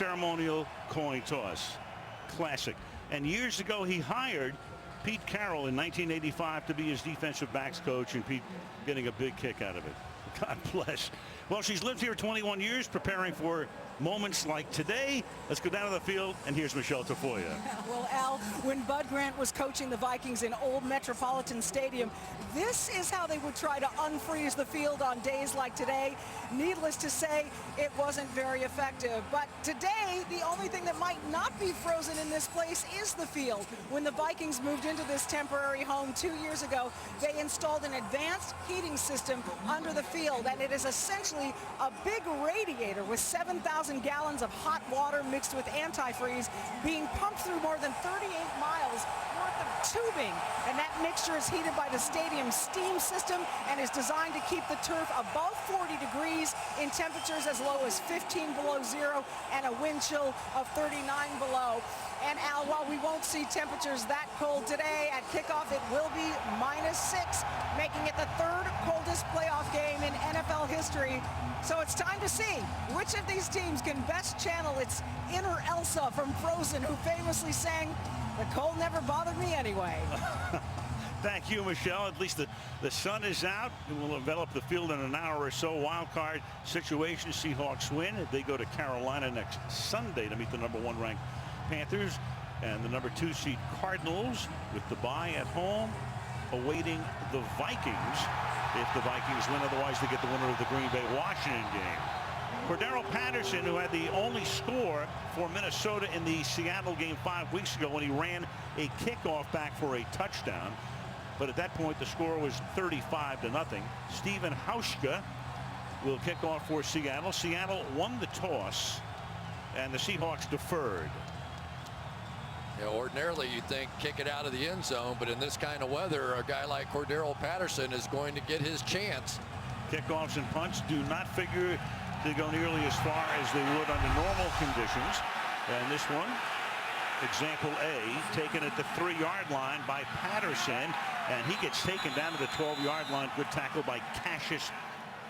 ceremonial coin toss. Classic. And years ago, he hired Pete Carroll in 1985 to be his defensive backs coach, and Pete getting a big kick out of it. God bless. Well, she's lived here 21 years, preparing for moments like today. Let's go down to the field, and here's Michelle Tafoya. Yeah, well, Al, when Bud Grant was coaching the Vikings in Old Metropolitan Stadium, this is how they would try to unfreeze the field on days like today. Needless to say, it wasn't very effective. But today, the only thing that might not be frozen in this place is the field. When the Vikings moved into this temporary home 2 years ago, they installed an advanced heating system under the field, and it is essentially a big radiator with 7,000 gallons of hot water mixed with antifreeze being pumped through more than 38 miles worth of tubing. And that mixture is heated by the stadium's steam system and is designed to keep the turf above 40 degrees in temperatures as low as 15 below zero and a wind chill of 39 below. And Al, while we won't see temperatures that cold today, at kickoff it will be -6, making it the third coldest playoff game in NFL history. So it's time to see which of these teams can best channel its inner Elsa from Frozen, who famously sang, "The cold never bothered me anyway." Thank you, Michelle. At least the sun is out. It will envelop the field in an hour or so. Wild card situation, Seahawks win. They go to Carolina next Sunday to meet the #1 ranked Panthers and the #2 seed Cardinals, with the bye at home, awaiting the Vikings if the Vikings win. Otherwise, they get the winner of the Green Bay-Washington game. Cordero Patterson, who had the only score for Minnesota in the Seattle game 5 weeks ago when he ran a kickoff back for a touchdown. But at that point, the score was 35-0. Steven Hauschka will kick off for Seattle. Seattle won the toss, and the Seahawks deferred. Yeah, ordinarily, you'd think kick it out of the end zone, but in this kind of weather, a guy like Cordero Patterson is going to get his chance. Kickoffs and punts do not figure to go nearly as far as they would under normal conditions. And this one, example A, taken at the 3-yard line by Patterson, and he gets taken down to the 12-yard line. Good tackle by Cassius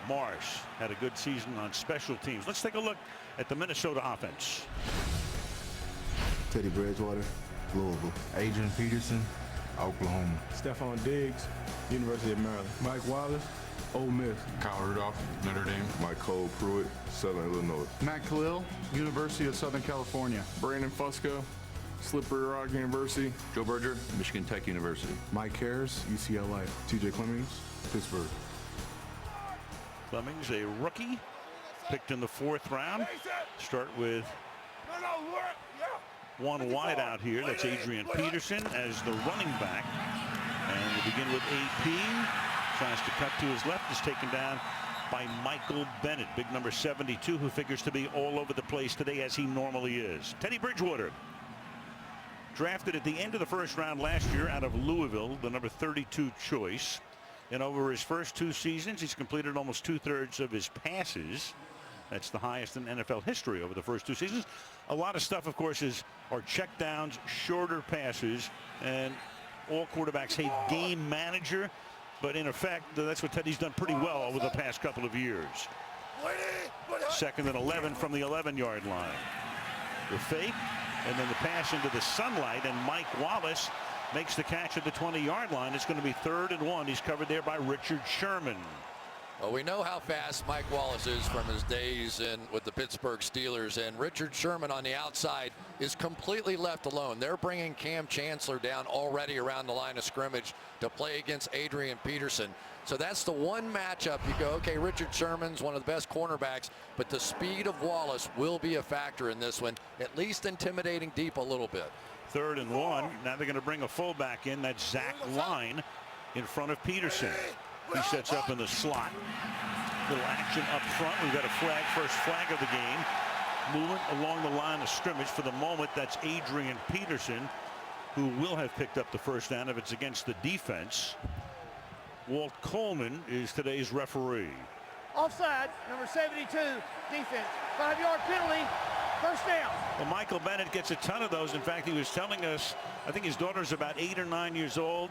Marsh. Had a good season on special teams. Let's take a look at the Minnesota offense. Teddy Bridgewater, Louisville. Adrian Peterson, Oklahoma. Stephon Diggs, University of Maryland. Mike Wallace, Ole Miss. Kyle Rudolph, Notre Dame. Mike Cole Pruitt, Southern Illinois. Matt Khalil, University of Southern California. Brandon Fusco, Slippery Rock University. Joe Berger, Michigan Tech University. Mike Harris, UCLA. TJ Clemmings, Pittsburgh. Clemmings, a rookie, picked in the 4th round. Start with one wide out here. That's Adrian Peterson as the running back. And we begin with AP. Tries to cut to his left. Is taken down by Michael Bennett, big number 72, who figures to be all over the place today, as he normally is. Teddy Bridgewater, drafted at the end of the 1st round last year out of Louisville, the number 32 choice. And over his first 2 seasons, he's completed almost 2/3 of his passes. That's the highest in NFL history over the first 2 seasons. A lot of stuff, of course, are check downs, shorter passes, and all quarterbacks hate game manager. But in effect, that's what Teddy's done pretty well over the past couple of years. 2nd and 11 from the 11-yard line. The fake, and then the pass into the sunlight, and Mike Wallace makes the catch at the 20-yard line. It's going to be 3rd and 1. He's covered there by Richard Sherman. Well, we know how fast Mike Wallace is from his days with the Pittsburgh Steelers, and Richard Sherman on the outside is completely left alone. They're bringing Cam Chancellor down already around the line of scrimmage to play against Adrian Peterson. So that's the one matchup you go, okay, Richard Sherman's one of the best cornerbacks, but the speed of Wallace will be a factor in this one, at least intimidating deep a little bit. 3rd and 1. Now they're going to bring a fullback in. That's Zach Line in front of Peterson. He sets up in the slot. Little action up front. We've got a flag, first flag of the game. Movement along the line of scrimmage. For the moment, that's Adrian Peterson, who will have picked up the first down if it's against the defense. Walt Coleman is today's referee. Offside, number 72, defense. 5-yard penalty, first down. Well, Michael Bennett gets a ton of those. In fact, he was telling us, I think his daughter's about 8 or 9 years old.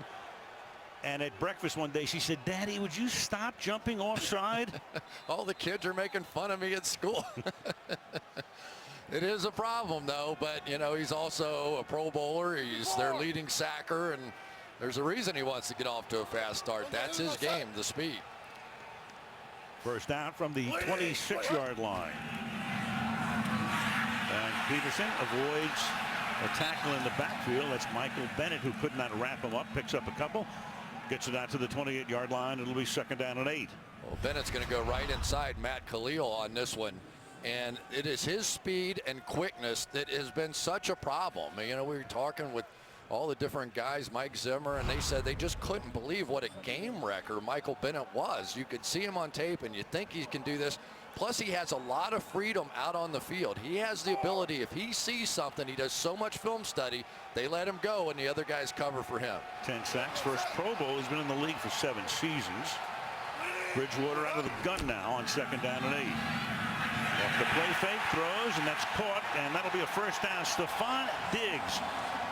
And at breakfast one day, she said, "Daddy, would you stop jumping offside?" All the kids are making fun of me at school. It is a problem, though, but, you know, he's also a Pro Bowler. He's their leading sacker, and there's a reason he wants to get off to a fast start. That's his game, the speed. First down from the 26-yard line. And Peterson avoids a tackle in the backfield. That's Michael Bennett, who could not wrap him up, picks up a couple, gets it out to the 28-yard line. It'll be second down and 8. Well, Bennett's going to go right inside Matt Khalil on this one. And it is his speed and quickness that has been such a problem. You know, we were talking with all the different guys, Mike Zimmer, and they said they just couldn't believe what a game wrecker Michael Bennett was. You could see him on tape, and you think he can do this. Plus, he has a lot of freedom out on the field. He has the ability, if he sees something, he does so much film study, they let him go, and the other guys cover for him. 10 sacks, first Pro Bowl. He's been in the league for 7 seasons. Bridgewater out of the gun now on second down and 8. Off the play fake, throws, and that's caught, and that'll be a first down. Stephon Diggs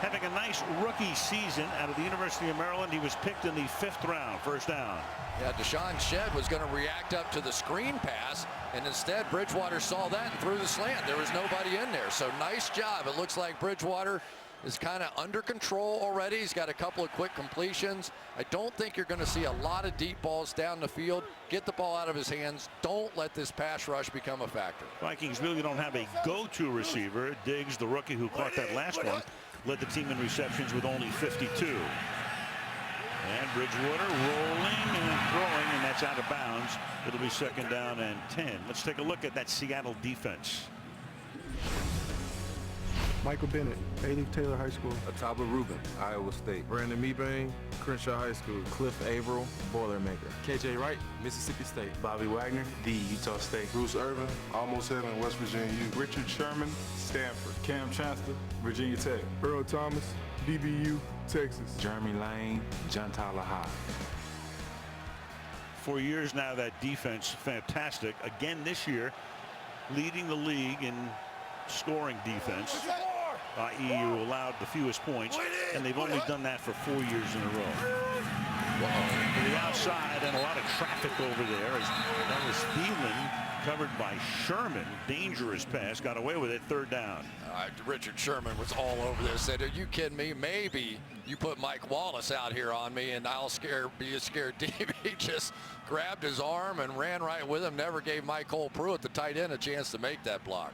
having a nice rookie season out of the University of Maryland. He was picked in the 5th round, first down. Yeah, Deshaun Shedd was going to react up to the screen pass, and instead Bridgewater saw that and threw the slant. There was nobody in there, so nice job. It looks like Bridgewater is kind of under control already. He's got a couple of quick completions. I don't think you're going to see a lot of deep balls down the field. Get the ball out of his hands. Don't let this pass rush become a factor. Vikings really don't have a go-to receiver. Diggs, the rookie who caught that last one, led the team in receptions with only 52. And Bridgewater rolling and throwing, and that's out of bounds. It'll be second down and 10. Let's take a look at that Seattle defense. Michael Bennett, Haley Taylor High School. Ataba Rubin, Iowa State. Brandon Mebane, Crenshaw High School. Cliff Averill, Boilermaker. KJ Wright, Mississippi State. Bobby Wagner, the Utah State. Bruce Irvin, Almost Heaven, West Virginia U. Richard Sherman, Stanford. Cam Chancellor, Virginia Tech. Earl Thomas, BBU, Texas. Jeremy Lane, John Tyler High. 4 years now, that defense fantastic. Again this year, leading the league in scoring defense, i.e. you allowed the fewest points, and they've only done that for 4 years in a row. To the outside, and a lot of traffic over there, as that was Thielen covered by Sherman. Dangerous pass, got away with it, third down. Richard Sherman was all over this. Said, are you kidding me? Maybe you put Mike Wallace out here on me and I'll be a scared deep. He just grabbed his arm and ran right with him. Never gave Michael Pruitt, the tight end, a chance to make that block.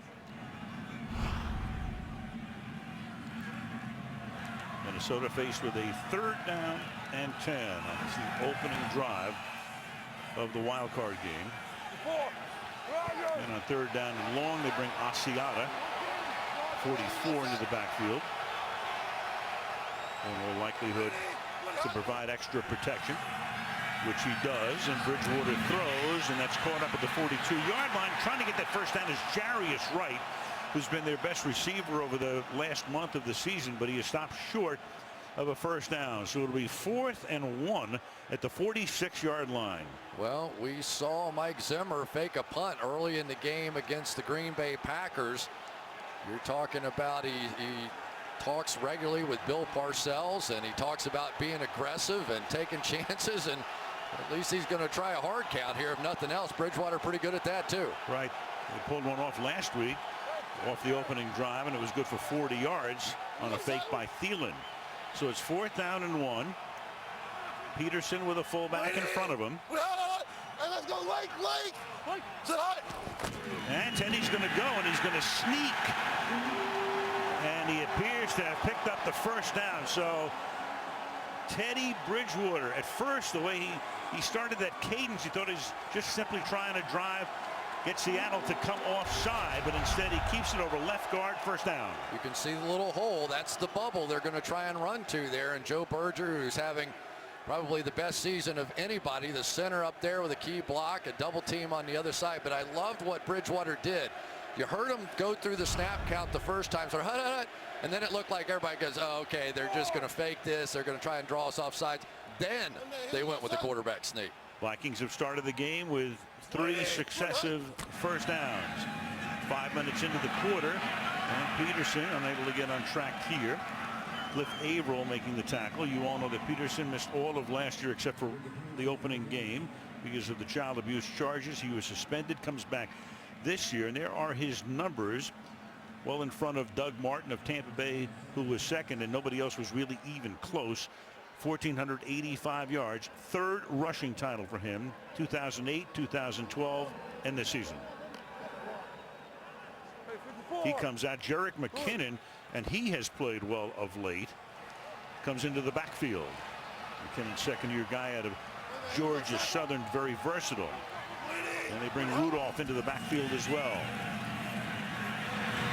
Minnesota faced with a third down and 10 on the opening drive of the wild card game. And on third down and long, they bring Asiata, 44, into the backfield. In all likelihood to provide extra protection, which he does. And Bridgewater throws, and that's caught up at the 42-yard line. Trying to get that first down is Jarius Wright, who's been their best receiver over the last month of the season, but he has stopped short of a first down. So it'll be 4th and 1 at the 46-yard line. Well, we saw Mike Zimmer fake a punt early in the game against the Green Bay Packers. You're talking about he talks regularly with Bill Parcells, and he talks about being aggressive and taking chances, and at least he's going to try a hard count here if nothing else. Bridgewater pretty good at that too. Right. They pulled one off last week off the opening drive, and it was good for 40 yards on a fake by Thielen. So it's 4th down and 1. Peterson with a fullback in front of him. And let's go, Lake. And Teddy's going to go, and he's going to sneak. And he appears to have picked up the first down. So Teddy Bridgewater, at first, the way he started that cadence, you thought he was just simply trying to drive, get Seattle to come offside, but instead he keeps it over left guard, first down. You can see the little hole. That's the bubble they're going to try and run to there. And Joe Berger, who's having probably the best season of anybody, the center up there with a key block, a double team on the other side. But I loved what Bridgewater did. You heard him go through the snap count the first time, so and then it looked like everybody goes, oh, okay, they're just going to fake this. They're going to try and draw us off sides. Then they went with the quarterback sneak. Vikings have started the game with 3 successive first downs. 5 minutes into the quarter, and Peterson unable to get on track here. Cliff Averill making the tackle. You all know that Peterson missed all of last year except for the opening game because of the child abuse charges. He was suspended, comes back this year, and there are his numbers. well in front of Doug Martin of Tampa Bay, who was second, and nobody else was really even close. 1,485 yards, third rushing title for him, 2008, 2012, and this season. He comes out, Jerick McKinnon, and he has played well of late. Comes into the backfield. McKinnon, second-year guy out of Georgia Southern, very versatile. And they bring Rudolph into the backfield as well.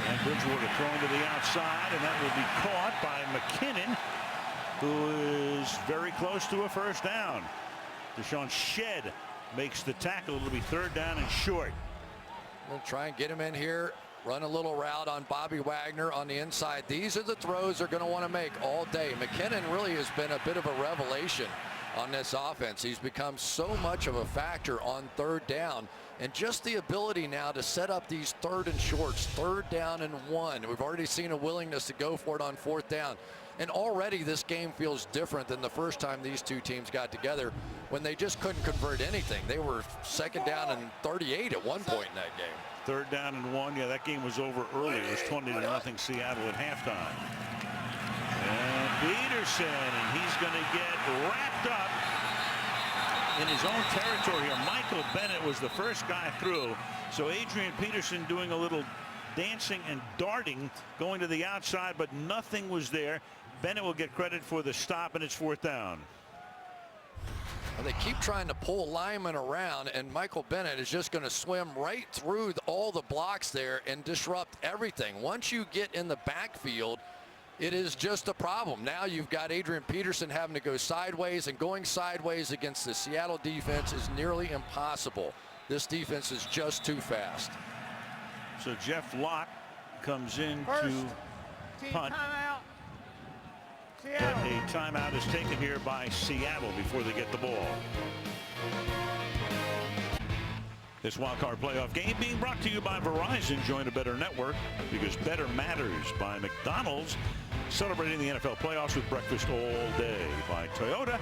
And Bridgewater throwing to the outside, and that will be caught by McKinnon, who is very close to a first down. Deshaun Shedd makes the tackle. It'll be third down and short. We'll try and get him in here. Run a little route on Bobby Wagner on the inside. These are the throws they're going to want to make all day. McKinnon really has been a bit of a revelation on this offense. He's become so much of a factor on third down, and just the ability now to set up these third and shorts, third down and 1. We've already seen a willingness to go for it on fourth down, and already this game feels different than the first time these two teams got together when they just couldn't convert anything. They were second down and 38 at one point in that game. Third down and 1. Yeah, that game was over early. It was 20-0 Seattle at halftime. And Peterson, and he's going to get wrapped up in his own territory here. Michael Bennett was the first guy through. So Adrian Peterson doing a little dancing and darting, going to the outside, but nothing was there. Bennett will get credit for the stop, and it's fourth down. Well, they keep trying to pull linemen around, and Michael Bennett is just going to swim right through all the blocks there and disrupt everything. Once you get in the backfield, it is just a problem. Now you've got Adrian Peterson having to go sideways, and going sideways against the Seattle defense is nearly impossible. This defense is just too fast. So Jeff Locke comes in to punt. But a timeout is taken here by Seattle before they get the ball. This wildcard playoff game being brought to you by Verizon. Join a better network because better matters. By McDonald's, celebrating the NFL playoffs with breakfast all day. By Toyota,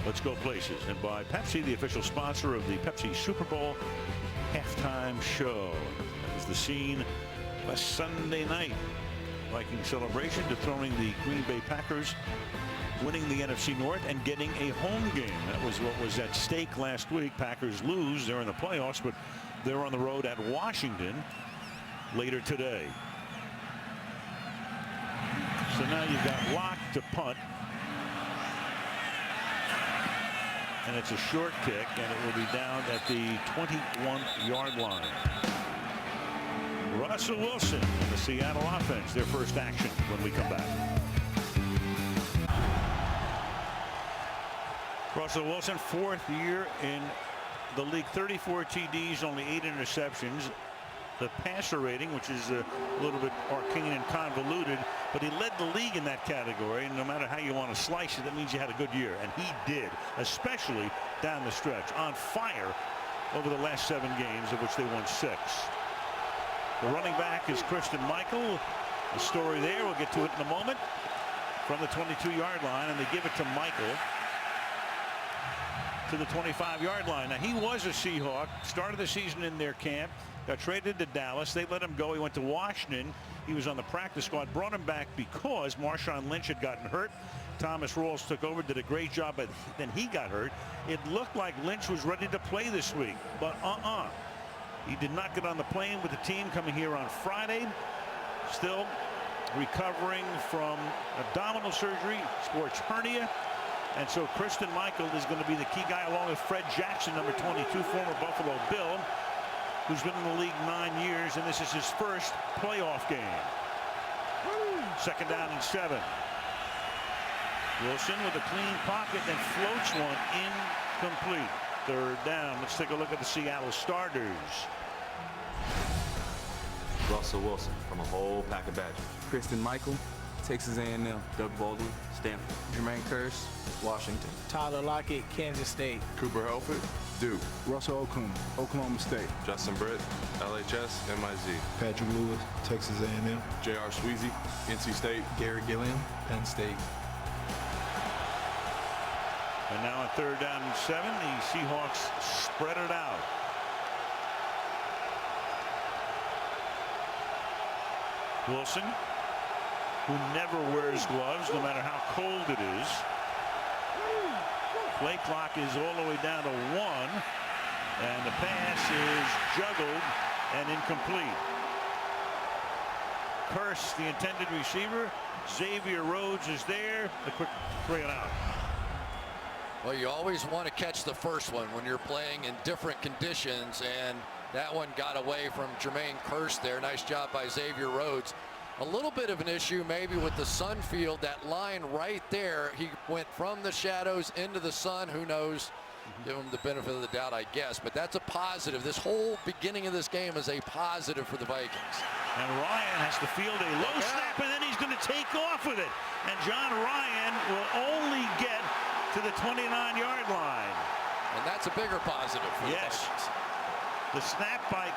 let's go places. And by Pepsi, the official sponsor of the Pepsi Super Bowl halftime show. That was the scene last Sunday night. Viking celebration dethroning the Green Bay Packers, winning the NFC North and getting a home game. That was what was at stake last week. Packers lose. They're in the playoffs, but they're on the road at Washington later today. So now you've got Locke to punt. And it's a short kick, and it will be down at the 21-yard line. Russell Wilson and the Seattle offense, their first action when we come back. Russell Wilson, fourth year in the league, 34 TDs, only 8 interceptions. The passer rating, which is a little bit arcane and convoluted, but he led the league in that category, and no matter how you want to slice it, that means you had a good year, and he did, especially down the stretch. On fire over the last 7 games, of which they won 6. The running back is Christine Michael. The story there, we'll get to it in a moment, from the 22-yard line, and they give it to Michael to the 25-yard line. Now, he was a Seahawk, started the season in their camp, got traded to Dallas. They let him go. He went to Washington. He was on the practice squad, brought him back because Marshawn Lynch had gotten hurt. Thomas Rawls took over, did a great job, but then he got hurt. It looked like Lynch was ready to play this week, but he did not get on the plane with the team coming here on Friday. Still recovering from abdominal surgery, sports hernia. And so Christine Michael is going to be the key guy, along with Fred Jackson, number 22, former Buffalo Bill, who's been in the league 9 years, and this is his first playoff game. Second down and 7. Wilson with a clean pocket and floats one incomplete. Third down. Let's take a look at the Seattle starters. Russell Wilson from a whole pack of badges. Christine Michael, Texas A&M. Doug Baldwin, Stanford. Jermaine Kearse, Washington. Tyler Lockett, Kansas State. Cooper Helford, Duke. Russell Okung, Oklahoma State. Justin Britt, LHS, MIZ. Patrick Lewis, Texas A&M. J.R. Sweezy, NC State. Gary Gilliam, Penn State. And now on third down and 7, the Seahawks spread it out. Wilson, who never wears gloves no matter how cold it is. Play clock is all the way down to 1, and the pass is juggled and incomplete. Curse, the intended receiver. Xavier Rhodes is there. The quick 3 and out. Well, you always want to catch the first one when you're playing in different conditions, and that one got away from Jermaine Kearse there. Nice job by Xavier Rhodes. A little bit of an issue maybe with the sun field. That line right there, he went from the shadows into the sun. Who knows? Give him the benefit of the doubt, I guess. But that's a positive. This whole beginning of this game is a positive for the Vikings. And Ryan has to field a low snap, and then he's going to take off with it. And John Ryan will only get to the 29-yard line. And that's a bigger positive for the Vikings. The snap by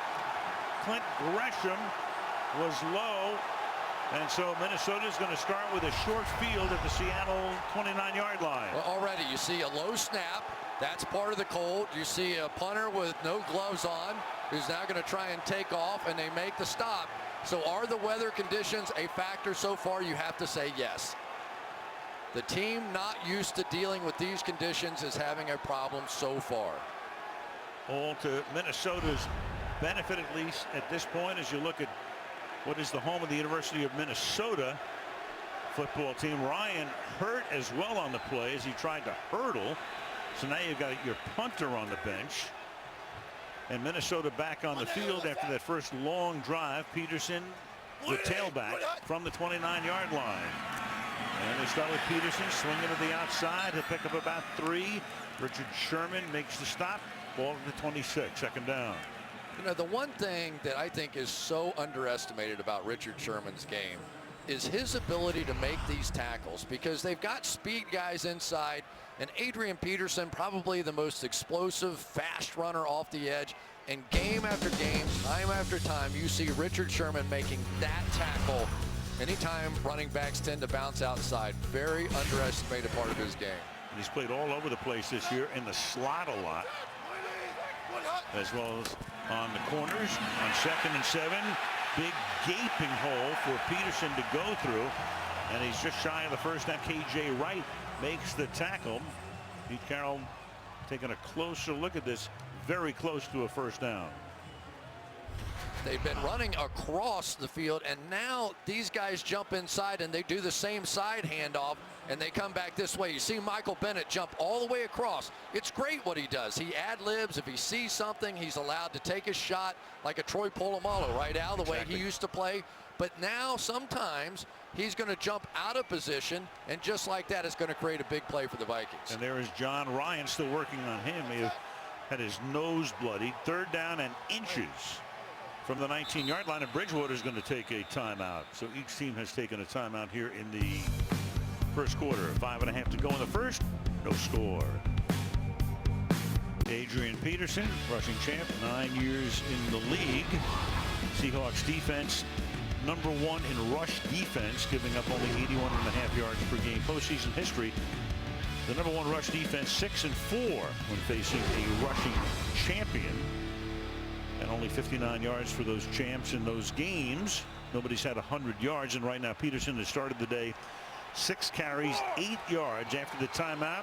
Clint Gresham was low. And so Minnesota's going to start with a short field at the Seattle 29-yard line. Well, already you see a low snap. That's part of the cold. You see a punter with no gloves on who's now going to try and take off, and they make the stop. So are the weather conditions a factor so far? You have to say yes. The team not used to dealing with these conditions is having a problem so far. All to Minnesota's benefit, at least at this point, as you look at what is the home of the University of Minnesota football team. Ryan hurt as well on the play as he tried to hurdle. So now you've got your punter on the bench. And Minnesota back on the field after that first long drive. Peterson, the tailback, from the 29-yard line. And they start with Peterson swinging to the outside. He'll pick up about 3. Richard Sherman makes the stop. Ball to the 26, second down. You know, the one thing that I think is so underestimated about Richard Sherman's game is his ability to make these tackles, because they've got speed guys inside, and Adrian Peterson, probably the most explosive, fast runner off the edge. And game after game, time after time, you see Richard Sherman making that tackle anytime running backs tend to bounce outside. Very underestimated part of his game. And he's played all over the place this year, in the slot a lot, as well as on the corners. On 2nd and 7, big gaping hole for Peterson to go through, and he's just shy of the first down. KJ Wright makes the tackle. Pete Carroll taking a closer look at this. Very close to a first down. They've been running across the field, and now these guys jump inside and they do the same side handoff, and they come back this way. You see Michael Bennett jump all the way across. It's great what he does. He ad-libs. If he sees something, he's allowed to take a shot like a Troy Polamalu right out of the way he used to play. But now sometimes he's going to jump out of position, and just like that, it's going to create a big play for the Vikings. And there is John Ryan still working on him. He had his nose bloodied. 3rd down and inches from the 19-yard line, and Bridgewater is going to take a timeout. So each team has taken a timeout here in the first quarter. 5.5 to go in the first. No score. Adrian Peterson, rushing champ, 9 years in the league. Seahawks defense, number 1 in rush defense, giving up only 81.5 yards per game. Postseason history, the number 1 rush defense, 6-4 when facing a rushing champion. And only 59 yards for those champs in those games. Nobody's had 100 yards, and right now Peterson has started the day 6 carries, 8 yards after the timeout.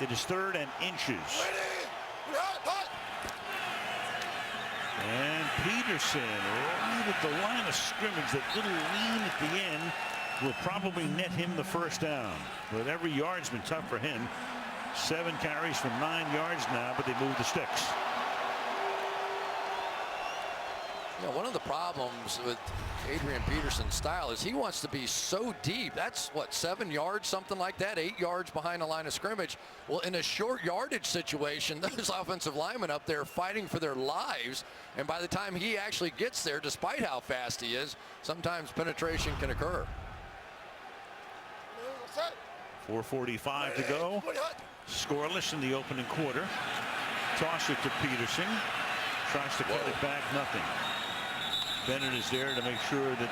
It is 3rd and inches. And Peterson right at the line of scrimmage. That little lean at the end will probably net him the first down. But every yard's been tough for him. 7 carries from 9 yards now, but they move the sticks. You know, one of the problems with Adrian Peterson's style is he wants to be so deep. That's what, 7 yards, something like that, 8 yards behind the line of scrimmage. Well, in a short yardage situation, those offensive linemen up there fighting for their lives, and by the time he actually gets there, despite how fast he is, sometimes penetration can occur. 4:45 to go. Scoreless in the opening quarter. Toss it to Peterson. Tries to cut it back, nothing. Bennett is there to make sure that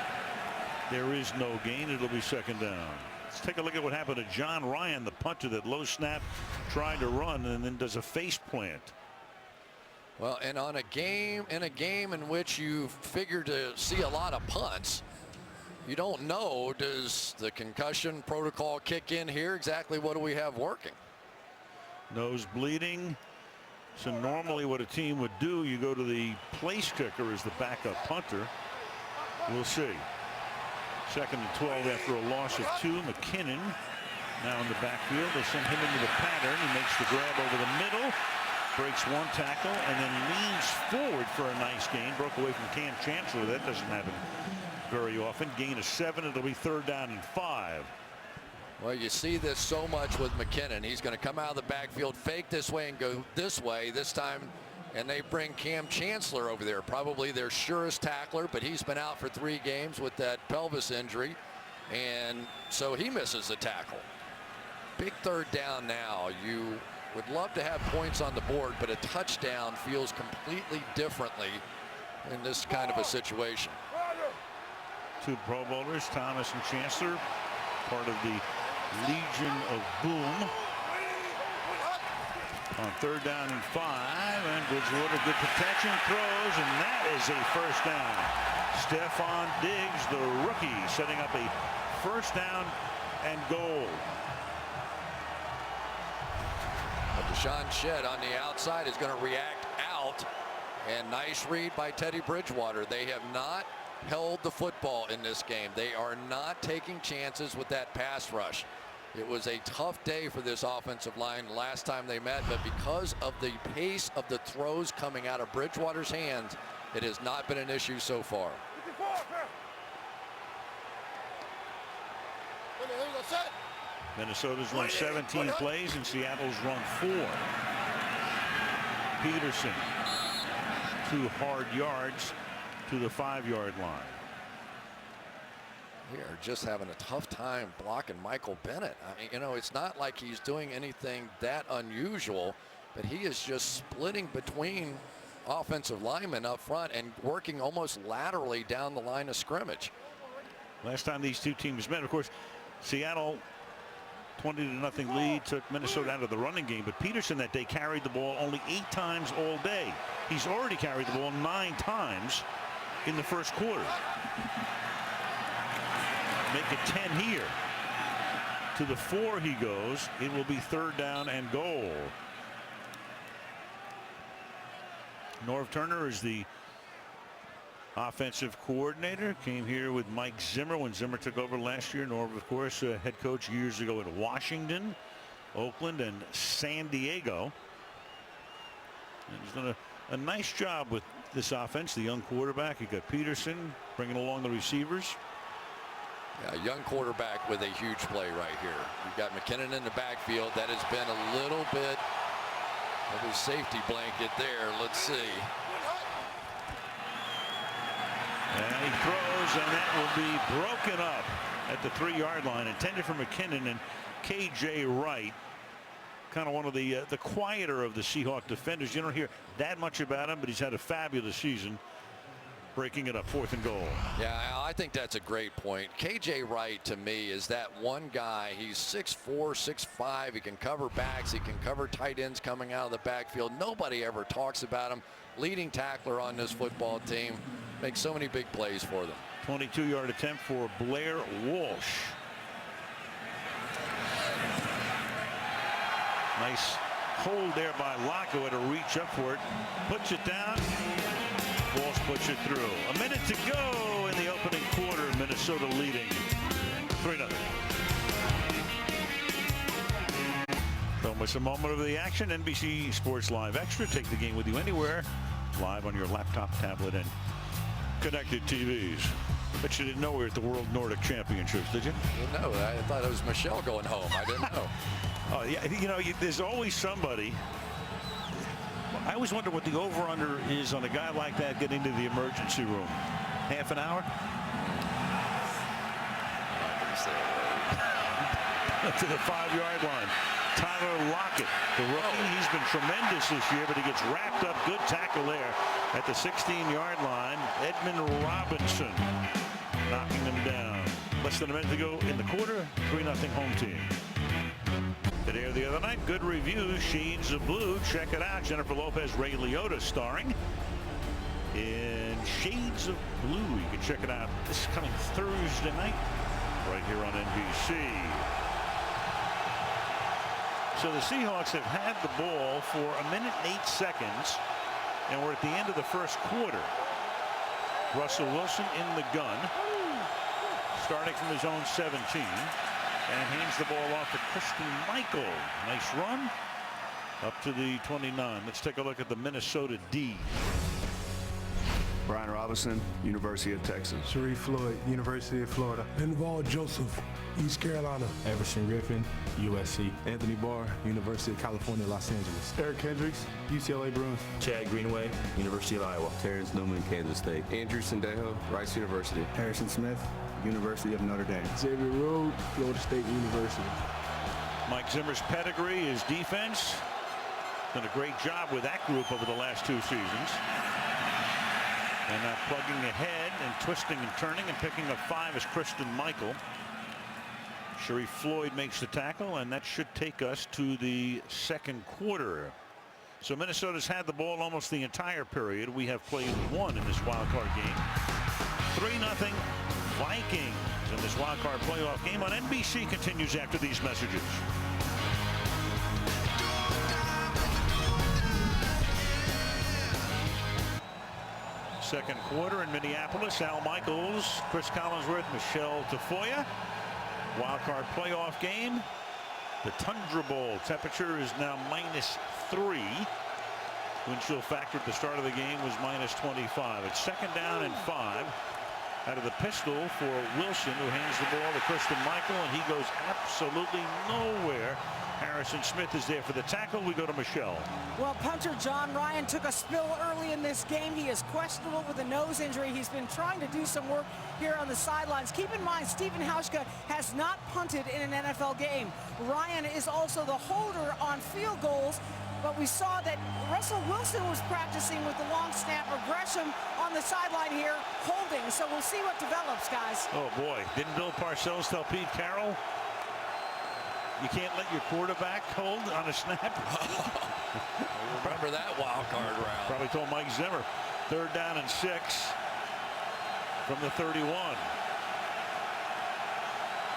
there is no gain. It'll be 2nd down. Let's take a look at what happened to John Ryan, the punter that low snap tried to run and then does a face plant. Well, and in a game in which you figure to see a lot of punts, you don't know, does the concussion protocol kick in here? Exactly what do we have working? Nose bleeding. So normally what a team would do, you go to the place kicker as the backup punter. We'll see. 2nd and 12 after a loss of 2. McKinnon now in the backfield. They send him into the pattern. He makes the grab over the middle, breaks one tackle, and then leans forward for a nice gain. Broke away from Cam Chancellor. That doesn't happen very often. Gain of 7. It'll be 3rd down and 5. Well, you see this so much with McKinnon. He's going to come out of the backfield, fake this way and go this way this time. And they bring Cam Chancellor over there, probably their surest tackler, but he's been out for 3 games with that pelvis injury. And so he misses the tackle. Big 3rd down now. You would love to have points on the board, but a touchdown feels completely differently in this kind of a situation. 2 Pro Bowlers, Thomas and Chancellor, part of the Legion of Boom. On 3rd down and 5, and Bridgewater, good protection, throws, and that is a 1st down. Stephon Diggs, the rookie, setting up a 1st down and goal. But Deshaun Shedd on the outside is going to react out, and nice read by Teddy Bridgewater. They have not held the football in this game. They are not taking chances with that pass rush. It was a tough day for this offensive line last time they met, but because of the pace of the throws coming out of Bridgewater's hands, it has not been an issue so far. Minnesota's run 17 plays and Seattle's run 4. Peterson, 2 hard yards to the 5-yard line. We are just having a tough time blocking Michael Bennett. I mean, you know, it's not like he's doing anything that unusual, but he is just splitting between offensive linemen up front and working almost laterally down the line of scrimmage. Last time these 2 teams met, of course, Seattle 20-0 lead took Minnesota out of the running game, but Peterson that day carried the ball only 8 times all day. He's already carried the ball 9 times in the 1st quarter. Make it 10 here. To the 4 he goes. It will be 3rd down and goal. Norv Turner is the offensive coordinator. Came here with Mike Zimmer when Zimmer took over last year. Norv, of course, head coach years ago in Washington, Oakland, and San Diego. And he's done a nice job with this offense. The young quarterback. You got Peterson bringing along the receivers. Yeah, young quarterback with a huge play right here. You've got McKinnon in the backfield. That has been a little bit of his safety blanket there. Let's see. And he throws, and that will be broken up at the 3-yard line. Intended for McKinnon, and K.J. Wright, kind of one of the quieter of the Seahawk defenders. You don't hear that much about him, but he's had a fabulous season. Breaking it up, 4th and goal. Yeah, I think that's a great point. K.J. Wright, to me, is that one guy. He's 6'4", 6'5". He can cover backs. He can cover tight ends coming out of the backfield. Nobody ever talks about him. Leading tackler on this football team. Makes so many big plays for them. 22-yard attempt for Blair Walsh. Nice hold there by Locke, had to reach up for it. Puts it down. Walsh puts it through. A minute to go in the opening quarter. Minnesota leading 3-0. Don't miss a moment of the action. NBC Sports Live Extra. Take the game with you anywhere. Live on your laptop, tablet, and connected TVs. Bet you didn't know we were at the World Nordic Championships, did you? No, I thought it was Michelle going home. I didn't know. Oh, yeah, you know, there's always somebody. I always wonder what the over-under is on a guy like that getting to the emergency room. Half an hour? To the 5-yard line. Tyler Lockett, the rookie. He's been tremendous this year, but he gets wrapped up. Good tackle there at the 16-yard line. Edmund Robinson knocking them down. Less than a minute to go in the quarter. 3-0 home team. Today or the other night, good review, Shades of Blue. Check it out. Jennifer Lopez, Ray Liotta starring in Shades of Blue. You can check it out this coming Thursday night right here on NBC. So the Seahawks have had the ball for 1 minute and 8 seconds, and we're at the end of the first quarter. Russell Wilson in the gun, starting from his own 17, and hands the ball off to Christian Michael. Nice run up to the 29. Let's take a look at the Minnesota D. Brian Robinson, University of Texas. Sharif Floyd, University of Florida. Linval Joseph, East Carolina. Everson Griffin, USC. Anthony Barr, University of California, Los Angeles. Eric Hendricks, UCLA Bruins. Chad Greenway, University of Iowa. Terrence Newman, Kansas State. Andrew Sendejo, Rice University. Harrison Smith, University of Notre Dame. Xavier Rhodes, Florida State University. Mike Zimmer's pedigree, his defense. Done a great job with that group over the last 2 seasons. And now plugging ahead and twisting and turning and picking up 5 is Christian Michael. Sharif Floyd makes the tackle, and that should take us to the second quarter. So Minnesota's had the ball almost the entire period. We have played 1 in this wild card game. 3-0 Vikings in this wild card playoff game on NBC continues after these messages. Second quarter in Minneapolis. Al Michaels, Chris Collinsworth, Michelle Tafoya. Wild card playoff game. The Tundra Bowl temperature is now -3. Wind chill factor at the start of the game was -25. It's second down and 5. Out of the pistol for Wilson, who hands the ball to Christian Michael, and he goes absolutely nowhere. Harrison Smith is there for the tackle. We go to Michelle. Well, punter John Ryan took a spill early in this game. He is questionable with a nose injury. He's been trying to do some work here on the sidelines. Keep in mind, Stephen Hauschka has not punted in an NFL game. Ryan is also the holder on field goals, but we saw that Russell Wilson was practicing with the long snapper Gresham on the sideline here holding. So we'll see what develops, guys. Oh, boy. Didn't Bill Parcells tell Pete Carroll, you can't let your quarterback hold on a snap? Remember that wild card round. Probably told Mike Zimmer. Third down and 6 from the 31.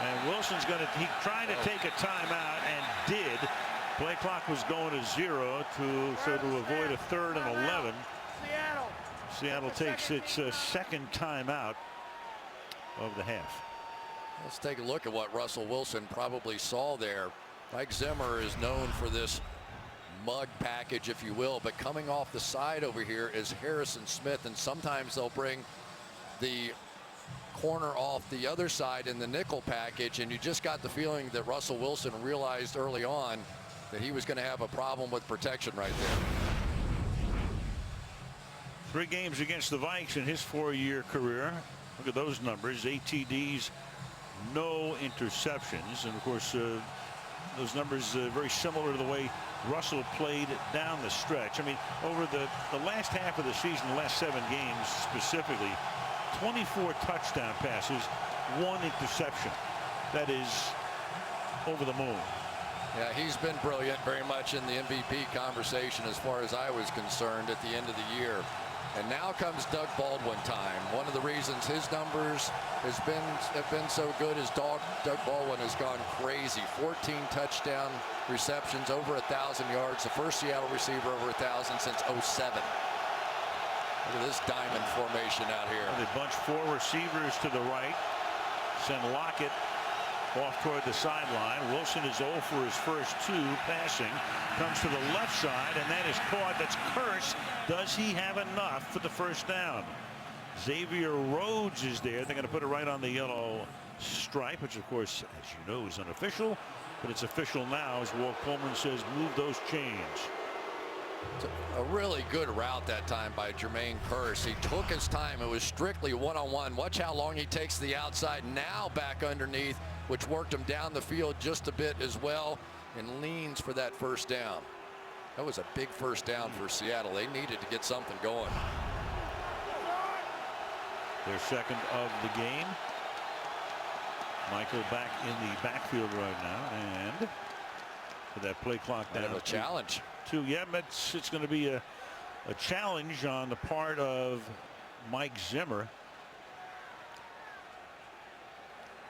And Wilson's going to, he tried to take a timeout and did. Play clock was going to 0 to avoid a 3rd and 11. Seattle takes its second timeout of the half. Let's take a look at what Russell Wilson probably saw there. Mike Zimmer is known for this mug package, if you will, but coming off the side over here is Harrison Smith, and sometimes they'll bring the corner off the other side in the nickel package, and you just got the feeling that Russell Wilson realized early on that he was going to have a problem with protection right there. 3 games against the Vikes in his 4-year career. Look at those numbers. 8 TDs, no interceptions, and of course those numbers very similar to the way Russell played down the stretch. I mean, over the last half of the season, the last 7 games specifically, 24 touchdown passes, 1 interception. That is over the moon. Yeah, he's been brilliant, very much in the MVP conversation as far as I was concerned at the end of the year. And now comes Doug Baldwin time. One of the reasons his numbers have been so good is Doug Baldwin has gone crazy. 14 touchdown receptions, over 1,000 yards. The first Seattle receiver over 1,000 since 07. Look at this diamond formation out here. They bunch 4 receivers to the right. Send Lockett off toward the sideline. Wilson is 0 for his first 2 passing. Comes to the left side, and that is caught. That's Curse. Does he have enough for the first down? Xavier Rhodes is there. They're going to put it right on the yellow stripe, which of course, as you know, is unofficial, but it's official now as Walt Coleman says move those chains. A really good route that time by Jermaine Kearse. He took his time. It was strictly one-on-one. Watch how long he takes the outside. Now back underneath, which worked him down the field just a bit as well, and leans for that first down. That was a big first down for Seattle. They needed to get something going. Their second of the game. Michael back in the backfield right now, and with that play clock down. Kind of a challenge. Yeah, it's going to be a challenge on the part of Mike Zimmer.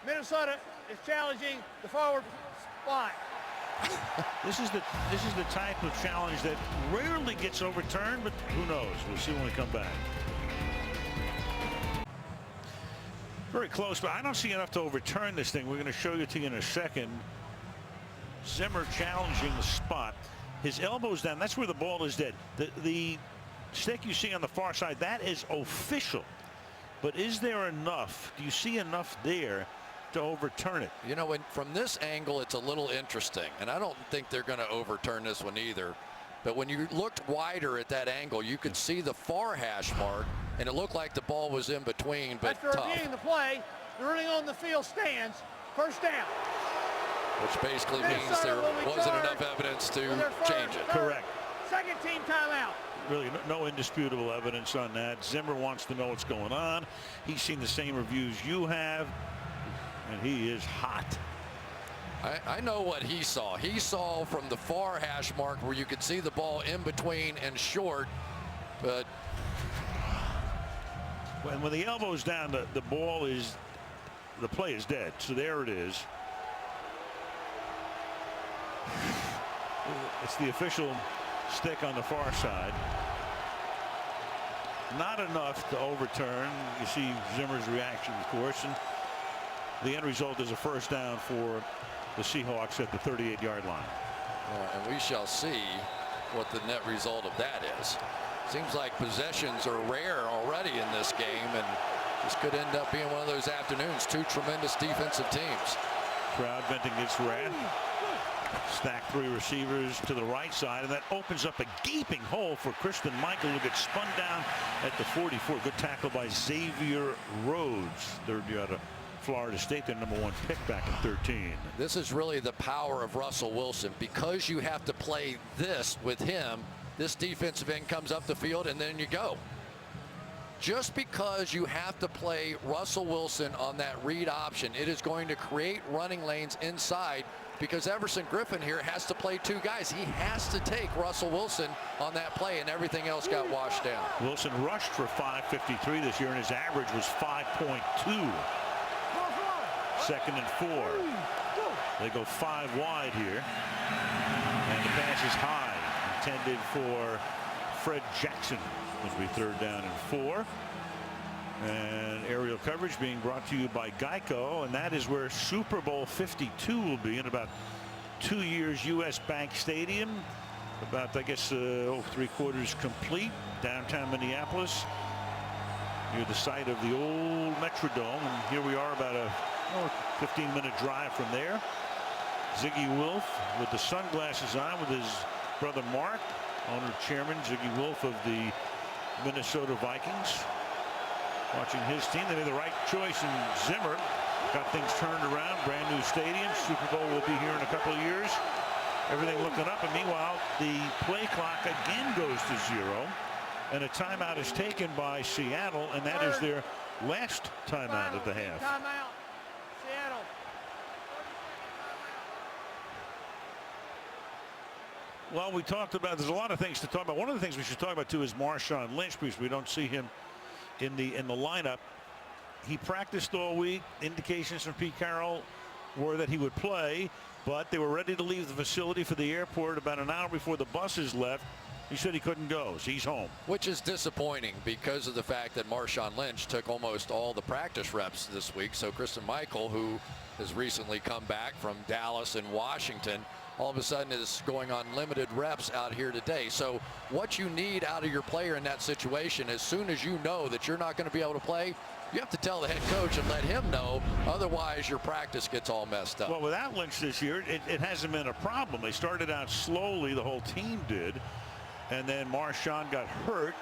Minnesota is challenging the forward spot. This is the type of challenge that rarely gets overturned, but who knows? We'll see when we come back. Very close, but I don't see enough to overturn this thing. We're going to show you in a second. Zimmer challenging the spot. His elbow's down. That's where the ball is dead. The stick you see on the far side, that is official. But is there enough? Do you see enough there to overturn it? You know, from this angle, it's a little interesting, and I don't think they're going to overturn this one either. But when you looked wider at that angle, you could see the far hash mark, and it looked like the ball was in between, but after reviewing the play, the ruling on the field stands. First down. Which basically means there wasn't enough evidence to change it. Correct. Second team timeout. Really no indisputable evidence on that. Zimmer wants to know what's going on. He's seen the same reviews you have, and he is hot. I know what he saw. He saw from the far hash mark where you could see the ball in between and short, but when the elbow's down, the play is dead. So there it is. It's the official stick on the far side. Not enough to overturn. You see Zimmer's reaction, of course, and the end result is a first down for the Seahawks at the 38-yard line. And we shall see what the net result of that is. Seems like possessions are rare already in this game, and this could end up being one of those afternoons. Two tremendous defensive teams. Crowd venting its wrath. Stack three receivers to the right side, and that opens up a gaping hole for Christine Michael, who gets spun down at the 44. Good tackle by Xavier Rhodes, third year out of Florida State, their #1 pick back in 13. This is really the power of Russell Wilson. Because you have to play this with him, this defensive end comes up the field and then you go. Just because you have to play Russell Wilson on that read option, it is going to create running lanes inside, because Everson Griffin here has to play two guys. He has to take Russell Wilson on that play, and everything else got washed down. Wilson rushed for 553 this year, and his average was 5.2. Second and 4. They go 5 wide here, and the pass is high, intended for Fred Jackson. This will be third down and 4. And aerial coverage being brought to you by Geico, and that is where Super Bowl 52 will be in about 2 years. U.S. Bank Stadium, about, I guess, 3/4 complete, downtown Minneapolis, near the site of the old Metrodome. And here we are, about a 15-minute drive from there. Ziggy Wolf with the sunglasses on with his brother Mark, owner chairman Ziggy Wolf of the Minnesota Vikings. Watching his team, they made the right choice, and Zimmer got things turned around. Brand new stadium. Super Bowl will be here in a couple of years. Everything looking up, and meanwhile, the play clock again goes to 0, and a timeout is taken by Seattle, and that is their last timeout of the half. Timeout, Seattle. Well, we talked about, there's a lot of things to talk about. One of the things we should talk about too is Marshawn Lynch, because we don't see him in the lineup. He practiced all week. Indications from Pete Carroll were that he would play, but they were ready to leave the facility for the airport about an hour before the buses left. He said he couldn't go, so he's home. Which is disappointing because of the fact that Marshawn Lynch took almost all the practice reps this week. So Christine Michael, who has recently come back from Dallas and Washington, all of a sudden is going on limited reps out here today. So what you need out of your player in that situation, as soon as you know that you're not going to be able to play, you have to tell the head coach and let him know. Otherwise, your practice gets all messed up. Well, without Lynch this year, it hasn't been a problem. They started out slowly, the whole team did, and then Marshawn got hurt,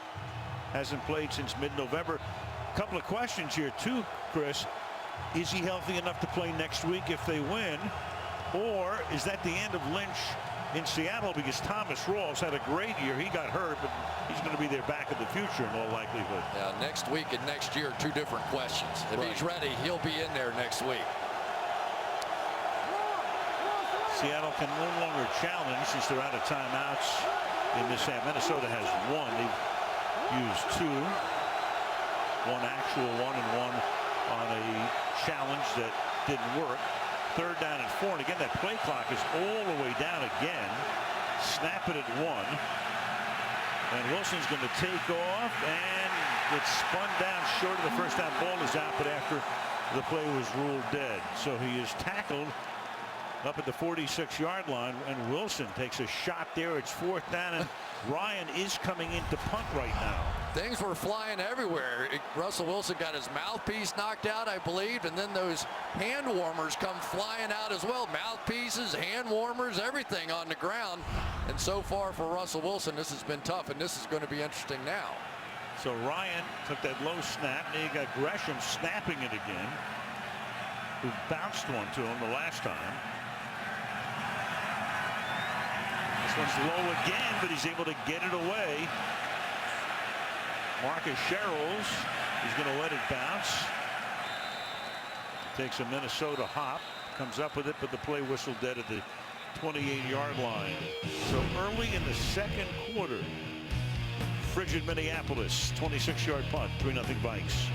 hasn't played since mid-November. A couple of questions here too, Chris. Is he healthy enough to play next week if they win? Or is that the end of Lynch in Seattle? Because Thomas Rawls had a great year. He got hurt, but he's going to be there back in the future in all likelihood. Yeah, next week and next year, two different questions. If he's ready, he'll be in there next week. Seattle can no longer challenge since they're out of timeouts in this half. Minnesota has one. They've used two. One actual one and one on a challenge that didn't work. 3rd down and 4. And again, that play clock is all the way down again. Snap it at 1. And Wilson's going to take off and gets spun down short of the first down. Ball is out, but after the play was ruled dead. So he is tackled up at the 46-yard line, and Wilson takes a shot there. It's 4th down, and Ryan is coming in to punt right now. Things were flying everywhere. Russell Wilson got his mouthpiece knocked out, I believe, and then those hand warmers come flying out as well. Mouthpieces, hand warmers, everything on the ground. And so far for Russell Wilson, this has been tough, and this is going to be interesting now. So Ryan took that low snap, and you got Gresham snapping it again, who bounced one to him the last time. This one's low again, but he's able to get it away. Marcus Sherrills is going to let it bounce. Takes a Minnesota hop, comes up with it, but the play whistle dead at the 28-yard line. So early in the second quarter, frigid Minneapolis, 26-yard punt, 3-0 Vikes.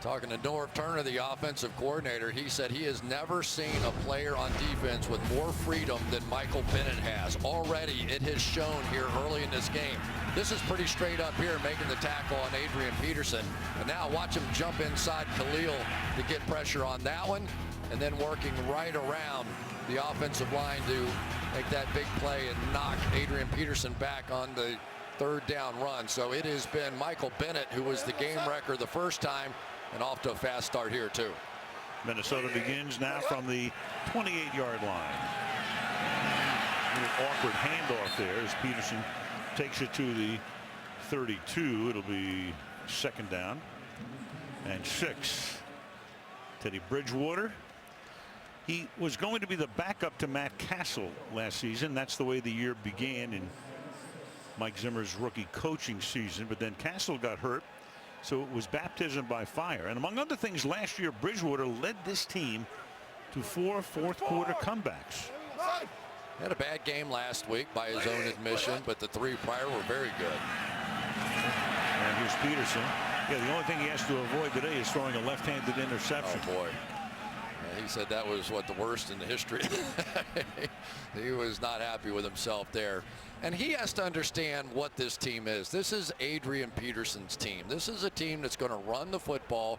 Talking to Norv Turner, the offensive coordinator, he said he has never seen a player on defense with more freedom than Michael Bennett has. Already it has shown here early in this game. This is pretty straight up here, making the tackle on Adrian Peterson. And now watch him jump inside Khalil to get pressure on that one, and then working right around the offensive line to make that big play and knock Adrian Peterson back on the 3rd down run. So it has been Michael Bennett who was the game wrecker the first time, and off to a fast start here too. Minnesota begins now from the 28-yard line. A little awkward handoff there as Peterson takes it to the 32. It'll be 2nd down and 6. Teddy Bridgewater. He was going to be the backup to Matt Castle last season. That's the way the year began in Mike Zimmer's rookie coaching season. But then Castle got hurt, so it was baptism by fire. And among other things, last year Bridgewater led this team to 4 fourth-quarter comebacks. He had a bad game last week by his own admission, but the 3 prior were very good. And here's Peterson. Yeah, the only thing he has to avoid today is throwing a left-handed interception. Oh boy. Yeah, he said that was what, the worst in the history. He was not happy with himself there. And he has to understand what this team is. This is Adrian Peterson's team. This is a team that's going to run the football.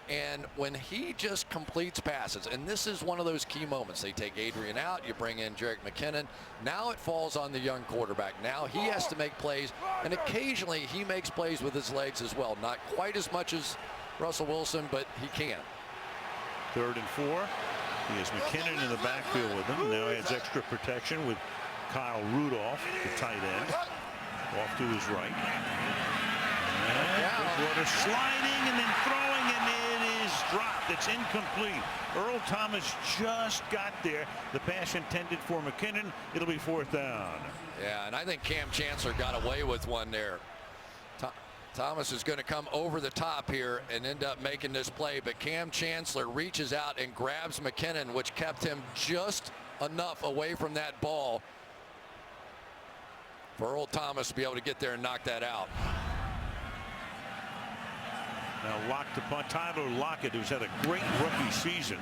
And when he just completes passes, and this is one of those key moments, they take Adrian out, you bring in Jerick McKinnon. Now it falls on the young quarterback. Now he has to make plays, and occasionally he makes plays with his legs as well. Not quite as much as Russell Wilson, but he can. 3rd and 4. He has McKinnon in the backfield with him. Now he has extra protection with Kyle Rudolph, the tight end, off to his right. And Bridgewater sliding and then throwing, and it is dropped. It's incomplete. Earl Thomas just got there. The pass intended for McKinnon. It'll be 4th down. Yeah, and I think Cam Chancellor got away with one there. Thomas is going to come over the top here and end up making this play, but Cam Chancellor reaches out and grabs McKinnon, which kept him just enough away from that ball for Earl Thomas to be able to get there and knock that out. Now locked to punt. Tyler Lockett, who's had a great rookie season.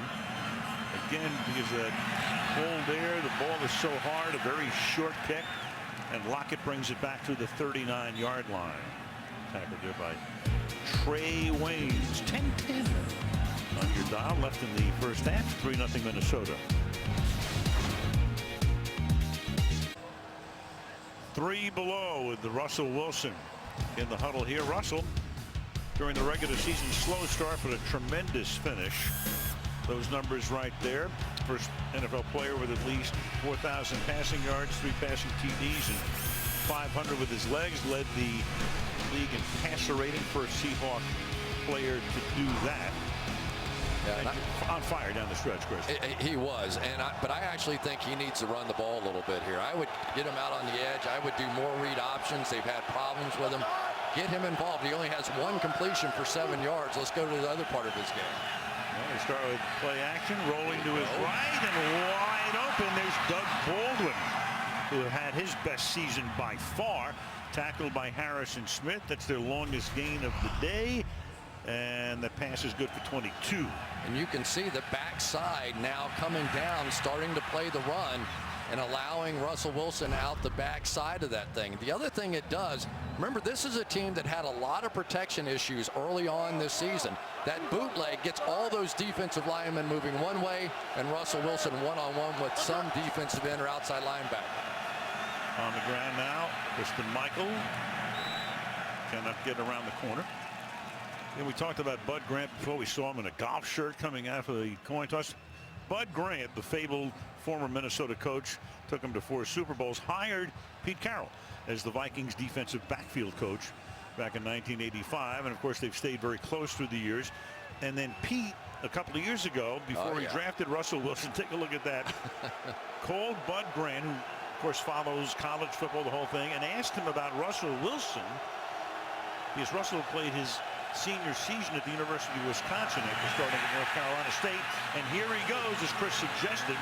Again, because of that hole there, the ball is so hard, a very short kick, and Lockett brings it back to the 39-yard line. Tackled there by Trey Waynes. 10-10 on your dial. Left in the first half. 3-0 Minnesota. 3 below with the Russell Wilson in the huddle here. Russell, during the regular season, slow start, but a tremendous finish. Those numbers right there. First NFL player with at least 4,000 passing yards, 3 passing TDs, and 500 with his legs. Led the league in passer rating, first Seahawk player to do that. Yeah, on fire down the stretch, Chris. He was, but I actually think he needs to run the ball a little bit here. I would get him out on the edge. I would do more read options. They've had problems with him. Get him involved. He only has 1 completion for 7 yards. Let's go to the other part of his game. Well, they start with play action, rolling to his right and wide open. There's Doug Baldwin, who had his best season by far. Tackled by Harrison Smith. That's their longest gain of the day. And the pass is good for 22. And you can see the backside now coming down, starting to play the run and allowing Russell Wilson out the backside of that thing. The other thing it does, remember, this is a team that had a lot of protection issues early on this season. That bootleg gets all those defensive linemen moving one way, and Russell Wilson one-on-one with some defensive end or outside linebacker. On the ground now, Christian Michael cannot get around the corner. And we talked about Bud Grant before. We saw him in a golf shirt coming out of the coin toss. Bud Grant, the fabled former Minnesota coach, took him to 4 Super Bowls, hired Pete Carroll as the Vikings defensive backfield coach back in 1985. And of course, they've stayed very close through the years. And then Pete, a couple of years ago, before he drafted Russell Wilson, take a look at that, called Bud Grant, who of course follows college football, the whole thing, and asked him about Russell Wilson, because Russell played his senior season at the University of Wisconsin after starting at North Carolina State. And here he goes, as Chris suggested,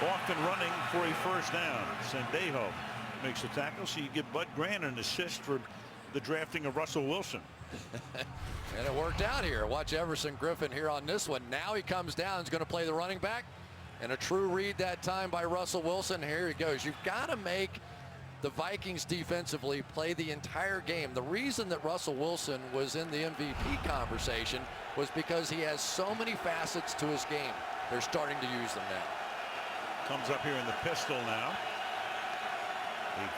off and running for a first down. Sendejo makes the tackle, so you give Bud Grant an assist for the drafting of Russell Wilson. And it worked out here. Watch Everson Griffin here on this one. Now he comes down, he's going to play the running back. And a true read that time by Russell Wilson. Here he goes. You've got to make the Vikings defensively play the entire game. The reason that Russell Wilson was in the MVP conversation was because he has so many facets to his game. They're starting to use them now. Comes up here in the pistol now.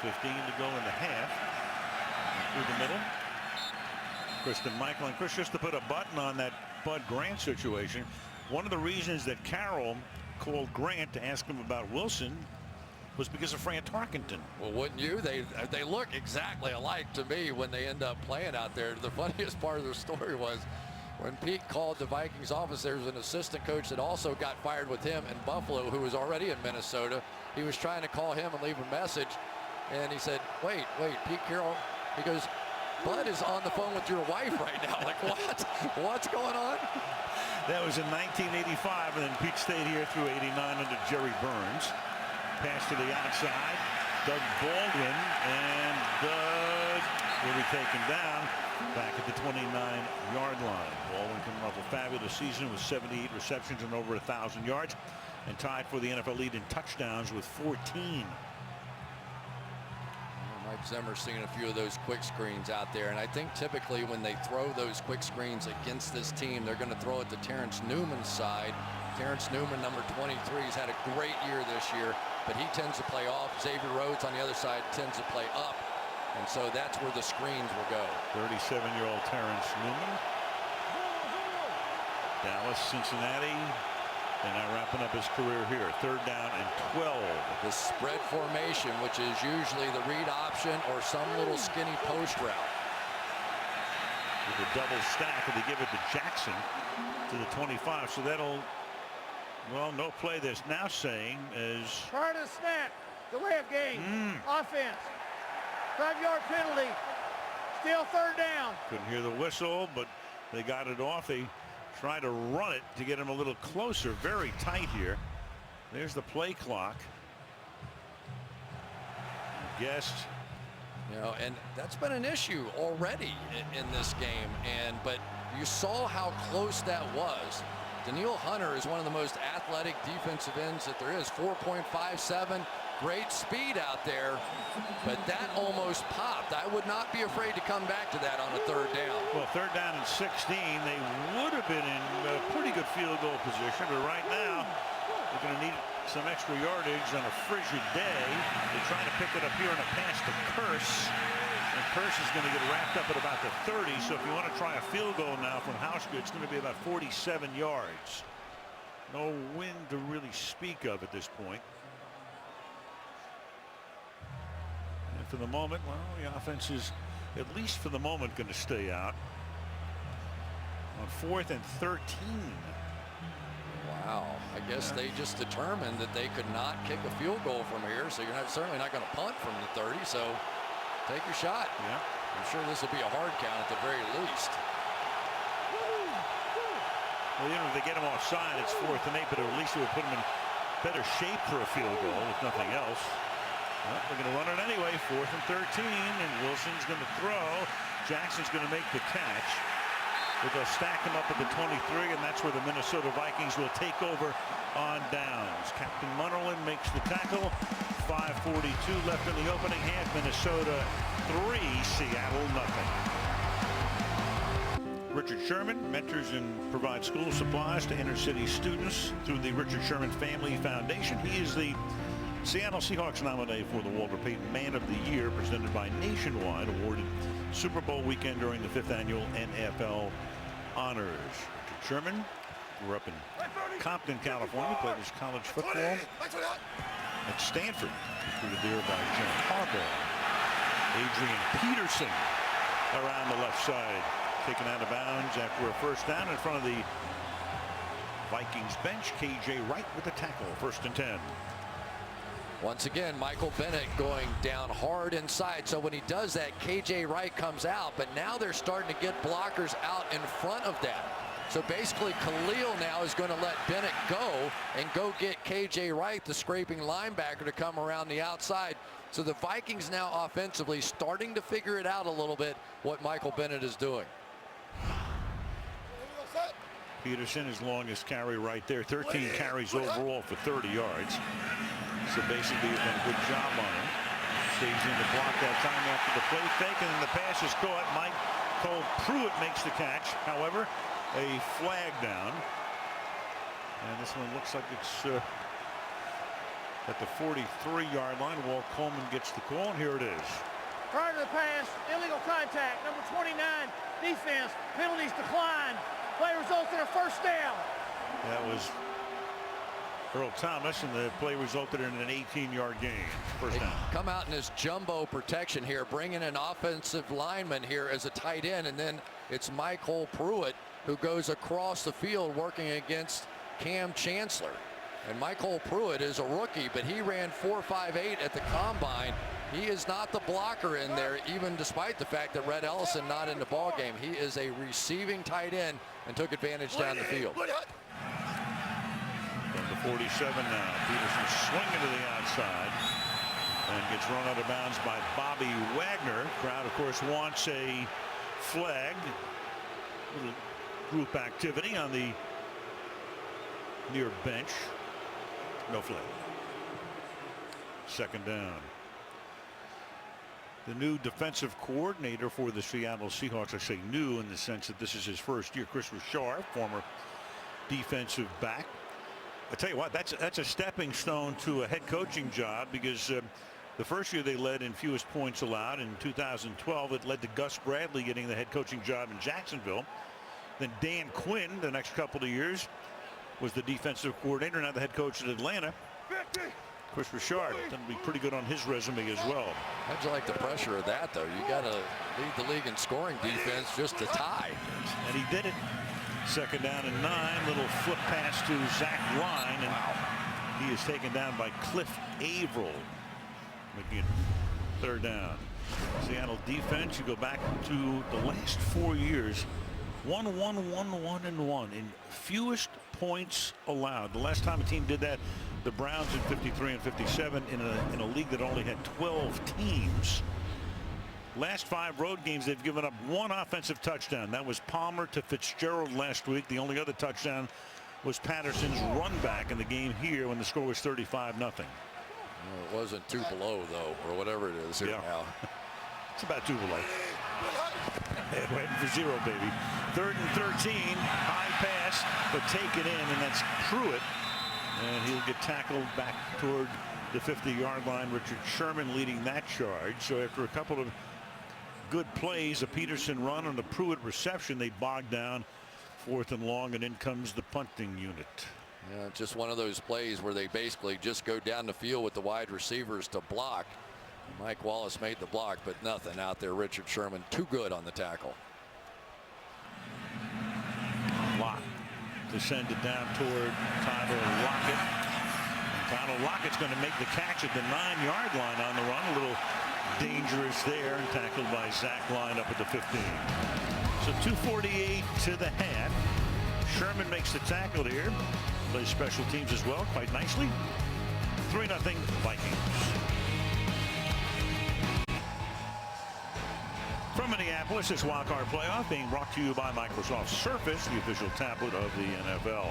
8:15 to go in the half. Through the middle. Christian Michael, and Chris, just to put a button on that Bud Grant situation, one of the reasons that Carroll called Grant to ask him about Wilson was because of Fran Tarkenton. Well, wouldn't you? They look exactly alike to me when they end up playing out there. The funniest part of the story was when Pete called the Vikings office, there was an assistant coach that also got fired with him in Buffalo, who was already in Minnesota. He was trying to call him and leave a message, and he said, wait, Pete Carroll. He goes, Bud is on the phone with your wife right now. Like, what? What's going on? That was in 1985, and then Pete stayed here through 89 under Jerry Burns. Pass to the outside. Doug Baldwin, and Doug will be taken down back at the 29-yard line. Baldwin coming off a fabulous season with 78 receptions and over 1,000 yards, and tied for the NFL lead in touchdowns with 14. Mike Zimmer's seen a few of those quick screens out there, and I think typically when they throw those quick screens against this team, they're going to throw it to Terrence Newman's side. Terrence Newman, number 23, has had a great year this year, but he tends to play off. Xavier Rhodes on the other side tends to play up, and so that's where the screens will go. 37-year-old Terrence Newman. Dallas, Cincinnati, and now wrapping up his career here. 3rd down and 12. The spread formation, which is usually the read option or some little skinny post route. With a double stack, and they give it to Jackson to the 25. So that'll, well, no play. That's now saying is prior to the snap, delay of game, offense, 5-yard penalty, still 3rd down. Couldn't hear the whistle, but they got it off. They try to run it to get him a little closer. Very tight here. There's the play clock. Guessed. You know, and that's been an issue already in this game. But you saw how close that was. Danielle Hunter is one of the most athletic defensive ends that there is. 4.57. Great speed out there, but that almost popped. I would not be afraid to come back to that on a 3rd down. Well, 3rd down and 16. They would have been in a pretty good field goal position, but right now they're going to need some extra yardage on a frigid day. They're trying to pick it up here in a pass to Curse, and Curse is going to get wrapped up at about the 30. So if you want to try a field goal now from Hauschka, it's going to be about 47 yards. No wind to really speak of at this point. For the moment, well, the offense is, at least for the moment, going to stay out. On 4th and 13. Wow. I guess they just determined that they could not kick a field goal from here, so you're certainly not going to punt from the 30, so take your shot. Yeah. I'm sure this will be a hard count at the very least. Well, even if they get him offside, it's 4th and 8, but at least it would put him in better shape for a field goal, if nothing else. Well, they're going to run it anyway. 4th and 13, and Wilson's going to throw. Jackson's going to make the catch. They'll stack him up at the 23, and that's where the Minnesota Vikings will take over on downs. Captain Munnerlyn makes the tackle. 5:42 left in the opening half. Minnesota 3, Seattle nothing. Richard Sherman mentors and provides school supplies to inner city students through the Richard Sherman Family Foundation. He is the Seattle Seahawks nominee for the Walter Payton Man of the Year, presented by Nationwide, awarded Super Bowl weekend during the 5th annual NFL honors. Richard Sherman grew up in Compton, California, played his college football at Stanford, recruited there by Jim Harbaugh. Adrian Peterson around the left side, taken out of bounds after a first down in front of the Vikings bench. KJ Wright with the tackle, 1st and 10. Once again, Michael Bennett going down hard inside. So when he does that, KJ Wright comes out, but now they're starting to get blockers out in front of that. So basically, Khalil now is going to let Bennett go and go get KJ Wright, the scraping linebacker, to come around the outside. So the Vikings now offensively starting to figure it out a little bit what Michael Bennett is doing. Peterson, his longest carry right there. 13 carries overall for 30 yards. So basically, he's done a good job on him. Stays in the block that time after the play fake, and then the pass is caught. Michael Pruitt makes the catch. However, a flag down. And this one looks like it's at the 43-yard line. Walt Coleman gets the call, and here it is. Prior to the pass, illegal contact, number 29, defense, penalties decline. Play results in a first down. That was Earl Thomas, and the play resulted in an 18-yard gain. First down. Come out in this jumbo protection here, bringing an offensive lineman here as a tight end, and then it's Michael Pruitt who goes across the field working against Cam Chancellor. And Michael Pruitt is a rookie, but he ran 4.58 at the combine. He is not the blocker in there, even despite the fact that Red Ellison not in the ball game. He is a receiving tight end and took advantage down the field. From the 47 now, Peterson swinging to the outside and gets run out of bounds by Bobby Wagner. Crowd, of course, wants a flag. Little group activity on the near bench. No flag. 2nd down. The new defensive coordinator for the Seattle Seahawks, I say new in the sense that this is his first year, Chris Richard, former defensive back. I tell you what, that's a stepping stone to a head coaching job, because the first year they led in fewest points allowed. In 2012, it led to Gus Bradley getting the head coaching job in Jacksonville. Then Dan Quinn, the next couple of years, was the defensive coordinator, now the head coach at Atlanta. Chris Richard, that'll be pretty good on his resume as well. How'd you like the pressure of that, though? You got to lead the league in scoring defense just to tie. And he did it. 2nd down and 9. Little flip pass to Zach Line, and he is taken down by Cliff Averill, making it 3rd down. Seattle defense, you go back to the last 4 years, 1-1-1-1-1 in fewest points allowed. The last time a team did that, the Browns in 53 and 57 in a league that only had 12 teams. Last 5 road games, they've given up 1 offensive touchdown. That was Palmer to Fitzgerald last week. The only other touchdown was Patterson's run back in the game here when the score was 35-0. Well, it wasn't 2 below, though, or whatever it is here now. It's about 2 below. We're heading for 0, baby. 3rd and 13. High pass, but take it in, and that's Pruitt. And he'll get tackled back toward the 50-yard line. Richard Sherman leading that charge. So after a couple of good plays, a Peterson run and a Pruitt reception, they bogged down 4th and long, and in comes the punting unit. Yeah, just one of those plays where they basically just go down the field with the wide receivers to block. Mike Wallace made the block, but nothing out there. Richard Sherman too good on the tackle. Locke to send it down toward Tyler Lockett. And Tyler Lockett's going to make the catch at the 9-yard line on the run. A little dangerous there, and tackled by Zach Line up at the 15. So 2:48 to the half. Sherman makes the tackle here. Plays special teams as well, quite nicely. 3-0 Vikings. From Minneapolis, this Wildcard playoff being brought to you by Microsoft Surface, the official tablet of the NFL.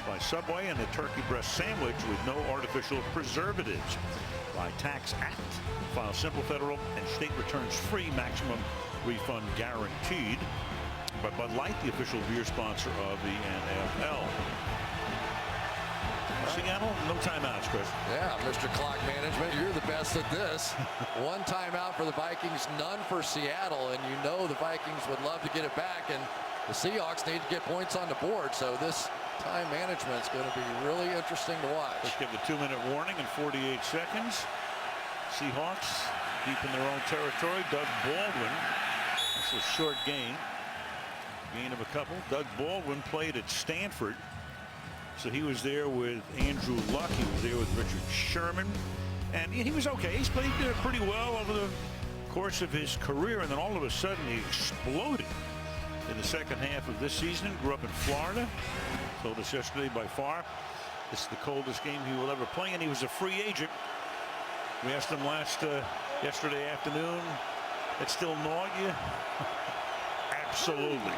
By Subway and the turkey breast sandwich with no artificial preservatives. By Tax Act. File simple federal and state returns free, maximum refund guaranteed. By Bud Light, the official beer sponsor of the NFL. Seattle, no timeouts, Chris. Yeah, Mr. Clock Management, you're the best at this. One timeout for the Vikings, none for Seattle, and you know the Vikings would love to get it back, and the Seahawks need to get points on the board, so this time management is going to be really interesting to watch. Let's give the 2-minute warning in 48 seconds. Seahawks deep in their own territory. Doug Baldwin, that's a short gain of a couple. Doug Baldwin played at Stanford. So he was there with Andrew Luck. He was there with Richard Sherman. And he was okay. He's played pretty well over the course of his career. And then all of a sudden he exploded in the second half of this season. Grew up in Florida. Told us yesterday by far this is the coldest game he will ever play. And he was a free agent. We asked him yesterday afternoon. It still gnaw you? Absolutely.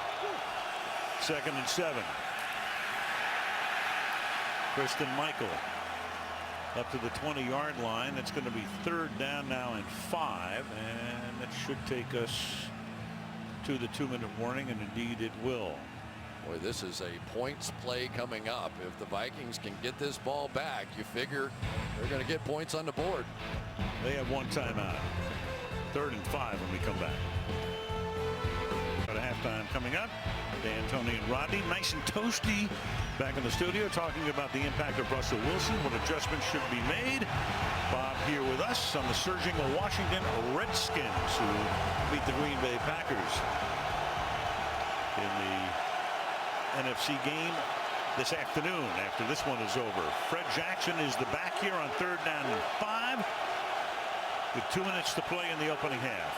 2nd and 7. Kristen Michael up to the 20-yard line. That's going to be 3rd down now and 5, and that should take us to the 2-minute warning, and indeed it will. Boy, this is a points play coming up. If the Vikings can get this ball back, you figure they're going to get points on the board. They have one timeout. 3rd and 5 when we come back. At halftime coming up. Dan, Tony, and Rodney, nice and toasty back in the studio talking about the impact of Russell Wilson, what adjustments should be made. Bob here with us on the surging Washington Redskins, who beat the Green Bay Packers in the NFC game this afternoon after this one is over. Fred Jackson is the back here on 3rd down and 5 with 2 minutes to play in the opening half.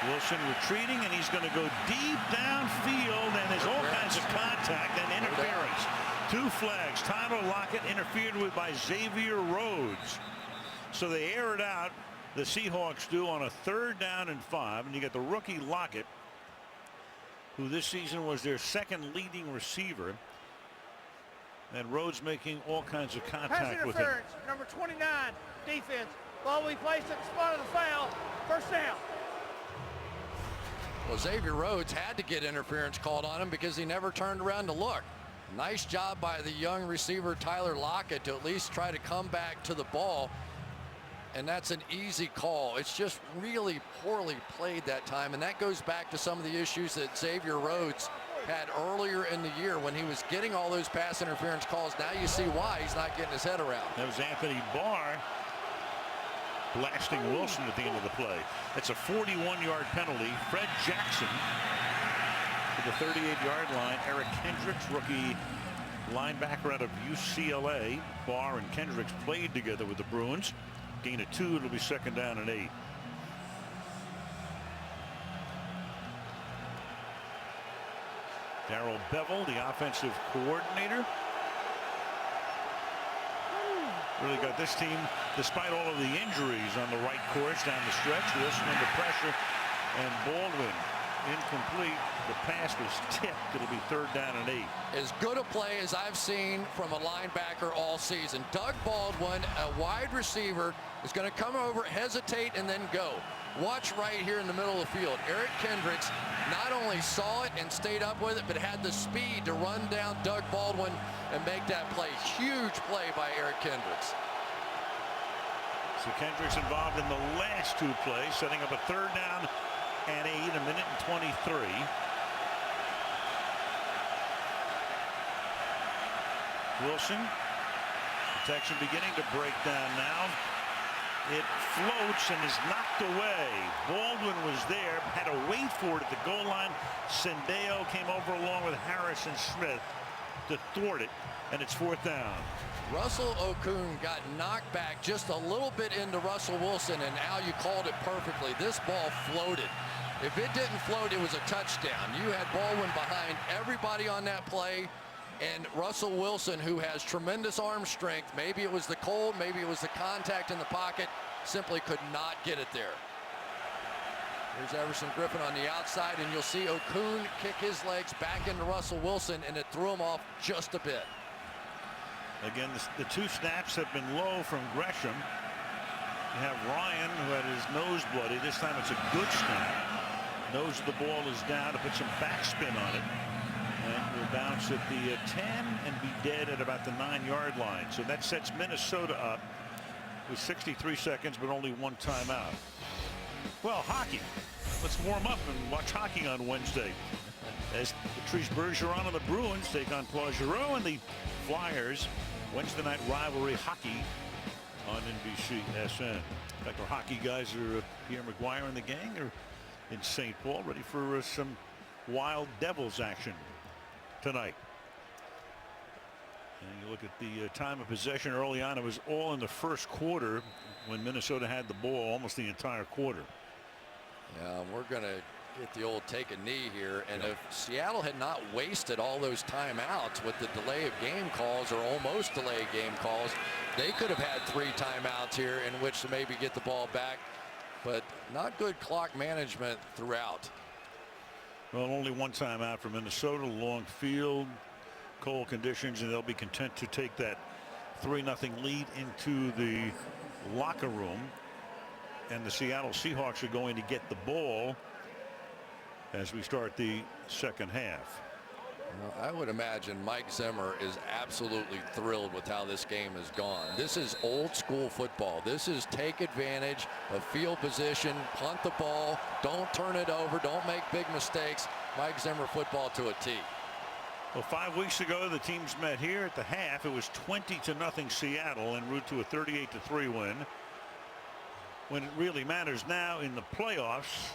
Wilson retreating, and he's going to go deep downfield, and there's all kinds of contact and interference. 2 flags. Tyler Lockett interfered with by Xavier Rhodes. So they air it out, the Seahawks do, on a 3rd down and 5, and you get the rookie Lockett, who this season was their 2nd leading receiver, and Rhodes making all kinds of contact with him. Number 29, defense. Ball we placed at the spot of the foul. 1st down. Well, Xavier Rhodes had to get interference called on him because he never turned around to look. Nice job by the young receiver Tyler Lockett to at least try to come back to the ball. And that's an easy call. It's just really poorly played that time. And that goes back to some of the issues that Xavier Rhodes had earlier in the year when he was getting all those pass interference calls. Now you see why he's not getting his head around. That was Anthony Barr blasting Wilson at the end of the play. It's a 41-yard penalty. Fred Jackson to the 38-yard line. Eric Kendricks, rookie linebacker out of UCLA. Barr and Kendricks played together with the Bruins. Gain of 2. It'll be 2nd down and 8. Darrell Bevel, the offensive coordinator, really got this team, despite all of the injuries, on the right course down the stretch. Wilson under pressure, and Baldwin incomplete. The pass was tipped. It'll be 3rd down and 8. As good a play as I've seen from a linebacker all season. Doug Baldwin, a wide receiver, is going to come over, hesitate, and then go. Watch right here in the middle of the field. Eric Kendricks not only saw it and stayed up with it, but had the speed to run down Doug Baldwin and make that play. Huge play by Eric Kendricks. So Kendricks involved in the last 2 plays, setting up a 3rd down and 8, 1:23. Wilson, protection beginning to break down now. It floats and is knocked away. Baldwin was there, had to wait for it at the goal line. Sendeo came over along with Harris and Smith to thwart it, and it's 4th down. Russell Okung got knocked back just a little bit into Russell Wilson, and Al, you called it perfectly. This ball floated. If it didn't float, it was a touchdown. You had Baldwin behind everybody on that play, and Russell Wilson, who has tremendous arm strength, maybe it was the cold, maybe it was the contact in the pocket, simply could not get it there. Here's Everson Griffin on the outside, and you'll see Okun kick his legs back into Russell Wilson, and it threw him off just a bit. Again, the 2 snaps have been low from Gresham. You have Ryan, who had his nose bloody. This time it's a good snap. Knows the ball is down to put some backspin on it. And will bounce at the 10 and be dead at about the 9-yard line. So that sets Minnesota up with 63 seconds, but only 1 timeout. Well, hockey. Let's warm up and watch hockey on Wednesday. As Patrice Bergeron and the Bruins take on Claude Giroux and the Flyers. Wednesday night rivalry hockey on NBCSN. In fact, our hockey guys are Pierre McGuire and the gang are in St. Paul, ready for some Wild Devils action tonight. And you look at the time of possession early on. It was all in the first quarter when Minnesota had the ball almost the entire quarter. Yeah, we're going to get the old take a knee here. And if Seattle had not wasted all those timeouts with the delay of game calls or almost delay of game calls, they could have had 3 timeouts here in which to maybe get the ball back. But not good clock management throughout. Well, only 1 timeout for Minnesota. Long field, cold conditions, and they'll be content to take that 3-0 lead into the locker room. And the Seattle Seahawks are going to get the ball as we start the second half. Well, I would imagine Mike Zimmer is absolutely thrilled with how this game has gone. This is old school football. This is take advantage of field position, punt the ball, don't turn it over, don't make big mistakes. Mike Zimmer football to a T. Well, 5 weeks ago, the teams met here at the half. It was 20-0 Seattle en route to a 38-3 win. When it really matters now in the playoffs,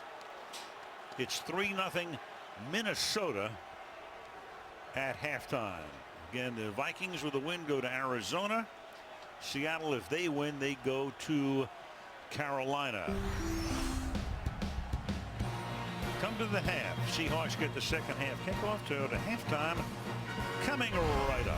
it's 3-0 Minnesota at halftime. Again, the Vikings with a win go to Arizona. Seattle, if they win, they go to Carolina. Come to the half. Seahawks get the second half kickoff. To halftime coming right up.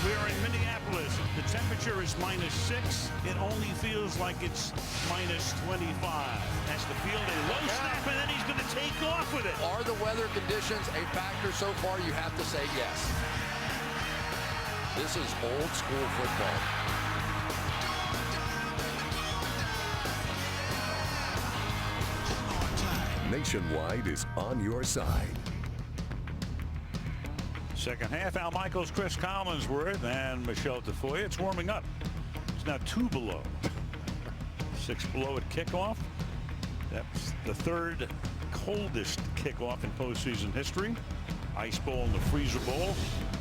We're in Minneapolis. The temperature is -6. It only feels like it's -25. Has to field a low snap, and then he's going to take off with it. Are the weather conditions a factor so far? You have to say yes. This is old school football. Nationwide is on your side. Second half, Al Michaels, Chris Collinsworth, and Michelle Tafoya. It's warming up. It's now 2 below. 6 below at kickoff. That's the 3rd coldest kickoff in postseason history. Ice Bowl and the Freezer Bowl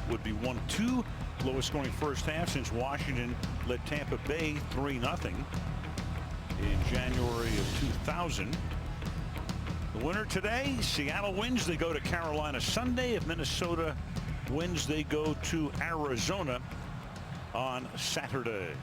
would be 1-2. Lowest scoring first half since Washington led Tampa Bay 3-0 in January of 2000. The winner today, Seattle wins. They go to Carolina Sunday. If Minnesota wins, they go to Arizona on Saturday.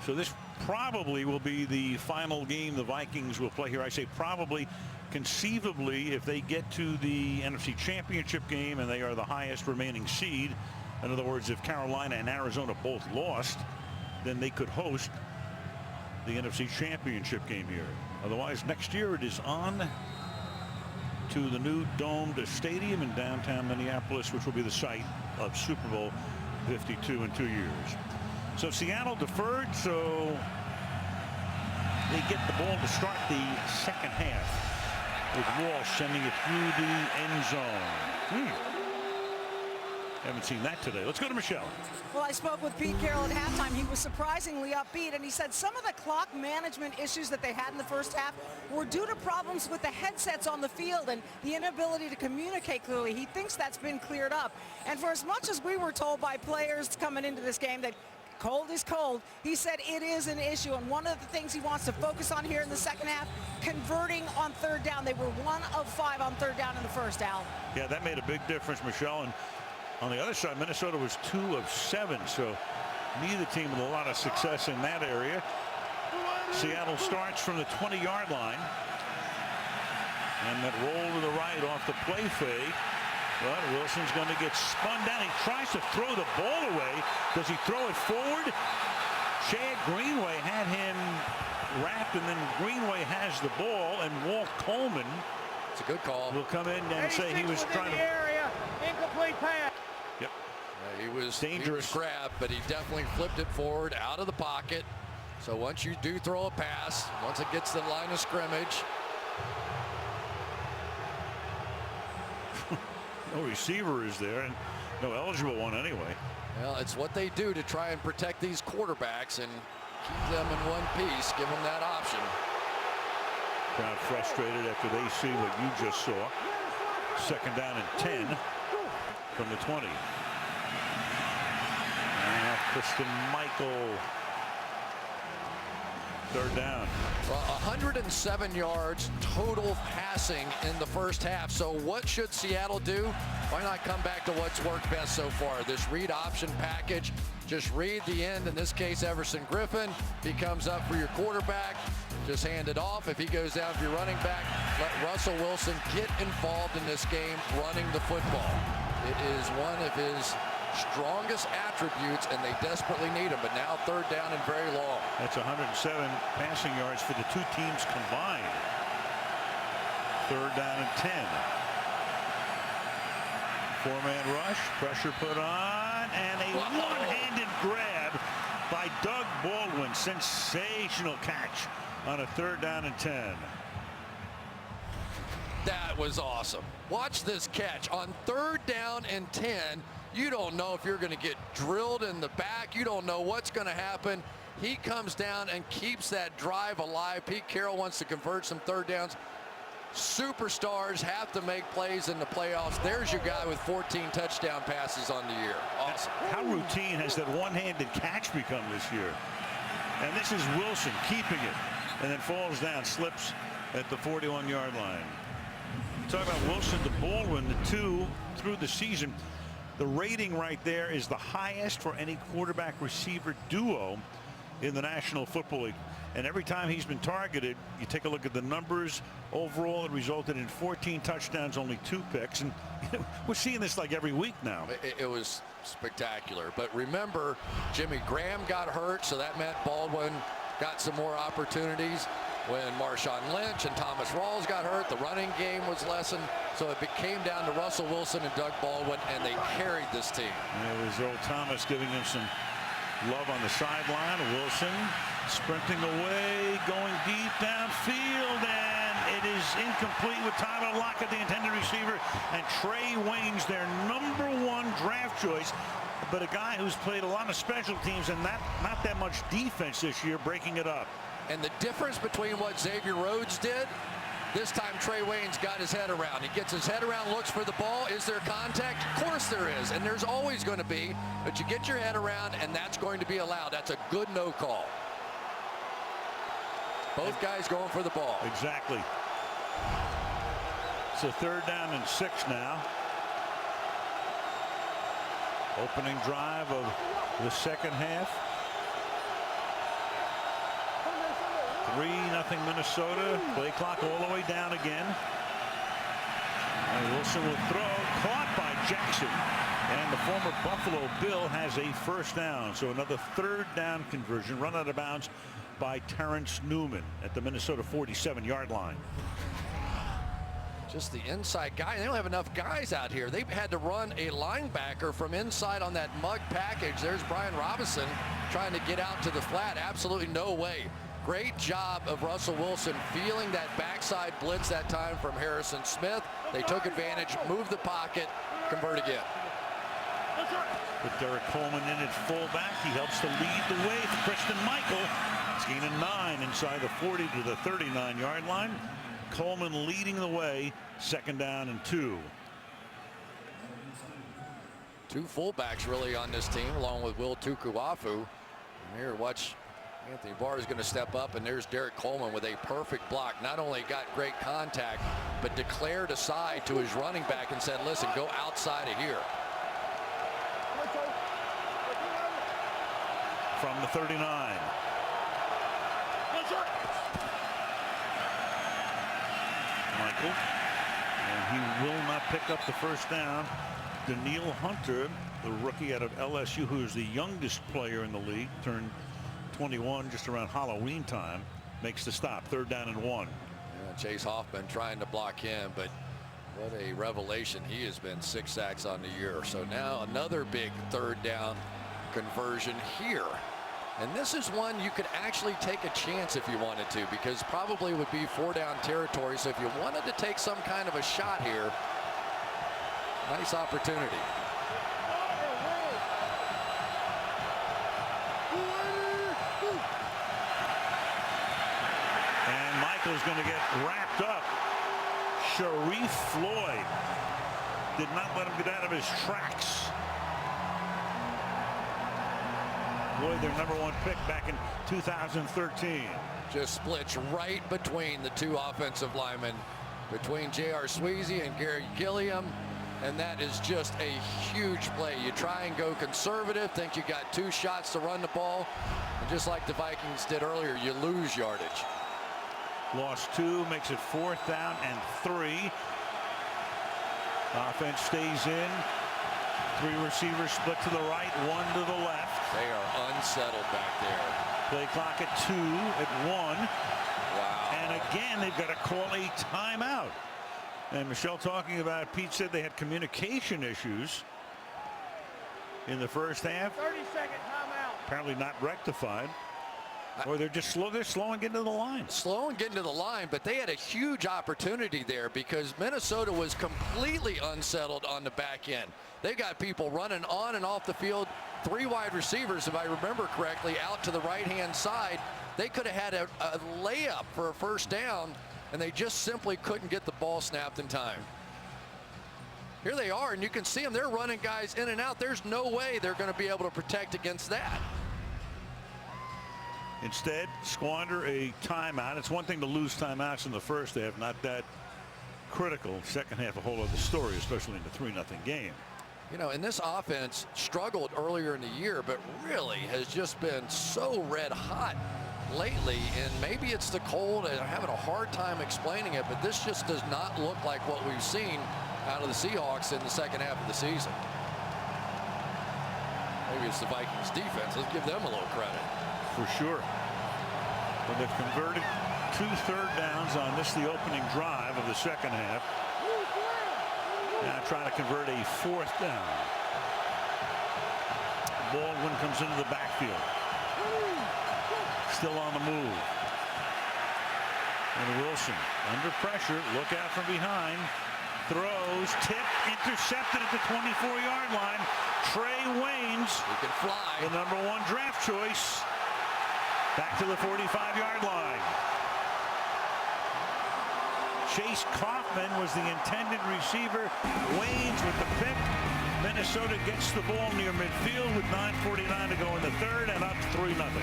So this probably will be the final game the Vikings will play here. I say probably. Conceivably, if they get to the NFC Championship game and they are the highest remaining seed, in other words, if Carolina and Arizona both lost, then they could host the NFC Championship game here. Otherwise, next year it is on to the new domed stadium in downtown Minneapolis, which will be the site of Super Bowl 52 in 2 years. So Seattle deferred, so they get the ball to start the second half, with Walsh sending it through the end zone. Haven't seen that today. Let's go to Michelle. Well, I spoke with Pete Carroll at halftime. He was surprisingly upbeat, and he said some of the clock management issues that they had in the first half were due to problems with the headsets on the field and the inability to communicate clearly. He thinks that's been cleared up. And for as much as we were told by players coming into this game that Cold is cold. He said it is an issue, and one of the things he wants to focus on here in the second half, converting on third down. They were 1 of 5 on third down in the first, Al. Yeah, that made a big difference, Michelle. And on the other side, Minnesota was 2 of 7, so neither team with a lot of success in that area. Seattle starts from the 20-yard line. And that roll to the right off the play fake. But Wilson's going to get spun down. He tries to throw the ball away. Does he throw it forward? Chad Greenway had him wrapped, and then Greenway has the ball, and Walt Coleman, it's a good call, will come in and say he was trying to. Area, incomplete pass. Yep. He was dangerous grab, but he definitely flipped it forward out of the pocket. So once you do throw a pass, once it gets to the line of scrimmage, no receiver is there, and no eligible one anyway. well, it's what they do to try and protect these quarterbacks and keep them in one piece, give them that option. Crowd frustrated after they see what you just saw. Second down and 10 from the 20. And Christian Michael. Third down. Well, 107 yards total passing in the first half. So what should Seattle do? Why not come back to what's worked best so far? This read option package. Just read the end. In this case, Everson Griffin. He comes up for your quarterback. Just hand it off. If he goes down for your running back, let Russell Wilson get involved in this game running the football. It is one of his strongest attributes, and they desperately need him. But now third down and very long. That's 107 passing yards for the two teams combined. Third down and 10. Four-man rush, pressure put on, and a one-handed grab by Doug Baldwin. Sensational catch on a third down and 10. That was awesome. Watch this catch on third down and 10. You don't know if you're going to get drilled in the back. You don't know what's going to happen. He comes down and keeps that drive alive. Pete Carroll wants to convert some third downs. Superstars have to make plays in the playoffs. There's your guy with 14 touchdown passes on the year. Awesome. How routine has that one-handed catch become this year? And this is Wilson keeping it, and then falls down, slips at the 41-yard line. Talk about Wilson to Baldwin, the two through the season. The rating right there is the highest for any quarterback receiver duo in the National Football League. And every time he's been targeted, you take a look at the numbers. Overall, it resulted in 14 touchdowns, only 2 picks. And we're seeing this like every week now. It was spectacular. But remember, Jimmy Graham got hurt, so that meant Baldwin got some more opportunities. When Marshawn Lynch and Thomas Rawls got hurt, the running game was lessened. So it came down to Russell Wilson and Doug Baldwin, and they carried this team. And it was Earl Thomas giving him some love on the sideline. Wilson sprinting away, going deep downfield, and it is incomplete with Tyler Lockett, the intended receiver, and Trey Waynes, their #1 draft choice. But a guy who's played a lot of special teams and not that much defense this year, breaking it up. And the difference between what Xavier Rhodes did, this time Trey Waynes got his head around. He gets his head around, looks for the ball. Is there contact? Of course there is, and there's always going to be. But you get your head around, and that's going to be allowed. That's a good no call. Both guys going for the ball. Exactly. So third down and 6 now. Opening drive of the second half. 3-0 Minnesota. Play clock all the way down again. And Wilson will throw. Caught by Jackson. And the former Buffalo Bill has a first down. So another third down conversion. Run out of bounds by Terrence Newman at the Minnesota 47-yard line. Just the inside guy. They don't have enough guys out here. They've had to run a linebacker from inside on that mug package. There's Brian Robinson trying to get out to the flat. Absolutely no way. Great job of Russell Wilson feeling that backside blitz that time from Harrison Smith. They took advantage, moved the pocket, convert again. With Derek Coleman in at fullback, he helps to lead the way for Christian Michael. It's gain of 9 inside the 40 to the 39-yard line. Coleman leading the way, second down and 2. 2 fullbacks really on this team, along with Will Tukuafu. Here, watch. Anthony Barr is going to step up, and there's Derek Coleman with a perfect block. Not only got great contact, but declared a side to his running back and said, listen, go outside of here. From the 39. Michael, and he will not pick up the first down. Daniil Hunter, the rookie out of LSU, who is the youngest player in the league, turned 21 just around Halloween time, makes the stop. 3rd down and 1. Yeah, Chase Hoffman trying to block him, but what a revelation. He has been 6 sacks on the year. So now another big 3rd down conversion here. And this is one you could actually take a chance if you wanted to, because probably would be 4 down territory. So if you wanted to take some kind of a shot here, nice opportunity. And Michael's going to get wrapped up. Sharif Floyd did not let him get out of his tracks. Floyd, their #1 pick back in 2013. Just splits right between the 2 offensive linemen, between J.R. Sweezy and Gary Gilliam. And that is just a huge play. You try and go conservative, think you got 2 shots to run the ball. And just like the Vikings did earlier, you lose yardage. Lost 2, makes it 4th down and 3. Offense stays in. 3 receivers split to the right, 1 to the left. They are unsettled back there. Play clock at 2, at 1. Wow. And again, they've got to call a timeout. And Michelle talking about, Pete said they had communication issues in the first half. 30-second timeout. Apparently not rectified. Or they're just slow. They're slowing into the line. Slowing getting to the line, but they had a huge opportunity there because Minnesota was completely unsettled on the back end. They got people running on and off the field. 3 wide receivers, if I remember correctly, out to the right-hand side. They could have had a layup for a 1st down, and they just simply couldn't get the ball snapped in time. Here they are, and you can see them. They're running guys in and out. There's no way they're going to be able to protect against that. Instead, squander a timeout. It's one thing to lose timeouts in the first half, not that critical. Second half, a whole other story, especially in the 3-0 game. You know, and this offense struggled earlier in the year, but really has just been so red hot lately. And maybe it's the cold, and I'm having a hard time explaining it, but this just does not look like what we've seen out of the Seahawks in the second half of the season. Maybe it's the Vikings defense. Let's give them a little credit. For sure. But they've converted 2 3rd downs on this, the opening drive of the second half. Now trying to convert a 4th down. Baldwin comes into the backfield. Still on the move. And Wilson under pressure. Look out from behind. Throws, tipped, intercepted at the 24-yard line. Trey Waynes, he can fly. The #1 draft choice. Back to the 45-yard line. Chase Kaufman was the intended receiver. Waynes with the pick. Minnesota gets the ball near midfield with 9:49 to go in the 3rd and up 3-0.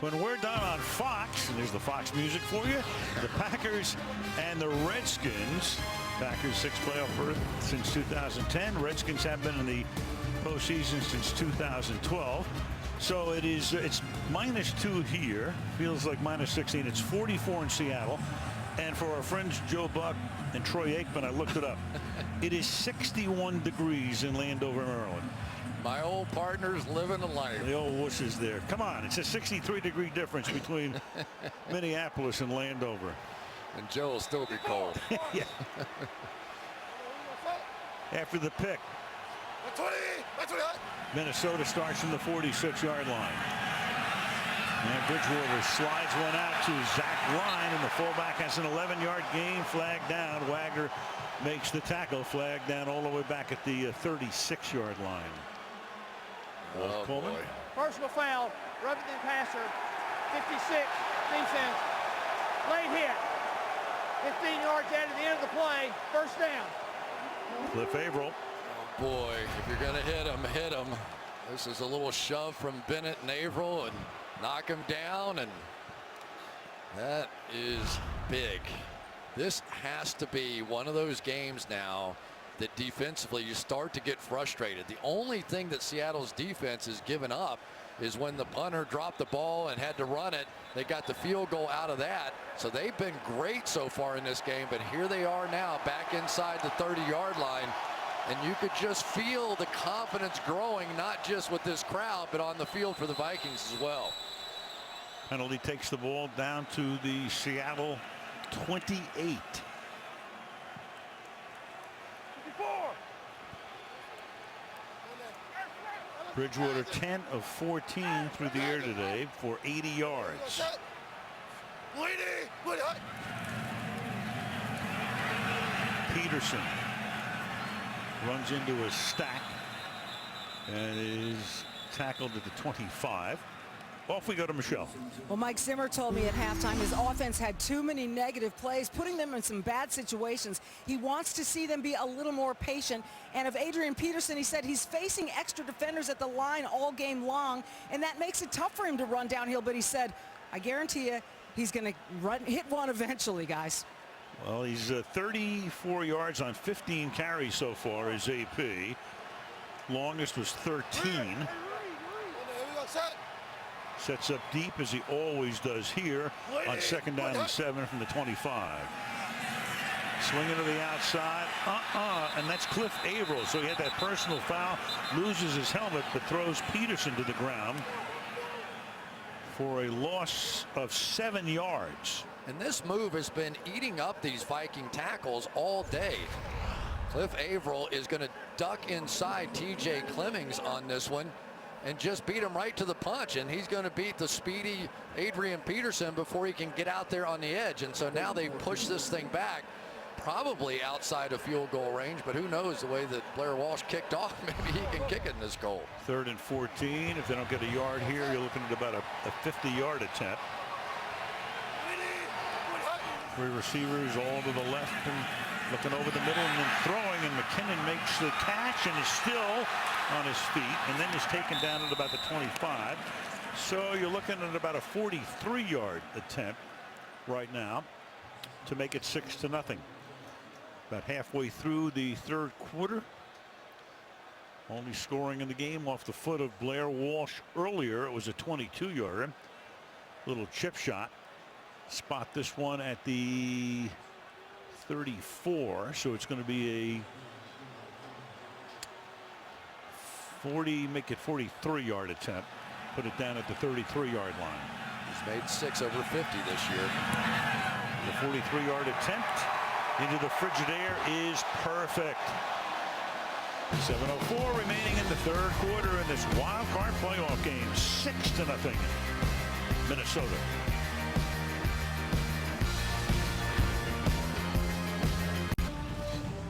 When we're done on Fox, and there's the Fox music for you, the Packers and the Redskins. Packers 6th playoff berth since 2010. Redskins have been in the postseason since 2012. So it's -2 here. Feels like -16. It's 44 in Seattle. And for our friends Joe Buck and Troy Aikman, I looked it up. It is 61 degrees in Landover, Maryland. My old partner's living a life. The old wuss is there. Come on, it's a 63-degree difference between Minneapolis and Landover. And Joe will still be cold. Yeah. After the pick, Minnesota starts from the 46-yard line. And Bridgewater slides one out to Zach Line, and the fullback has an 11-yard gain. Flag down. Wagner makes the tackle. Flag down all the way back at the 36-yard line. Oh, Coleman. Boy. Personal foul. Rubbing the passer. 56. Defense. Late hit. 15 yards out of the end of the play. 1st down. Cliff Averill boy, if you're going to hit him, hit him. This is a little shove from Bennett and Averill and knock him down, and that is big. This has to be one of those games now that defensively you start to get frustrated. The only thing that Seattle's defense has given up is when the punter dropped the ball and had to run it. They got the field goal out of that. So they've been great so far in this game, but here they are now back inside the 30-yard line. And you could just feel the confidence growing, not just with this crowd, but on the field for the Vikings as well. Penalty takes the ball down to the Seattle 28. Bridgewater 10 of 14 through the air today for 80 yards. Peterson runs into a stack and is tackled at the 25. Off we go to Michelle. Well, Mike Zimmer told me at halftime his offense had too many negative plays, putting them in some bad situations. He wants to see them be a little more patient. And of Adrian Peterson, he said he's facing extra defenders at the line all game long, and that makes it tough for him to run downhill. But he said, I guarantee you, he's going to hit one eventually, guys. Well, he's 34 yards on 15 carries so far as AP. Longest was 13. Sets up deep as he always does here on 2nd down and 7 from the 25. Swinging to the outside. And that's Cliff Averill. So he had that personal foul, loses his helmet, but throws Peterson to the ground for a loss of 7 yards. And this move has been eating up these Viking tackles all day. Cliff Averill is going to duck inside TJ Clemmings on this one and just beat him right to the punch, and he's going to beat the speedy Adrian Peterson before he can get out there on the edge. And so now they push this thing back, probably outside of field goal range, but who knows, the way that Blair Walsh kicked off, maybe he can kick it in this goal. 3rd and 14. If they don't get a yard here, you're looking at about a 50-yard attempt. 3 receivers all to the left and looking over the middle and then throwing, and McKinnon makes the catch and is still on his feet and then is taken down at about the 25. So you're looking at about a 43-yard attempt right now to make it 6-0. About halfway through the 3rd quarter. Only scoring in the game off the foot of Blair Walsh earlier. It was a 22-yarder. Little chip shot. Spot this one at the 34, so it's going to be a 40, make it 43-yard attempt. Put it down at the 33-yard line. He's made 6 over 50 this year. The 43-yard attempt into the Frigidaire is perfect. 7:04 remaining in the 3rd quarter in this wild card playoff game. 6-0 Minnesota.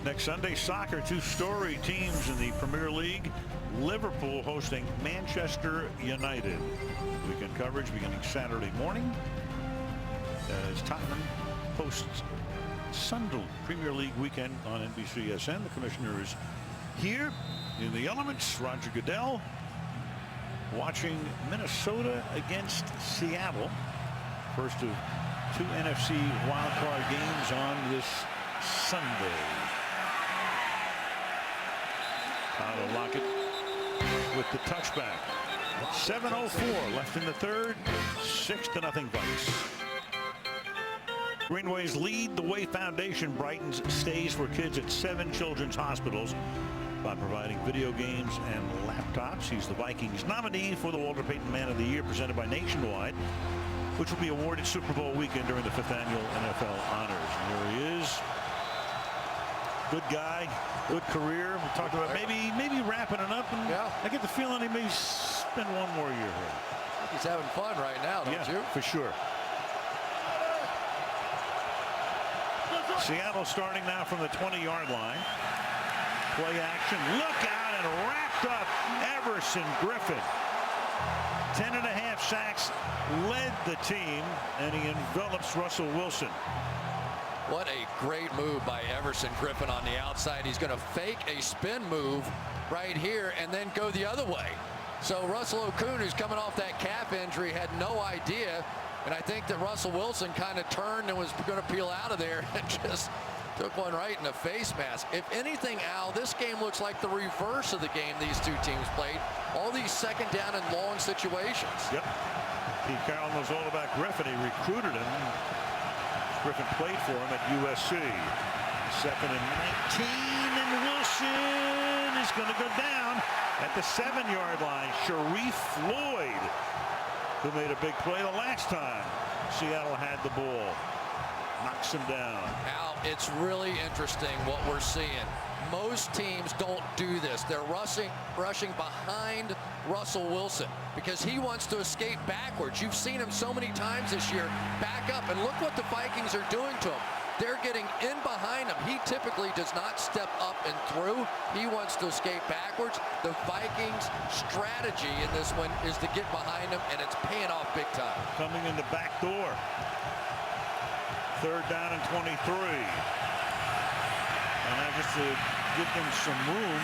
Next Sunday, soccer, 2 storied teams in the Premier League. Liverpool hosting Manchester United. Weekend coverage beginning Saturday morning as Tottenham hosts Sunderland. Premier League weekend on NBCSN. The commissioner is here in the elements. Roger Goodell watching Minnesota against Seattle. First of 2 NFC wildcard games on this Sunday. Tyler Lockett with the touchback. 7:04 left in the 3rd. 6-0 Vikes. Greenway's Lead the Way Foundation brightens stays for kids at 7 children's hospitals by providing video games and laptops. He's the Vikings nominee for the Walter Payton Man of the Year presented by Nationwide, which will be awarded Super Bowl weekend during the 5th annual NFL Honors. And here he is. Good guy, good career. We talked about maybe wrapping it up, and yeah. I get the feeling he may spend 1 more year here. I think he's having fun right now, don't you? For sure. Seattle starting now from the 20-yard line. Play action. Look out, and wrapped up Everson Griffin. 10.5 sacks, led the team, and he envelops Russell Wilson. What a great move by Everson Griffin on the outside. He's going to fake a spin move right here and then go the other way. So Russell Okung, who's coming off that calf injury, had no idea. And I think that Russell Wilson kind of turned and was going to peel out of there and just took one right in the face mask. If anything, Al, this game looks like the reverse of the game these two teams played. All these second down and long situations. Yep. Pete Carroll knows all about Griffin. He recruited him. Griffin played for him at USC. 2nd and 19, and Wilson is going to go down at the 7-yard line. Sharif Floyd, who made a big play the last time Seattle had the ball, knocks him down. Al, it's really interesting what we're seeing. Most teams don't do this. They're rushing behind Russell Wilson because he wants to escape backwards. You've seen him so many times this year back up, and look what the Vikings are doing to him. They're getting in behind him. He typically does not step up and through. He wants to escape backwards. The Vikings' strategy in this one is to get behind him, and it's paying off big time. Coming in the back door. 3rd down and 23. And now just to give them some room,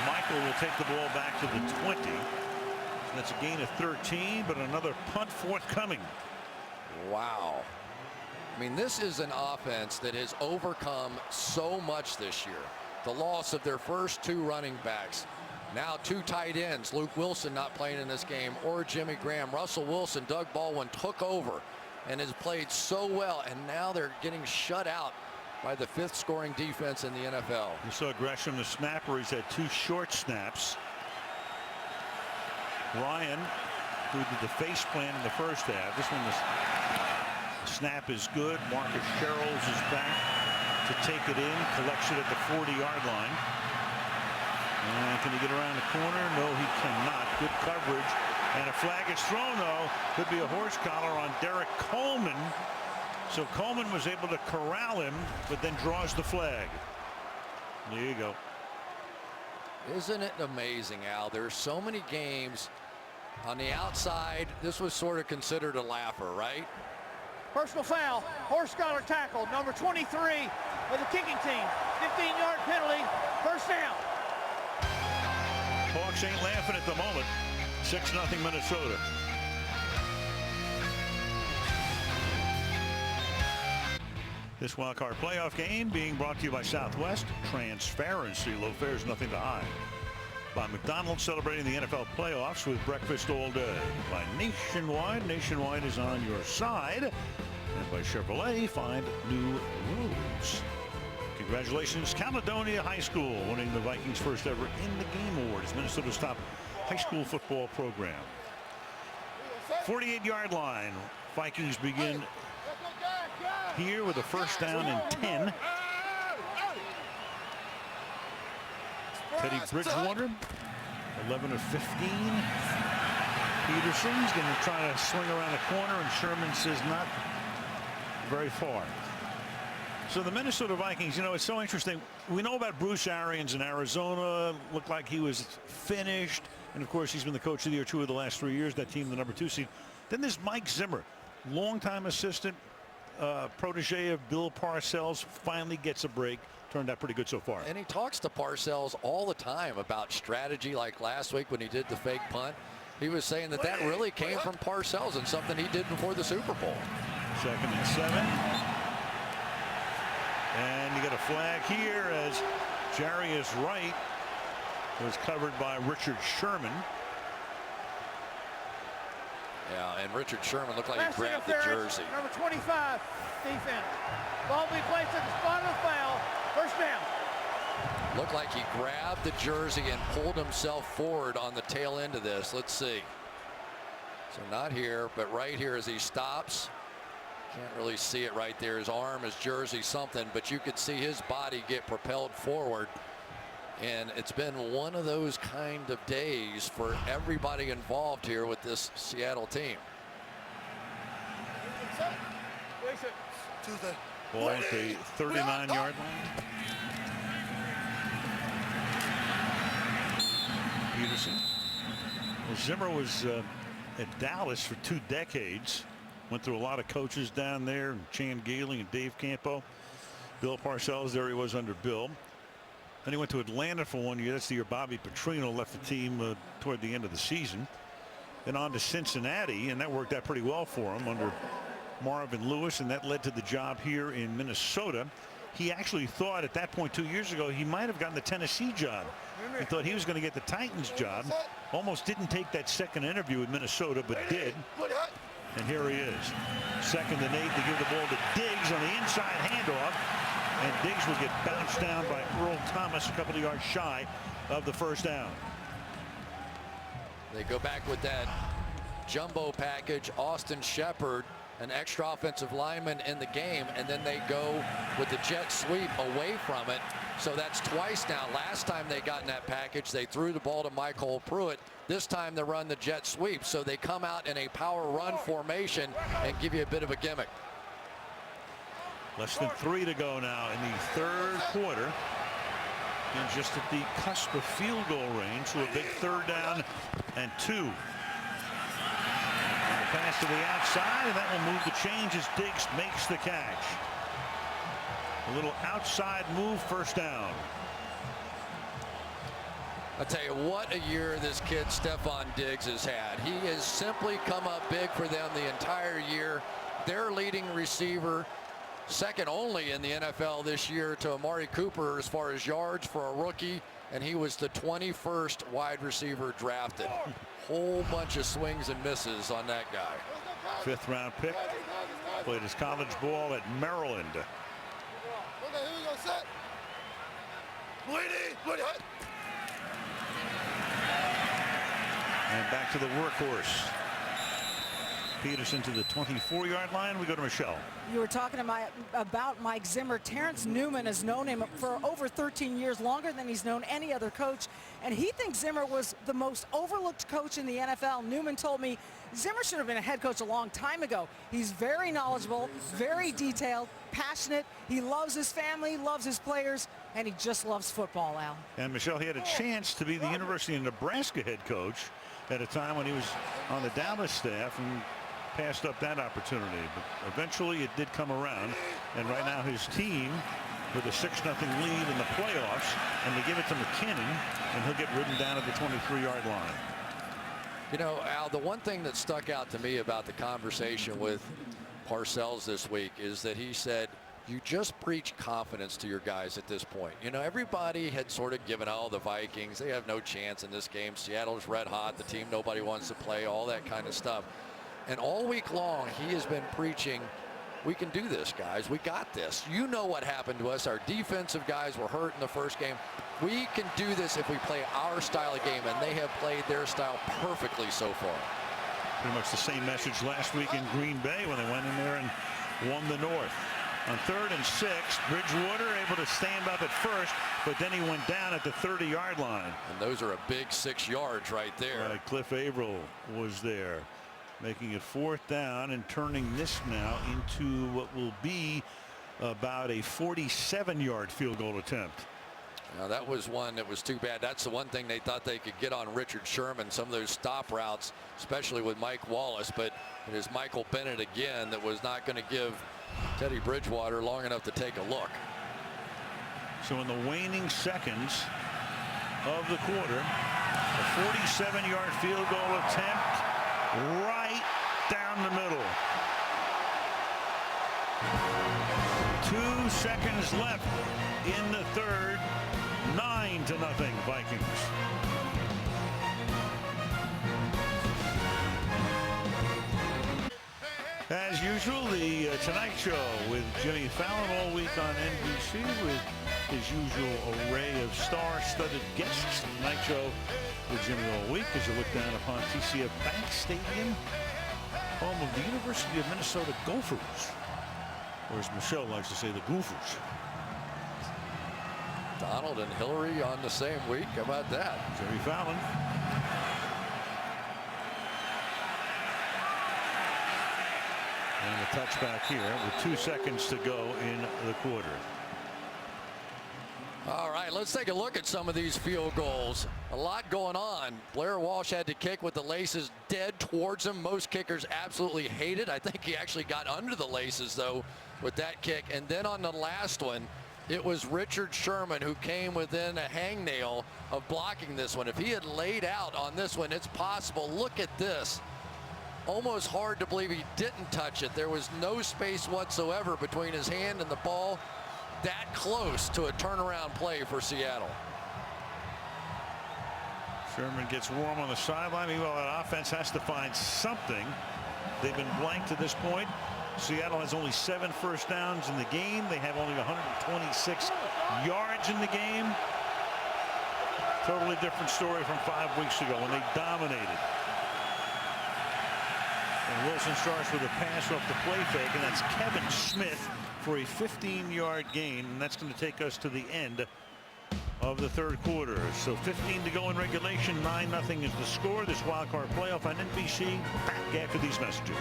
Michael will take the ball back to the 20. That's a gain of 13, but another punt forthcoming. Wow. I mean, this is an offense that has overcome so much this year. The loss of their first 2 running backs. Now 2 tight ends. Luke Wilson not playing in this game, or Jimmy Graham. Russell Wilson, Doug Baldwin took over and has played so well, and now they're getting shut out by the 5th scoring defense in the NFL. You saw Gresham, the snapper. He's had 2 short snaps. Ryan, who did the face plant in the first half. This one, the snap is good. Marcus Sherrills is back to take it in. Collects it at the 40-yard line. And can he get around the corner? No, he cannot. Good coverage. And a flag is thrown, though. Could be a horse collar on Derek Coleman. So Coleman was able to corral him, but then draws the flag. There you go. Isn't it amazing, Al? There's so many games on the outside. This was sort of considered a laugher, right? Personal foul, horse collar tackle, number 23 of the kicking team. 15-yard penalty, first down. Hawks ain't laughing at the moment. 6-0 Minnesota. This wildcard playoff game being brought to you by Southwest. Transparency, low fares, nothing to hide. By McDonald's, celebrating the NFL playoffs with breakfast all day. By Nationwide, Nationwide is on your side. And by Chevrolet, find new roads. Congratulations, Caledonia High School, winning the Vikings' first ever In the Game award as Minnesota's top high school football program. 48-yard line. Vikings begin here with a first down and 10. Teddy Bridgewater, 11 of 15. Peterson's going to try to swing around the corner, and Sherman says not very far. So the Minnesota Vikings, you know, it's so interesting. We know about Bruce Arians in Arizona. Looked like he was finished. And, of course, he's been the coach of the year 2 of the last 3 years. That team, the number 2 seed. Then there's Mike Zimmer, longtime assistant, protege of Bill Parcells, finally gets a break. Turned out pretty good so far. And he talks to Parcells all the time about strategy, like last week when he did the fake punt. He was saying that that really came from Parcells and something he did before the Super Bowl. 2nd and 7. And you got a flag here as Jarius Wright was covered by Richard Sherman. Yeah, and Richard Sherman looked like he grabbed the jersey. Number 25, defense. Ball will be placed at the spot of the foul. First down. Looked like he grabbed the jersey and pulled himself forward on the tail end of this. Let's see. So not here, but right here as he stops. Can't really see it right there. His arm, his jersey, something, but you could see his body get propelled forward. And it's been one of those kind of days for everybody involved here with this Seattle team. Ball at the 39-yard line. Peterson. Well, Zimmer was at Dallas for 2 decades. Went through a lot of coaches down there, Chan Gailey and Dave Campo. Bill Parcells, there he was under Bill. Then he went to Atlanta for 1 year. That's the year Bobby Petrino left the team toward the end of the season. Then on to Cincinnati, and that worked out pretty well for him under Marvin Lewis, and that led to the job here in Minnesota. He actually thought at that point 2 years ago he might have gotten the Tennessee job. He thought he was going to get the Titans job. Almost didn't take that second interview with Minnesota, but did. And here he is. 2nd and 8 to give the ball to Diggs on the inside handoff. And Diggs will get bounced down by Earl Thomas a couple of yards shy of the first down. They go back with that jumbo package. Austin Shepard, an extra offensive lineman in the game, and then they go with the jet sweep away from it. So that's twice now. Last time they got in that package, they threw the ball to Michael Pruitt. This time they run the jet sweep. So they come out in a power run formation and give you a bit of a gimmick. Less than 3 to go now in the 3rd quarter. And just at the cusp of field goal range, so a big 3rd down and 2. And the pass to the outside, and that will move the change as Diggs makes the catch. A little outside move, first down. I tell you what, a year this kid Stephon Diggs has had. He has simply come up big for them the entire year. Their leading receiver, second only in the NFL this year to Amari Cooper as far as yards for a rookie, and he was the 21st wide receiver drafted. Whole bunch of swings and misses on that guy. 5th round pick. Played his college ball at Maryland. And back to the workhorse. Peterson to the 24-yard line. We go to Michelle. You were talking about Mike Zimmer. Terrence Newman has known him for over 13 years, longer than he's known any other coach. And he thinks Zimmer was the most overlooked coach in the NFL. Newman told me Zimmer should have been a head coach a long time ago. He's very knowledgeable, very detailed, passionate. He loves his family, loves his players, and he just loves football, Al. And Michelle, he had a chance to be the University of Nebraska head coach at a time when he was on the Dallas staff and passed up that opportunity, but eventually it did come around, and right now his team with a 6-0 lead in the playoffs, and they give it to McKinnon, and he'll get ridden down at the 23-yard line. You know, Al, the one thing that stuck out to me about the conversation with Parcells this week is that he said, you just preach confidence to your guys at this point. You know, everybody had sort of given, oh, the Vikings, they have no chance in this game. Seattle's red hot, the team nobody wants to play, all that kind of stuff. And all week long, he has been preaching, we can do this, guys. We got this. You know what happened to us. Our defensive guys were hurt in the first game. We can do this if we play our style of game, and they have played their style perfectly so far. Pretty much the same message last week in Green Bay when they went in there and won the North. On 3rd and 6, Bridgewater able to stand up at first, but then he went down at the 30-yard line. And those are a big 6 yards right there. Cliff Averill was there, making it 4th down and turning this now into what will be about a 47-yard field goal attempt. Now that was one that was too bad. That's the one thing they thought they could get on Richard Sherman, some of those stop routes, especially with Mike Wallace, but it is Michael Bennett again that was not going to give Teddy Bridgewater long enough to take a look. So in the waning seconds of the quarter, a 47-yard field goal attempt right down the middle. 2 seconds left in the 3rd. 9-0 Vikings. As usual, the Tonight Show with Jimmy Fallon all week on NBC with his usual array of star-studded guests. Tonight Show with Jimmy all week as you look down upon TCF Bank Stadium, home of the University of Minnesota Gophers, or as Michelle likes to say, the Gophers. Donald and Hillary on the same week. How about that? Jimmy Fallon. And a touchback here with 2 seconds to go in the quarter. All right, let's take a look at some of these field goals. A lot going on. Blair Walsh had to kick with the laces dead towards him. Most kickers absolutely hate it. I think he actually got under the laces, though, with that kick. And then on the last one, it was Richard Sherman who came within a hangnail of blocking this one. If he had laid out on this one, it's possible. Look at this. Almost hard to believe he didn't touch it. There was no space whatsoever between his hand and the ball. That close to a turnaround play for Seattle. Sherman gets warm on the sideline. Meanwhile, that offense has to find something. They've been blank to this point. Seattle has only 7 first downs in the game. They have only 126 yards in the game. Totally different story from 5 weeks ago when they dominated. And Wilson starts with a pass off the play fake, and that's Kevin Smith for a 15-yard gain, and that's going to take us to the end of the third quarter. So 15 to go in regulation. 9-0 is the score. This wild card playoff on NBC. Back after these messages.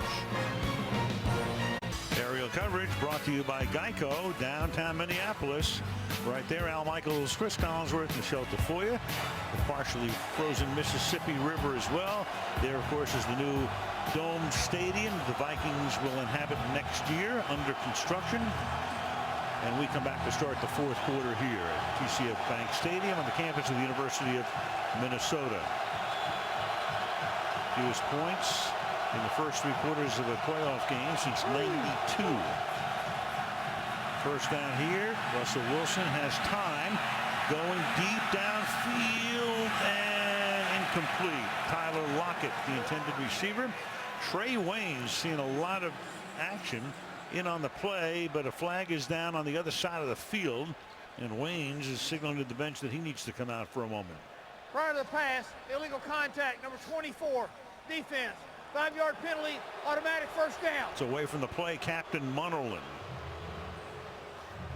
Aerial coverage brought to you by Geico, downtown Minneapolis. Right there, Al Michaels, Chris Collinsworth, Michelle Tafoya. The partially frozen Mississippi River as well. There, of course, is the new Dome Stadium the Vikings will inhabit next year, under construction. And we come back to start the fourth quarter here at TCF Bank Stadium on the campus of the University of Minnesota. Fewest points in the first 3 quarters of a playoff game since '92. First down here. Russell Wilson has time, going deep downfield and incomplete. Tyler Lockett, the intended receiver. Trey Waynes seeing a lot of action in on the play, but a flag is down on the other side of the field, and Waynes is signaling to the bench that he needs to come out for a moment. Prior to the pass, illegal contact, number 24, defense. 5-yard penalty, automatic first down. It's away from the play, Captain Munnerlyn.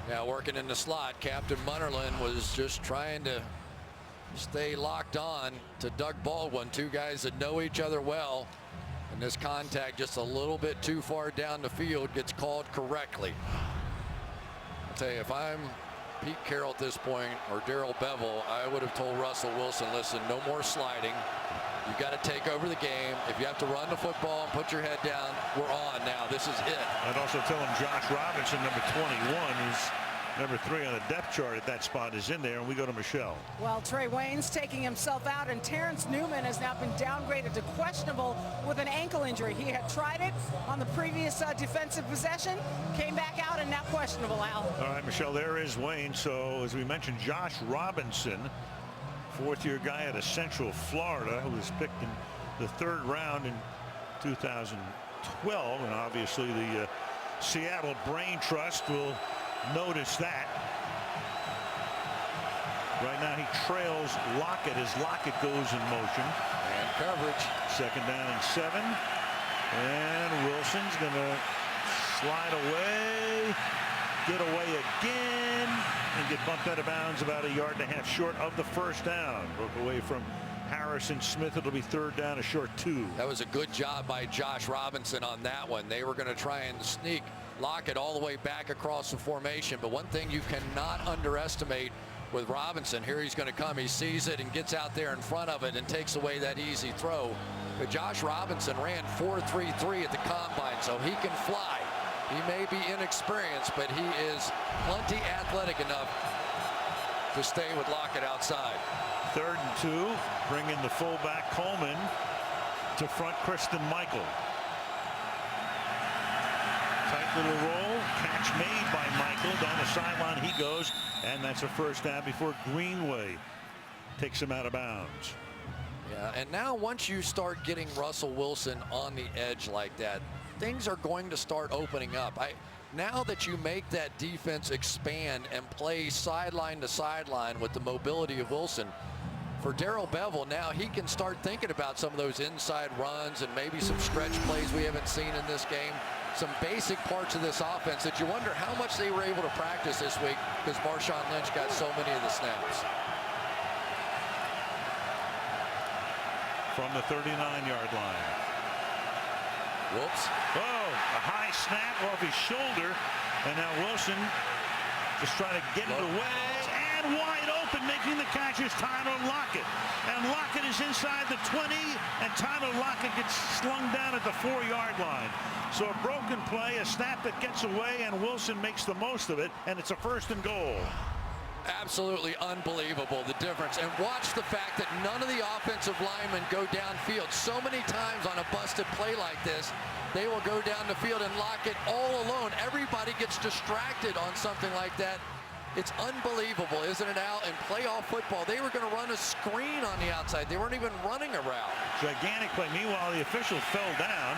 Now working in the slot, Captain Munnerlyn was just trying to stay locked on to Doug Baldwin, 2 guys that know each other well. And this contact just a little bit too far down the field gets called correctly. I'll tell you, if I'm Pete Carroll at this point, or Darrell Bevel, I would have told Russell Wilson, listen, no more sliding. You've got to take over the game. If you have to run the football and put your head down, we're on now. This is it. I'd also tell him Josh Robinson, number 21, who's number 3 on the depth chart at that spot, is in there, and we go to Michelle. Well, Trey Waynes taking himself out, and Terrence Newman has now been downgraded to questionable with an ankle injury. He had tried it on the previous defensive possession, came back out, and now questionable, Al. All right, Michelle, there is Wayne. So as we mentioned, Josh Robinson, 4th-year guy out of Central Florida, who was picked in the 3rd round in 2012, and obviously the Seattle Brain Trust will notice that. Right now he trails Lockett as Lockett goes in motion. And coverage. 2nd down and 7. And Wilson's going to slide away, get away again, and get bumped out of bounds about 1.5 yards short of the first down. Broke away from Harrison Smith. It'll be 3rd down, a short 2. That was a good job by Josh Robinson on that one. They were going to try and sneak Lockett all the way back across the formation. But one thing you cannot underestimate with Robinson, here he's going to come. He sees it and gets out there in front of it and takes away that easy throw. But Josh Robinson ran 4.33 at the combine, so he can fly. He may be inexperienced, but he is plenty athletic enough to stay with Lockett outside. 3rd and 2. Bring in the fullback Coleman to front Kristen Michael. Tight little roll, catch made by Michael. Down the sideline he goes, and that's a first down before Greenway takes him out of bounds. Yeah, and now once you start getting Russell Wilson on the edge like that, things are going to start opening up. Now that you make that defense expand and play sideline to sideline with the mobility of Wilson, for Darrell Bevel, now he can start thinking about some of those inside runs and maybe some stretch plays we haven't seen in this game. Some basic parts of this offense that you wonder how much they were able to practice this week because Marshawn Lynch got so many of the snaps. From the 39-yard line. Whoops. Oh, a high snap off his shoulder, and now Wilson just trying to get it away, and And wide open, making the catch is Tyler Lockett. And Lockett is inside the 20, and Tyler Lockett gets slung down at the 4-yard line. So a broken play, a snap that gets away, and Wilson makes the most of it, and it's a 1st and goal. Absolutely unbelievable, the difference. And watch the fact that none of the offensive linemen go downfield. So many times on a busted play like this, they will go down the field and Lockett all alone. Everybody gets distracted on something like that. It's unbelievable, isn't it, Al? In playoff football, they were going to run a screen on the outside. They weren't even running a route. Gigantic play. Meanwhile, the official fell down,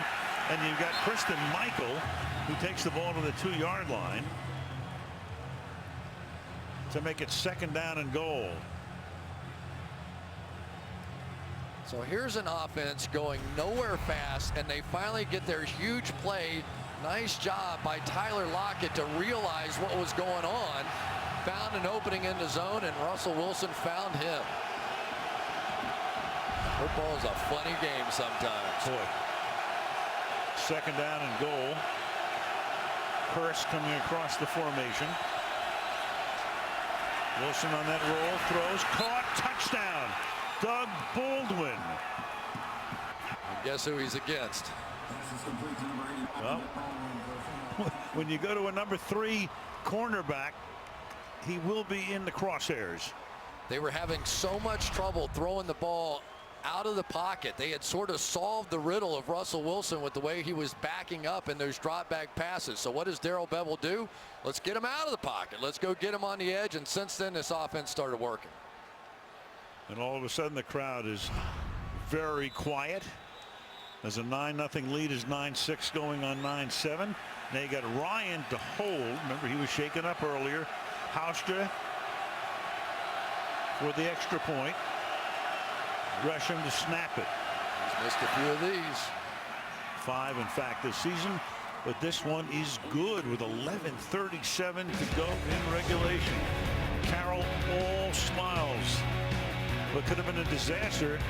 and you've got Christian Michael, who takes the ball to the 2-yard line to make it 2nd down and goal. So here's an offense going nowhere fast, and they finally get their huge play. Nice job by Tyler Lockett to realize what was going on. Found an opening in the zone, and Russell Wilson found him. Football's a funny game sometimes. Boy. 2nd down and goal. Hurst coming across the formation. Wilson on that roll, throws, caught, touchdown. Doug Baldwin. And guess who he's against? Well, when you go to a number 3 cornerback, he will be in the crosshairs. They were having so much trouble throwing the ball out of the pocket. They had sort of solved the riddle of Russell Wilson with the way he was backing up in those drop back passes. So what does Darrell Bevell do? Let's get him out of the pocket. Let's go get him on the edge. And since then, this offense started working. And all of a sudden, the crowd is very quiet. As a 9-0 lead is 9-6 going on 9-7. Now you got Ryan to hold. Remember, he was shaken up earlier. Houstra for the extra point. Gresham to snap it. He's missed a few of these. 5, in fact, this season. But this one is good with 11:37 to go in regulation. Carroll all smiles. What could have been a disaster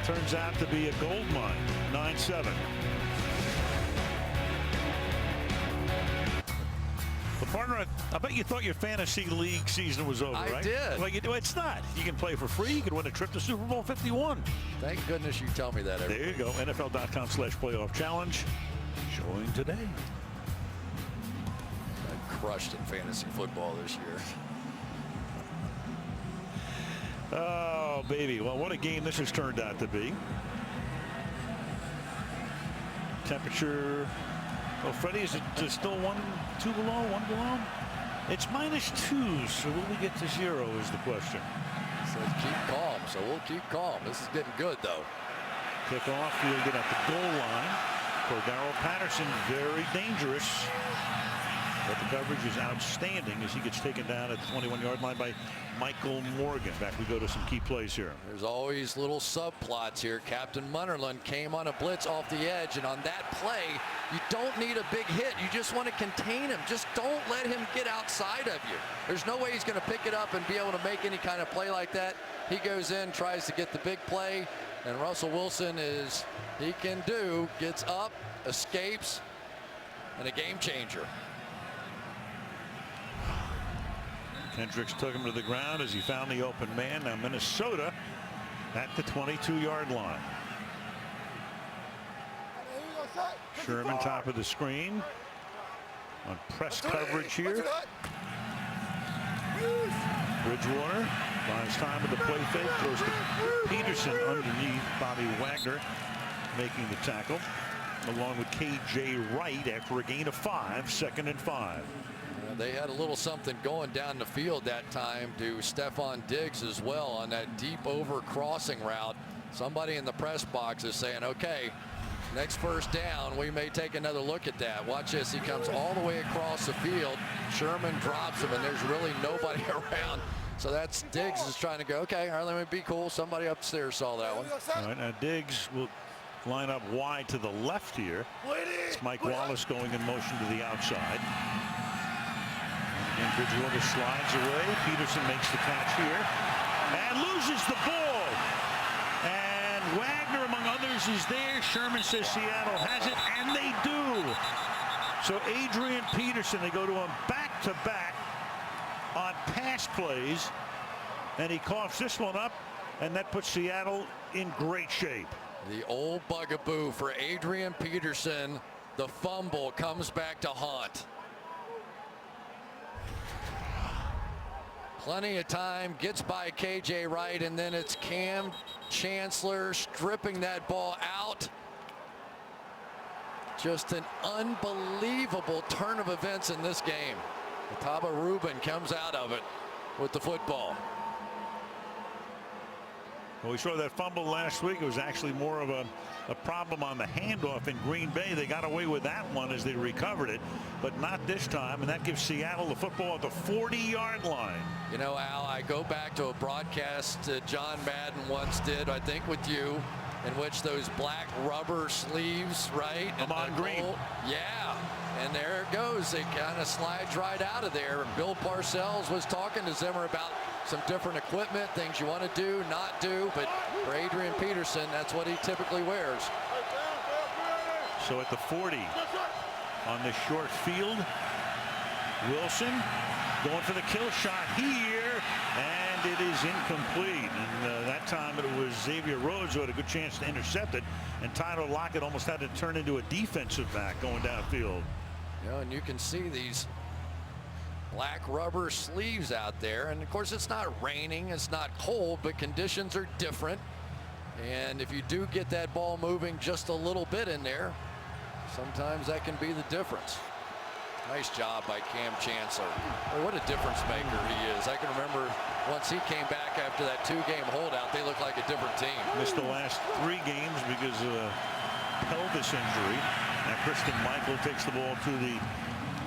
turns out to be a gold mine. 9-7. But partner, I bet you thought your fantasy league season was over, right? I did. Well, it's not. You can play for free. You can win a trip to Super Bowl 51. Thank goodness you tell me that. There you go. NFL.com/playoff challenge. Join today. I crushed in fantasy football this year. Oh, baby. Well, what a game this has turned out to be. Temperature. Oh, Freddie, is it still 2 below, 1 below? It's -2, so will we get to 0 is the question. So keep calm, so we'll keep calm. This is getting good, though. Kickoff, fielded at the goal line. Cordero Patterson, very dangerous. But the coverage is outstanding as he gets taken down at the 21-yard line by Michael Morgan. Back we go to some key plays here. There's always little subplots here. Captain Munnerlyn came on a blitz off the edge, and on that play, you don't need a big hit. You just want to contain him. Just don't let him get outside of you. There's no way he's going to pick it up and be able to make any kind of play like that. He goes in, tries to get the big play, and Russell Wilson he can do, gets up, escapes, and a game changer. Kendricks took him to the ground as he found the open man. Now Minnesota at the 22-yard line. Sherman top of the screen on press coverage here. Bridgewater buys time with the play fake, throws to Peterson underneath. Bobby Wagner making the tackle along with KJ Wright after a gain of 5, 2nd and 5. They had a little something going down the field that time to Stephon Diggs as well on that deep over crossing route. Somebody in the press box is saying, okay, next first down, we may take another look at that. Watch this. He comes all the way across the field. Sherman drops him, and there's really nobody around. So that's Diggs is trying to go, okay, all right, let me be cool. Somebody upstairs saw that one. All right, now Diggs will line up wide to the left here. It's Mike Wallace going in motion to the outside. And Bridgewater slides away. Peterson makes the catch here and loses the ball. And Wagner, among others, is there. Sherman says Seattle has it, and they do. So Adrian Peterson, they go to him back-to-back. on pass plays, and he coughs this one up, and that puts Seattle in great shape. The old bugaboo for Adrian Peterson. The fumble comes back to haunt. Plenty of time, gets by KJ Wright, and then it's Cam Chancellor stripping that ball out. Just an unbelievable turn of events in this game. Taba Rubin comes out of it with the football. Well, we saw that fumble last week. It was actually more of a problem on the handoff in Green Bay. They got away with that one as they recovered it, but not this time, and that gives Seattle the football at the 40-yard line. You know, Al, I go back to a broadcast John Madden once did, I think with you, in which those black rubber sleeves, right? I'm on green. Yeah, and there it goes. It kind of slides right out of there. Bill Parcells was talking to Zimmer about some different equipment, things you want to do, not do, but for Adrian Peterson, that's what he typically wears. So at the 40 on this short field, Wilson going for the kill shot here, and it is incomplete. And that time it was Xavier Rhodes who had a good chance to intercept it, and Tyler Lockett almost had to turn into a defensive back going downfield. You know, and you can see these black rubber sleeves out there, and of course it's not raining, it's not cold, but conditions are different, and if you do get that ball moving just a little bit in there, sometimes that can be the difference. Nice job by Cam Chancellor. Boy, what a difference maker he is. I can remember once he came back after that 2-game holdout, they looked like a different team. Missed the last 3 games because of a pelvis injury. Now Christian Michael takes the ball to the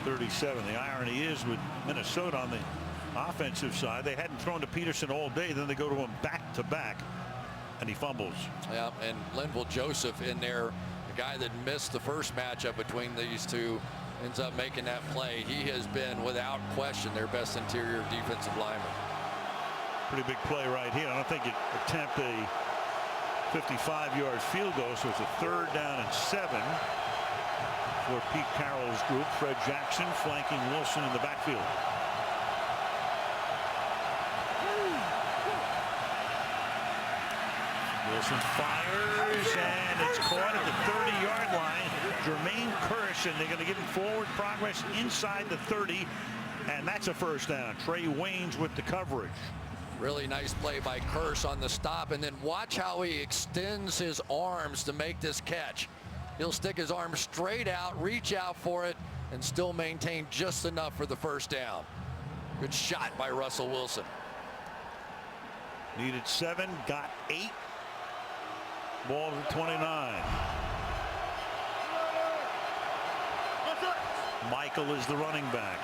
37. The irony is with Minnesota on the offensive side, they hadn't thrown to Peterson all day, then they go to him back to back, and he fumbles. Yeah, and Linval Joseph in there, the guy that missed the first matchup between these two, ends up making that play. He has been without question their best interior defensive lineman. Pretty big play right here. I don't think it attempt a 55-yard field goal, so it's a 3rd down and 7 for Pete Carroll's group. Fred Jackson flanking Wilson in the backfield. Wilson fires, and it's caught at the 30-yard line. Jermaine Kearse, and they're going to give him forward progress inside the 30, and that's a 1st down. Trey Waynes with the coverage. Really nice play by Kearse on the stop, and then watch how he extends his arms to make this catch. He'll stick his arm straight out, reach out for it, and still maintain just enough for the 1st down. Good shot by Russell Wilson. Needed 7, got 8. Ball to 29. Michael is the running back.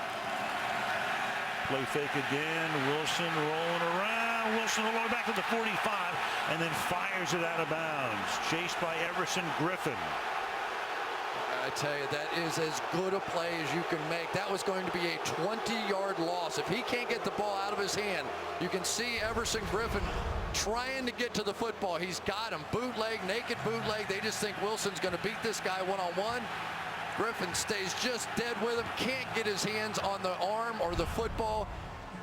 Play fake again. Wilson rolling around. Wilson all the way back to the 45, and then fires it out of bounds. Chased by Everson Griffin. I tell you, that is as good a play as you can make. That was going to be a 20-yard loss. If he can't get the ball out of his hand, you can see Everson Griffin trying to get to the football. He's got him. Bootleg, naked bootleg. They just think Wilson's going to beat this guy one-on-one. Griffin stays just dead with him. Can't get his hands on the arm or the football.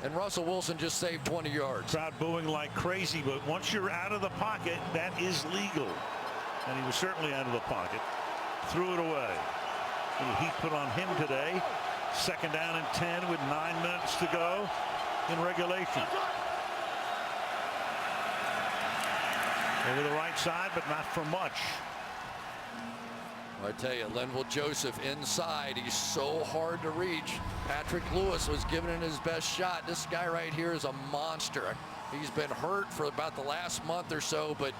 And Russell Wilson just saved 20 yards. Crowd booing like crazy, but once you're out of the pocket, that is legal. And he was certainly out of the pocket. Threw it away. A little heat put on him today. 2nd down and 10 with 9 minutes to go in regulation. Over the right side, but not for much. I tell you, Linval Joseph inside. He's so hard to reach. Patrick Lewis was giving it his best shot. This guy right here is a monster. He's been hurt for about the last month or so, but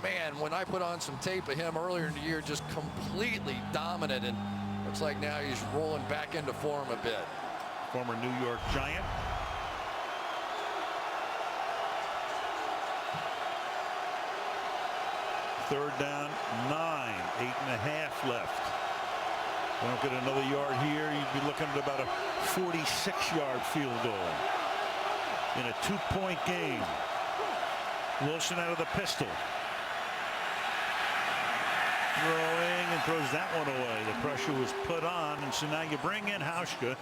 man, when I put on some tape of him earlier in the year, just completely dominant, and looks like now he's rolling back into form a bit. Former New York Giant. Third down, 9, 8.5 left. We don't get another yard here, you'd be looking at about a 46-yard field goal in a 2-point game. Wilson out of the pistol. Throwing and throws that one away. The pressure was put on, and so now you bring in Hauschka,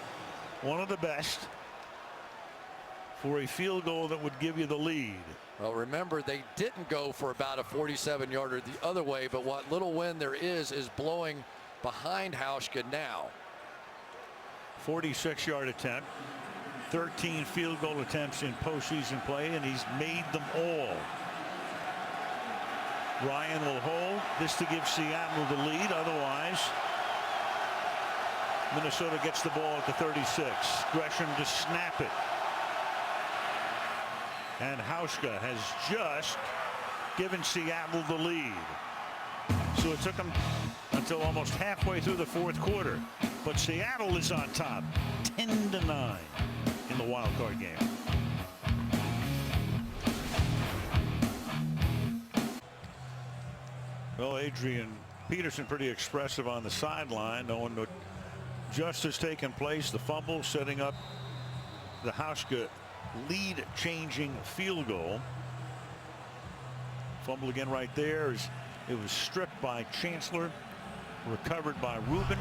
one of the best. for a field goal that would give you the lead. Well, remember, they didn't go for about a 47-yarder the other way, but what little wind there is blowing behind Hauschka now. 46-yard attempt, 13 field goal attempts in postseason play, and he's made them all. Ryan will hold this to give Seattle the lead. Otherwise, Minnesota gets the ball at the 36. Gresham to snap it. And Hauschka has just given Seattle the lead. So it took them until almost halfway through the fourth quarter. But Seattle is on top, 10-9 in the wild card game. Well, Adrian Peterson pretty expressive on the sideline, knowing what just has taken place. The fumble setting up the Hauschka lead-changing field goal. Fumble again right there. It was stripped by Chancellor, recovered by Rubin,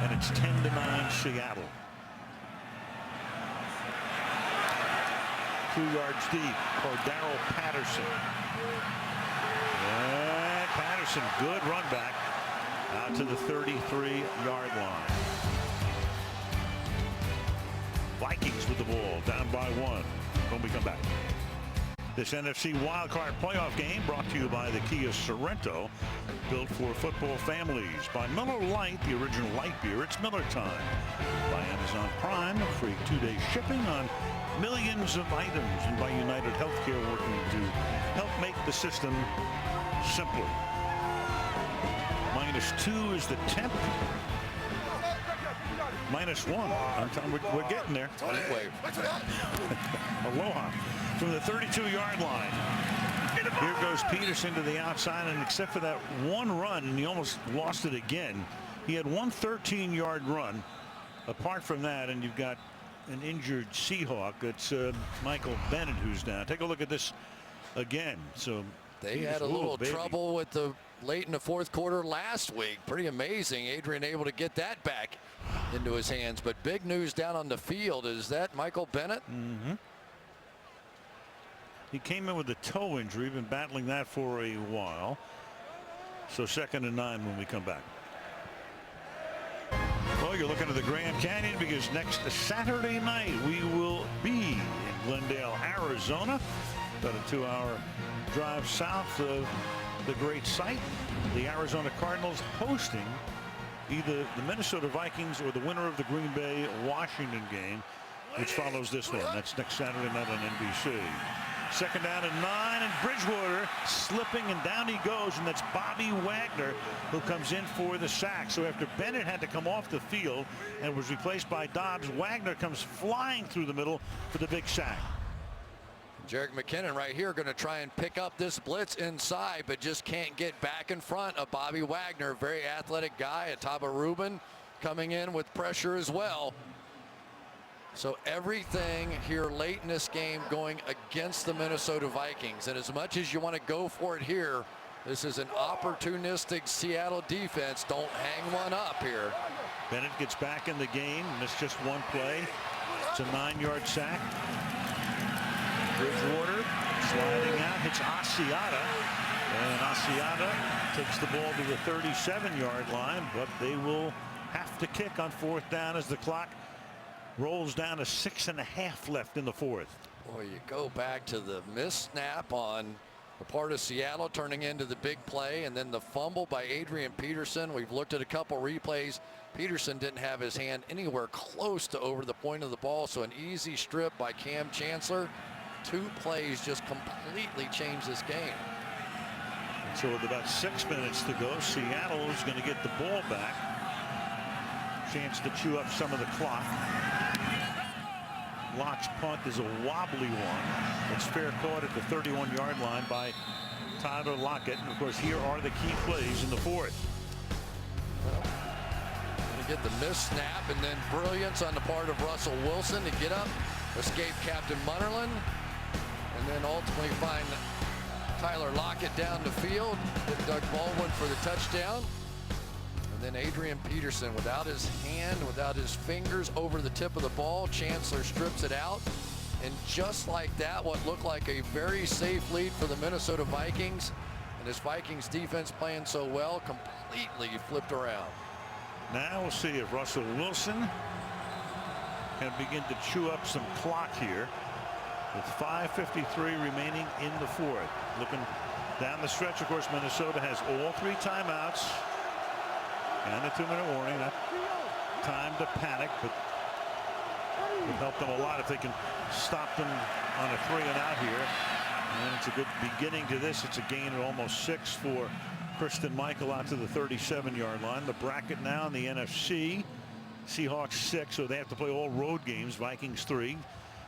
and it's 10-9 Seattle. 2 yards deep, Cordero Patterson. And Patterson, good run back out to the 33-yard line. Vikings with the ball, down by 1 when we come back. This NFC Wildcard playoff game brought to you by the Kia Sorrento, built for football families. By Miller Lite, the original light beer, it's Miller time. By Amazon Prime, free 2-day shipping on millions of items. And by United Healthcare, working to help make the system simpler. -2 is the temp. -1. We're getting there. Aloha from the 32-yard line. Here goes Peterson to the outside, and except for that one run, and he almost lost it again. He had one 13-yard run. Apart from that, and you've got an injured Seahawk. It's Michael Bennett who's down. Take a look at this again. So they had a little trouble with the late in the fourth quarter last week. Pretty amazing. Adrian able to get that back into his hands. But big news down on the field. Is that Michael Bennett? Mm-hmm. He came in with a toe injury. Been battling that for a while. So 2nd and 9 when we come back. Well, you're looking at the Grand Canyon because next Saturday night we will be in Glendale, Arizona. About a 2-hour drive south of the great site. The Arizona Cardinals hosting either the Minnesota Vikings or the winner of the Green Bay Washington game, which follows this one. That's next Saturday night on NBC. 2nd down and 9, and Bridgewater slipping, and down he goes, and that's Bobby Wagner who comes in for the sack. So after Bennett had to come off the field and was replaced by Dobbs, Wagner comes flying through the middle for the big sack. Jerick McKinnon right here going to try and pick up this blitz inside, but just can't get back in front of Bobby Wagner. Very athletic guy. Ataba Rubin coming in with pressure as well. So everything here late in this game going against the Minnesota Vikings. And as much as you want to go for it here, this is an opportunistic Seattle defense. Don't hang one up here. Bennett gets back in the game. Missed just one play. It's a 9-yard sack. Bridgewater sliding out, hits Asiata, and Asiata takes the ball to the 37-yard line, but they will have to kick on 4th down as the clock rolls down to 6.5 left in the 4th. Boy, you go back to the missed snap on the part of Seattle turning into the big play, and then the fumble by Adrian Peterson. We've looked at a couple replays. Peterson didn't have his hand anywhere close to over the point of the ball, so an easy strip by Cam Chancellor. 2 plays just completely changed this game. So with about 6 minutes to go, Seattle is going to get the ball back. Chance to chew up some of the clock. Locke's punt is a wobbly one. It's fair caught at the 31-yard line by Tyler Lockett. And of course, here are the key plays in the 4th. Well, going to get the missed snap, and then brilliance on the part of Russell Wilson to get up, escape Captain Munnerlyn, and then ultimately find Tyler Lockett down the field, hit Doug Baldwin for the touchdown. And then Adrian Peterson, without his hand, without his fingers over the tip of the ball, Chancellor strips it out. And just like that, what looked like a very safe lead for the Minnesota Vikings, and this Vikings defense playing so well, completely flipped around. Now we'll see if Russell Wilson can begin to chew up some clock here with 5:53 remaining in the fourth. Looking down the stretch, of course, Minnesota has all 3 timeouts and a 2-minute warning. Not time to panic, but it would help them a lot if they can stop them on a 3-and-out here. And it's a good beginning to this. It's a gain of almost 6 for Christine Michael out to the 37-yard line. The bracket now in the NFC. Seahawks 6, so they have to play all road games. Vikings 3.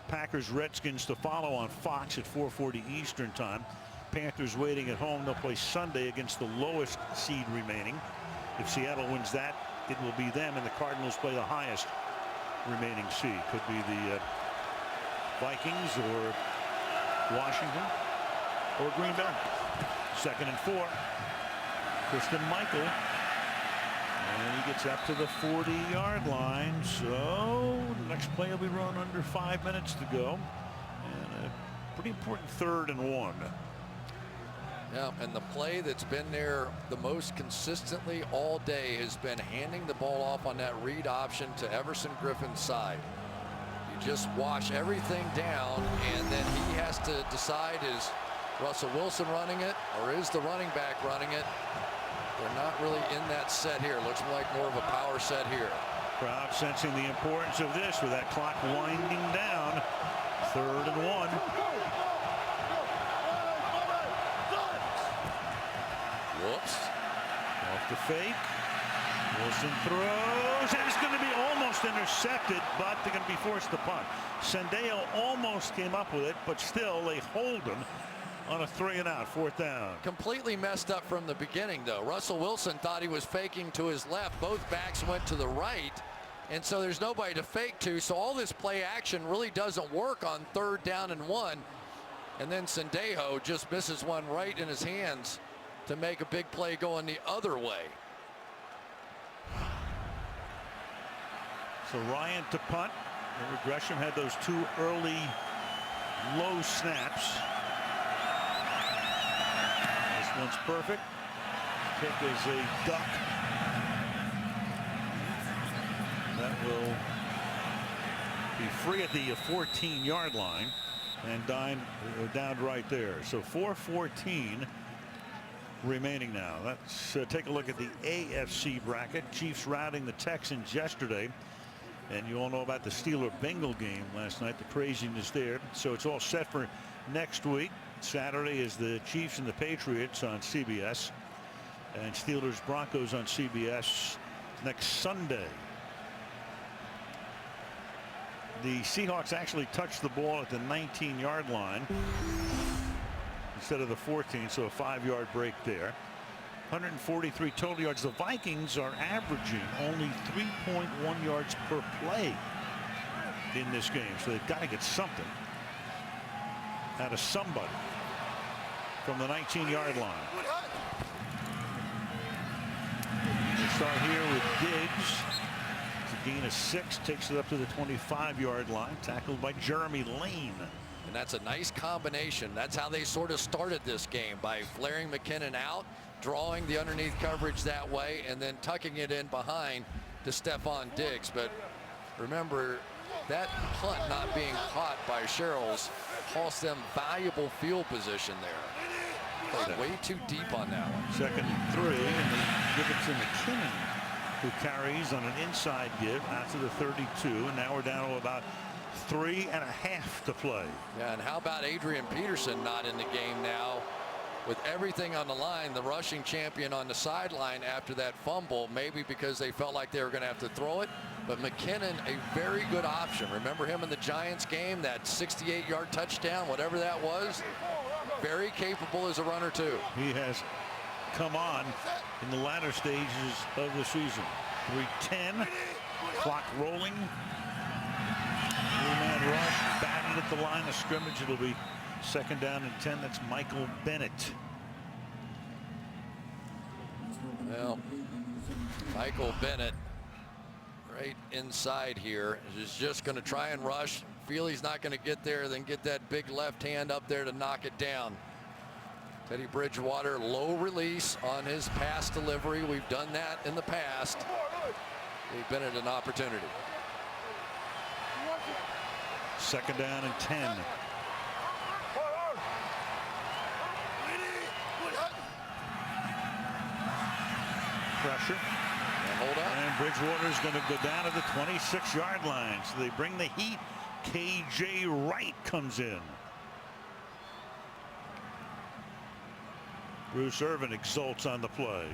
Packers Redskins to follow on Fox at 4:40 Eastern time. Panthers waiting at home. They'll play Sunday against the lowest seed remaining. If Seattle wins that, it will be them, and the Cardinals play the highest remaining seed. Could be the Vikings or Washington or Green Bay. 2nd and 4. Kristen Michael, and he gets up to the 40-yard line. So the next play will be run under 5 minutes to go, and a pretty important 3rd and 1. Yeah, and the play that's been there the most consistently all day has been handing the ball off on that read option to Everson Griffin's side. You just wash everything down, and then he has to decide, is Russell Wilson running it or is the running back running it? They're not really in that set here. Looks like more of a power set here. Crowd sensing the importance of this with that clock winding down. 3rd and 1. Whoops. Off the fake. Wilson throws, and it's going to be almost intercepted, but they're going to be forced to punt. Sendeo almost came up with it, but still they hold him on a 3-and-out, 4th down. Completely messed up from the beginning, though. Russell Wilson thought he was faking to his left. Both backs went to the right, and so there's nobody to fake to. So all this play action really doesn't work on 3rd down and 1. And then Sendejo just misses one right in his hands to make a big play going the other way. So Ryan to punt. Remember, Gresham had those 2 early low snaps. This one's perfect. Kick is a duck. That will be free at the 14-yard line and downed right there. So 4:14 remaining now. Let's take a look at the AFC bracket. Chiefs routing the Texans yesterday, and you all know about the Steeler-Bengal game last night, the craziness there. So it's all set for next week. Saturday is the Chiefs and the Patriots on CBS, and Steelers-Broncos on CBS next Sunday. The Seahawks actually touched the ball at the 19-yard line instead of the 14, so a 5-yard break there. 143 total yards. The Vikings are averaging only 3.1 yards per play in this game, so they've got to get something out of somebody from the 19-yard line. We start here with Diggs. It's a gain of 6, takes it up to the 25-yard line, tackled by Jeremy Lane. And that's a nice combination. That's how they sort of started this game, by flaring McKinnon out, drawing the underneath coverage that way, and then tucking it in behind to Stephon Diggs. But remember, that punt not being caught by Sherrills cost them valuable field position there. Played way too deep on that one. 2nd and 3, and they give it to McKinnon, who carries on an inside give out to the 32, and now we're down to about 3.5 to play. Yeah, and how about Adrian Peterson not in the game now? With everything on the line, the rushing champion on the sideline after that fumble, maybe because they felt like they were going to have to throw it. But McKinnon, a very good option. Remember him in the Giants game, that 68-yard touchdown, whatever that was? Very capable as a runner, too. He has come on in the latter stages of the season. 3:10, clock rolling. 3-man rush, batted at the line of scrimmage. It'll be 2nd down and 10. That's Michael Bennett. Well, Michael Bennett right inside here is just going to try and rush, feel he's not going to get there, then get that big left hand up there to knock it down. Teddy Bridgewater, low release on his pass delivery. We've done that in the past. They've been at an opportunity. 2nd down and 10. Pressure. And hold up. And Bridgewater's going to go down to the 26-yard line. So they bring the heat. KJ Wright comes in. Bruce Irvin exults on the play.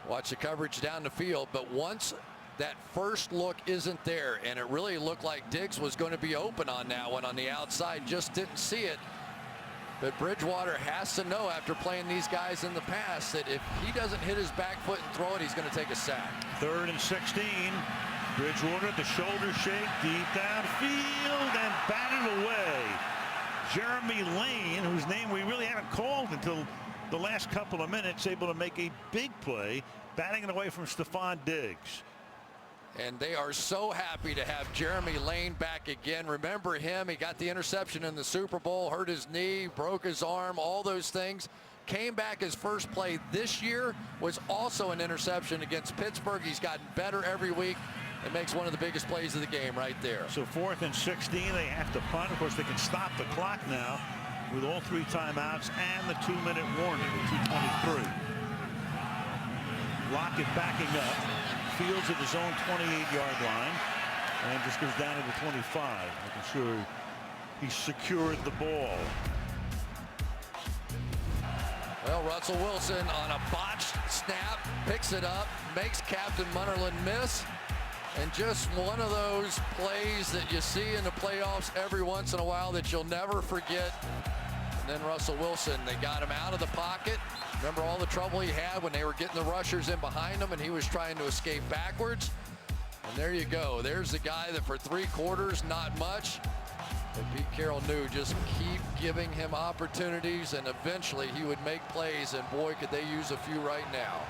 Watch the coverage down the field, but once that first look isn't there, and it really looked like Diggs was going to be open on that one on the outside, just didn't see it. But Bridgewater has to know, after playing these guys in the past, that if he doesn't hit his back foot and throw it, he's going to take a sack. 3rd and 16. Bridgewater, the shoulder shake, deep downfield, and batted away. Jeremy Lane, whose name we really haven't called until the last couple of minutes, able to make a big play, batting it away from Stephon Diggs. And they are so happy to have Jeremy Lane back again. Remember him, he got the interception in the Super Bowl, hurt his knee, broke his arm, all those things. Came back, his first play this year was also an interception against Pittsburgh. He's gotten better every week and makes one of the biggest plays of the game right there. So 4th and 16, they have to punt. Of course, they can stop the clock now with all 3 timeouts and the 2-minute warning at 2:23. Lockett backing up. Fields at his own 28-yard line and just goes down to the 25, making sure he secured the ball. Well, Russell Wilson on a botched snap picks it up, makes Captain Munnerlyn miss, and just one of those plays that you see in the playoffs every once in a while that you'll never forget. And then Russell Wilson, they got him out of the pocket. Remember all the trouble he had when they were getting the rushers in behind him and he was trying to escape backwards. And there you go. There's the guy that for 3 quarters, not much. But Pete Carroll knew, just keep giving him opportunities and eventually he would make plays, and boy, could they use a few right now.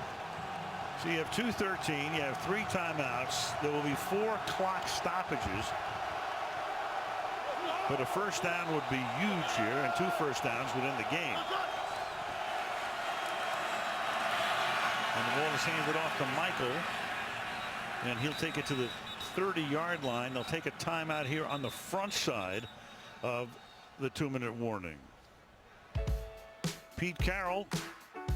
So you have 2:13, you have 3 timeouts. There will be 4 clock stoppages. But a first down would be huge here, and 2 first downs would end the game. And the ball is handed off to Michael, and he'll take it to the 30-yard line. They'll take a timeout here on the front side of the 2-minute warning. Pete Carroll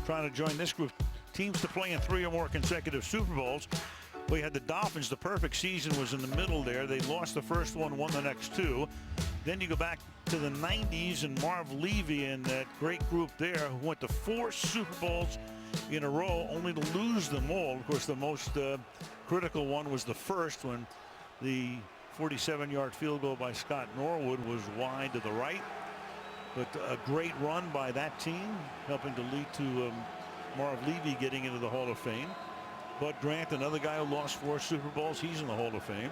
trying to join this group. Teams to play in 3 or more consecutive Super Bowls. We had the Dolphins. The perfect season was in the middle there. They lost the first one, won the next 2. Then you go back to the 90s and Marv Levy and that great group there who went to 4 Super Bowls in a row, only to lose them all. Of course, the most critical one was the first, when the 47-yard field goal by Scott Norwood was wide to the right. But a great run by that team, helping to lead to Marv Levy getting into the Hall of Fame. Bud Grant, another guy who lost 4 Super Bowls, he's in the Hall of Fame.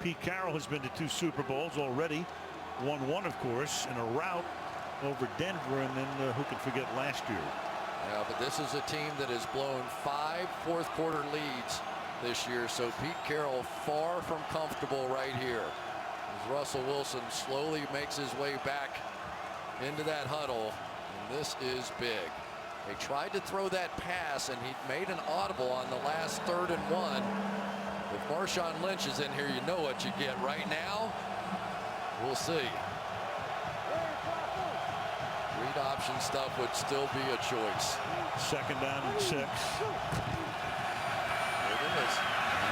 Pete Carroll has been to 2 Super Bowls already. Won 1, of course, in a rout over Denver, and then who can forget last year. Yeah, but this is a team that has blown 5 fourth-quarter leads this year, so Pete Carroll far from comfortable right here as Russell Wilson slowly makes his way back into that huddle, and this is big. They tried to throw that pass, and he made an audible on the last 3rd and 1. If Marshawn Lynch is in here, you know what you get. Right now, we'll see. Read option stuff would still be a choice. 2nd down and 6. There it is.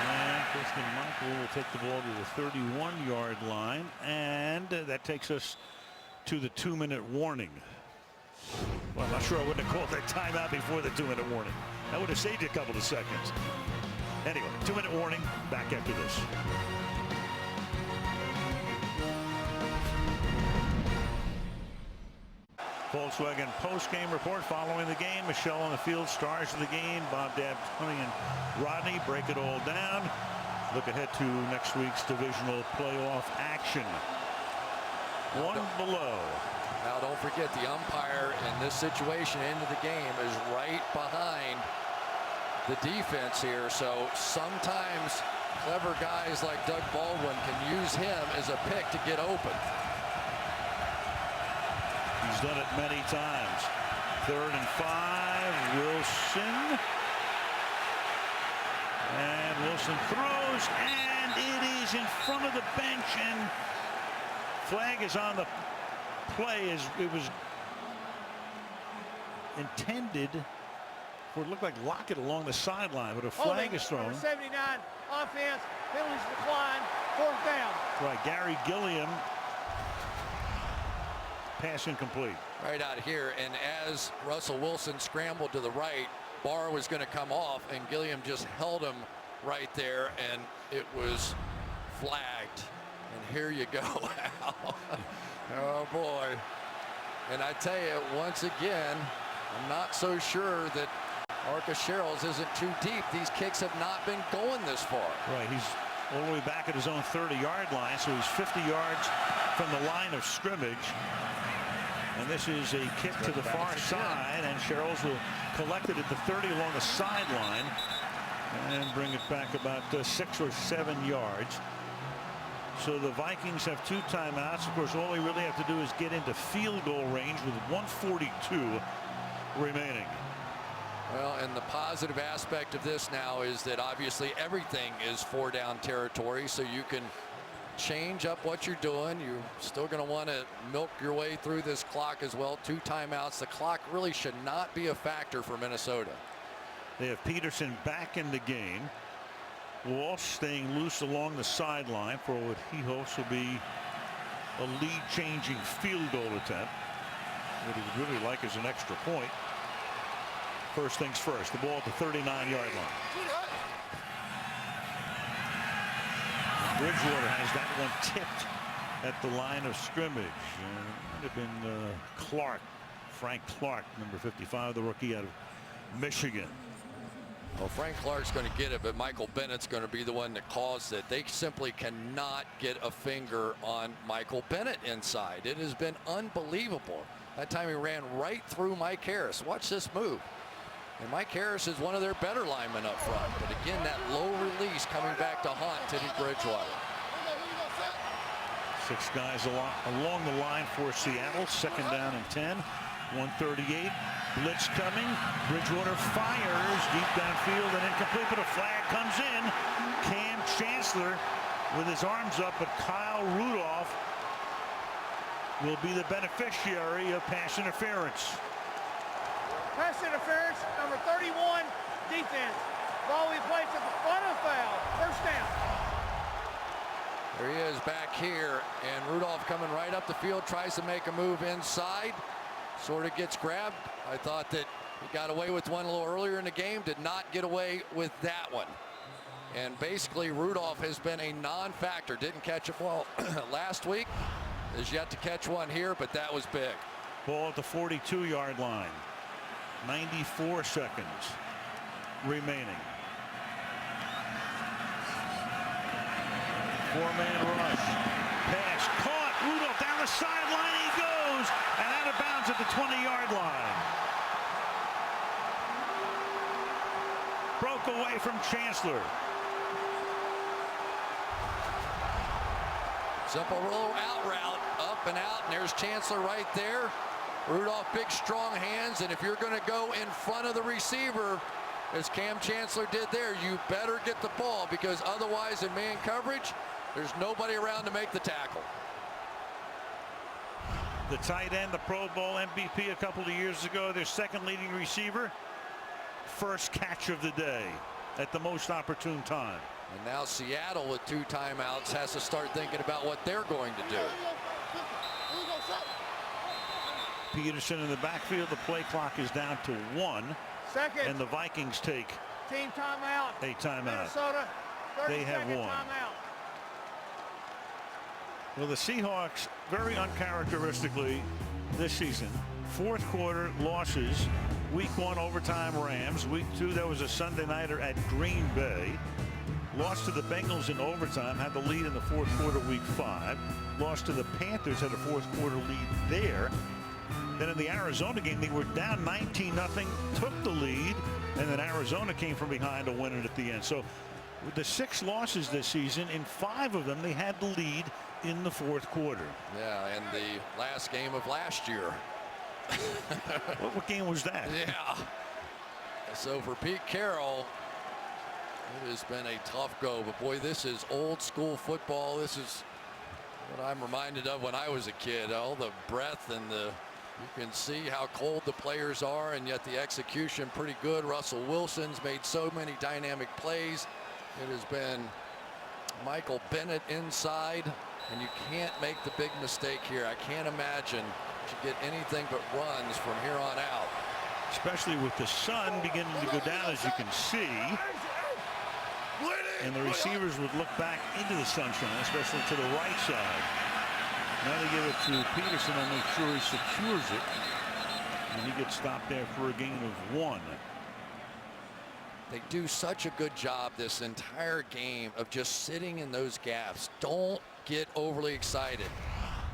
And Christian Michael will take the ball to the 31-yard line, and that takes us to the 2-minute warning. Well, I'm not sure I wouldn't have called that timeout before the 2-minute warning. That would have saved you a couple of seconds. Anyway, 2-minute warning. Back after this. Volkswagen post-game report following the game. Michelle on the field, stars of the game. Bob Dabb, Tony, and Rodney break it all down. Look ahead to next week's divisional playoff action. 1 below. Now don't forget, the umpire in this situation into the game is right behind the defense here. So sometimes Clever guys like Doug Baldwin can use him as a pick to get open. He's done it many times. 3rd and 5. Wilson. And Wilson throws, and it is in front of the bench, and flag is on the play as it was intended for it looked like Lockett along the sideline, but a flag is thrown. Number 79 offense, penalties decline, 4th down. Right, Gary Gilliam. Pass incomplete. Right out here, and as Russell Wilson scrambled to the right, Barr was going to come off, and Gilliam just held him right there, and it was flagged. And here you go. Oh boy. And I tell you, once again, I'm not so sure that Marcus Sherrills isn't too deep. These kicks have not been going this far. Right, he's all the way back at his own 30-yard line, so he's 50 yards from the line of scrimmage. And this is a kick to the far side, and Sherrills will collect it at the 30 along the sideline and bring it back about 6 or 7 yards. So the Vikings have 2 timeouts. Of course, all they really have to do is get into field goal range with 1:42 remaining. Well, and the positive aspect of this now is that obviously everything is 4-down territory, so you can change up what you're doing. You're still going to want to milk your way through this clock as well. 2 timeouts. The clock really should not be a factor for Minnesota. They have Peterson back in the game. Walsh staying loose along the sideline for what he hopes will be a lead-changing field goal attempt. What he would really like is an extra point. First things first, the ball at the 39-yard line. Bridgewater has that one tipped at the line of scrimmage. It might have been Clark, Frank Clark, number 55, the rookie out of Michigan. Well, Frank Clark's going to get it, but Michael Bennett's going to be the one that caused it. They simply cannot get a finger on Michael Bennett inside. It has been unbelievable. That time he ran right through Mike Harris. Watch this move. And Mike Harris is one of their better linemen up front. But again, that low release coming back to haunt Teddy Bridgewater. 6 guys along the line for Seattle. 2nd down and 10. 138. Blitz coming. Bridgewater fires deep downfield and incomplete, but a flag comes in. Cam Chancellor with his arms up, but Kyle Rudolph will be the beneficiary of pass interference. Pass interference, number 31, defense. Ball we placed at the front of the foul. 1st down. There he is back here, and Rudolph coming right up the field, tries to make a move inside. Sort of gets grabbed. I thought that he got away with one a little earlier in the game, did not get away with that one. And basically Rudolph has been a non-factor. Didn't catch a ball last week. Has yet to catch one here, but that was big. Ball at the 42-yard line. 94 seconds remaining. 4-man rush. Pass caught. Rudolph down the sideline. He goes. And out of bounds at the 20-yard line. Broke away from Chancellor. Simple roll out route, up and out, and there's Chancellor right there. Rudolph, big strong hands, and if you're going to go in front of the receiver, as Cam Chancellor did there, you better get the ball, because otherwise in man coverage, there's nobody around to make the tackle. The tight end, the Pro Bowl MVP a couple of years ago, their 2nd leading receiver, first catch of the day at the most opportune time. And now Seattle with 2 timeouts has to start thinking about what they're going to do. Peterson in the backfield. The play clock is down to 1. And the Vikings take team timeout. A timeout. Minnesota, they have 1. Timeout. Well, the Seahawks, very uncharacteristically this season, 4th quarter losses. Week 1 overtime Rams. Week 2 that was a Sunday nighter at Green Bay. Lost to the Bengals in overtime, had the lead in the 4th quarter week 5. Lost to the Panthers, had a 4th quarter lead there. Then in the Arizona game, they were down 19-0, took the lead, and then Arizona came from behind to win it at the end. So With the 6 losses this season, in 5 of them, they had the lead in the 4th quarter. Yeah, and the last game of last year. What game was that? Yeah. So for Pete Carroll, it has been a tough go. But boy, this is old school football. This is what I'm reminded of when I was a kid. All the breath and you can see how cold the players are, and yet the execution pretty good. Russell Wilson's made so many dynamic plays. It has been Michael Bennett inside, and you can't make the big mistake here. I can't imagine you get anything but runs from here on out. Especially with the sun beginning to go down, as you can see. And the receivers would look back into the sunshine, especially to the right side. Now they give it to Peterson and make sure he secures it. And he gets stopped there for a gain of 1. They do such a good job this entire game of just sitting in those gaps. Don't get overly excited.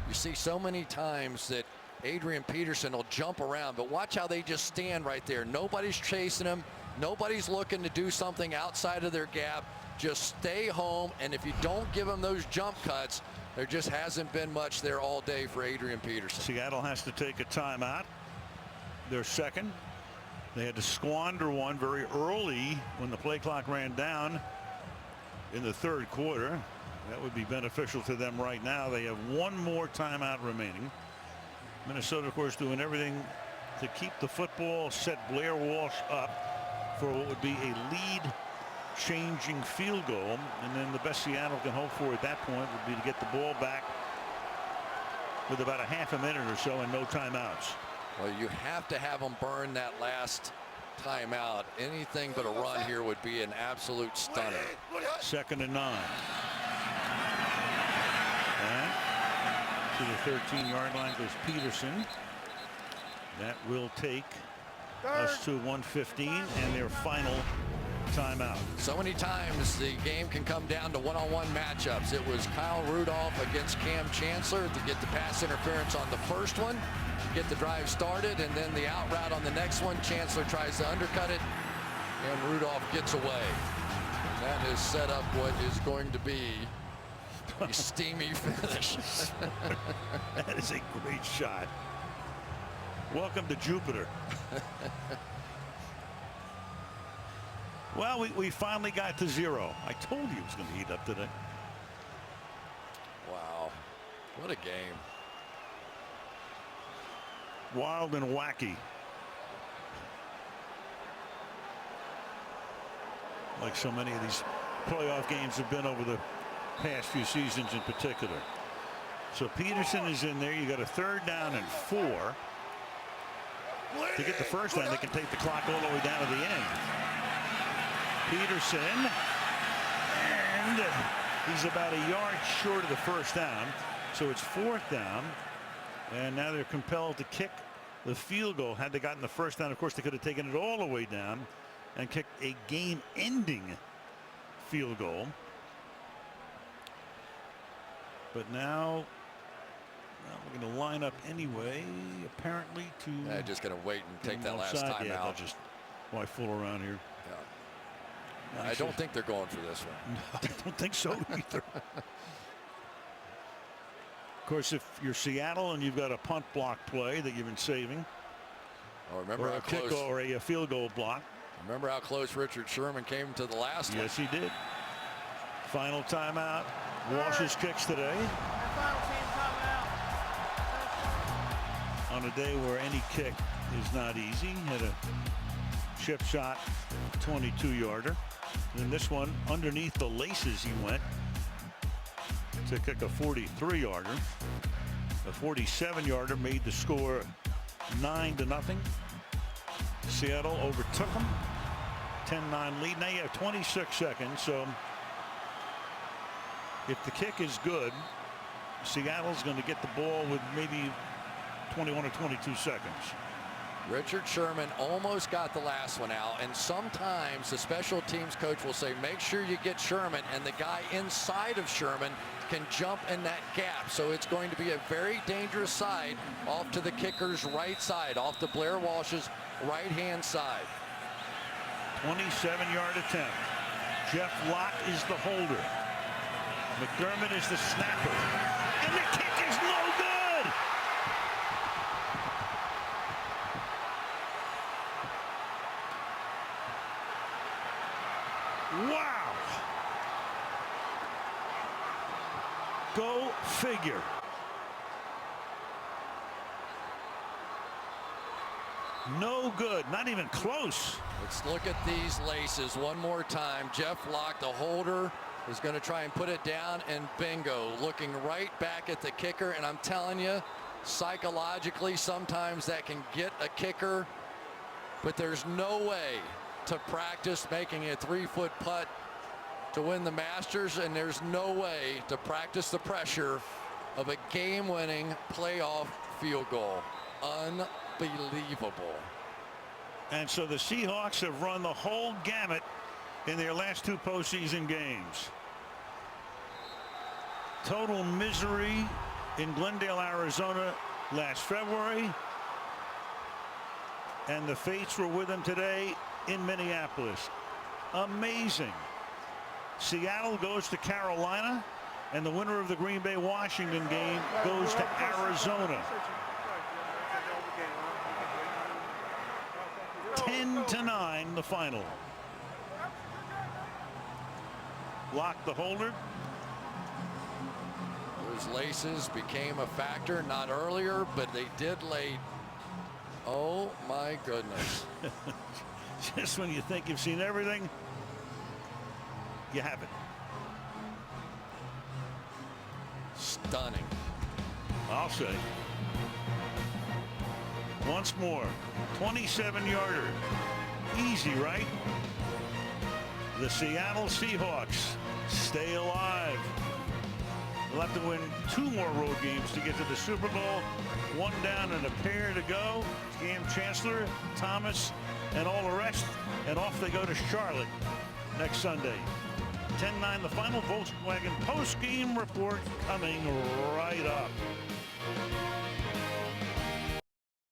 You see so many times that Adrian Peterson will jump around, but watch how they just stand right there. Nobody's chasing him. Nobody's looking to do something outside of their gap. Just stay home, and if you don't give them those jump cuts, there just hasn't been much there all day for Adrian Peterson. Seattle has to take a timeout. Their second. They had to squander one very early when the play clock ran down in the 3rd quarter. That would be beneficial to them right now. They have 1 more timeout remaining. Minnesota, of course, doing everything to keep the football, set Blair Walsh up for what would be a lead-changing field goal. And then the best Seattle can hope for at that point would be to get the ball back with about a half a minute or so and no timeouts. Well, you have to have them burn that last timeout. Anything but a run here would be an absolute stunner. 2nd and 9. And to the 13-yard line goes Peterson. That will take us to 1:15 and their final timeout. So many times the game can come down to one-on-one matchups. It was Kyle Rudolph against Cam Chancellor to get the pass interference on the first one, get the drive started, and then the out route on the next one. Chancellor tries to undercut it, and Rudolph gets away. And that has set up what is going to be a steamy finish. That is a great shot. Welcome to Jupiter. Well, we finally got to 0. I told you it was going to heat up today. Wow. What a game. Wild and wacky. Like so many of these playoff games have been over the past few seasons in particular. So Peterson is in there. You got a 3rd down and 4. To get the first down, they can take the clock all the way down to the end. Peterson, and he's about a yard short of the first down. So it's 4th down. And now they're compelled to kick the field goal. Had they gotten the first down, of course, they could have taken it all the way down and kicked a game-ending field goal. But now, we're going to line up anyway, apparently, to... Yeah, just going to wait and take that last time yeah, out. Just, why fool around here? Yeah. I don't think they're going for this one. No, I don't think so either. Of course, if you're Seattle and you've got a punt block play that you've been saving, remember or a kick or a field goal block. Remember how close Richard Sherman came to the last one? Yes, he did. Final timeout. Walsh's kicks today. Final team timeout. On a day where any kick is not easy. Had a chip shot 22-yarder. And this one, underneath the laces he went to kick a 43-yarder. A 47-yarder made the score 9-0. Seattle overtook them. 10-9 lead. Now you have 26 seconds. So if the kick is good, Seattle's going to get the ball with maybe 21 or 22 seconds. Richard Sherman almost got the last one out, and sometimes the special teams coach will say, make sure you get Sherman, and the guy inside of Sherman can jump in that gap. So it's going to be a very dangerous side off to the kicker's right side, off to Blair Walsh's right-hand side. 27-yard attempt. Jeff Locke is the holder. McDermott is the snapper. And the kick is no good! Wow! Go figure. No good, not even close. Let's look at these laces one more time. Jeff Locke, the holder, is going to try and put it down, and bingo, looking right back at the kicker. And I'm telling you, psychologically, sometimes that can get a kicker, but there's no way to practice making a 3-foot putt to win the Masters, and there's no way to practice the pressure of a game-winning playoff field goal. Unbelievable. And so the Seahawks have run the whole gamut in their last 2 postseason games. Total misery in Glendale, Arizona last February. And the Fates were with them today in Minneapolis. Amazing. Seattle goes to Carolina, and the winner of the Green Bay-Washington game goes to Arizona. 10-9 the final. Locke the holder. Those laces became a factor, not earlier, but they did late. Oh my goodness. Just when you think you've seen everything, you haven't. Stunning. I'll say. Once more, 27-yarder. Easy, right? The Seattle Seahawks stay alive. They'll have to win 2 more road games to get to the Super Bowl. 1 down and a pair to go. Cam Chancellor, Thomas, and all the rest. And off they go to Charlotte next Sunday. 10-9 the final. Volkswagen post-game report coming right up.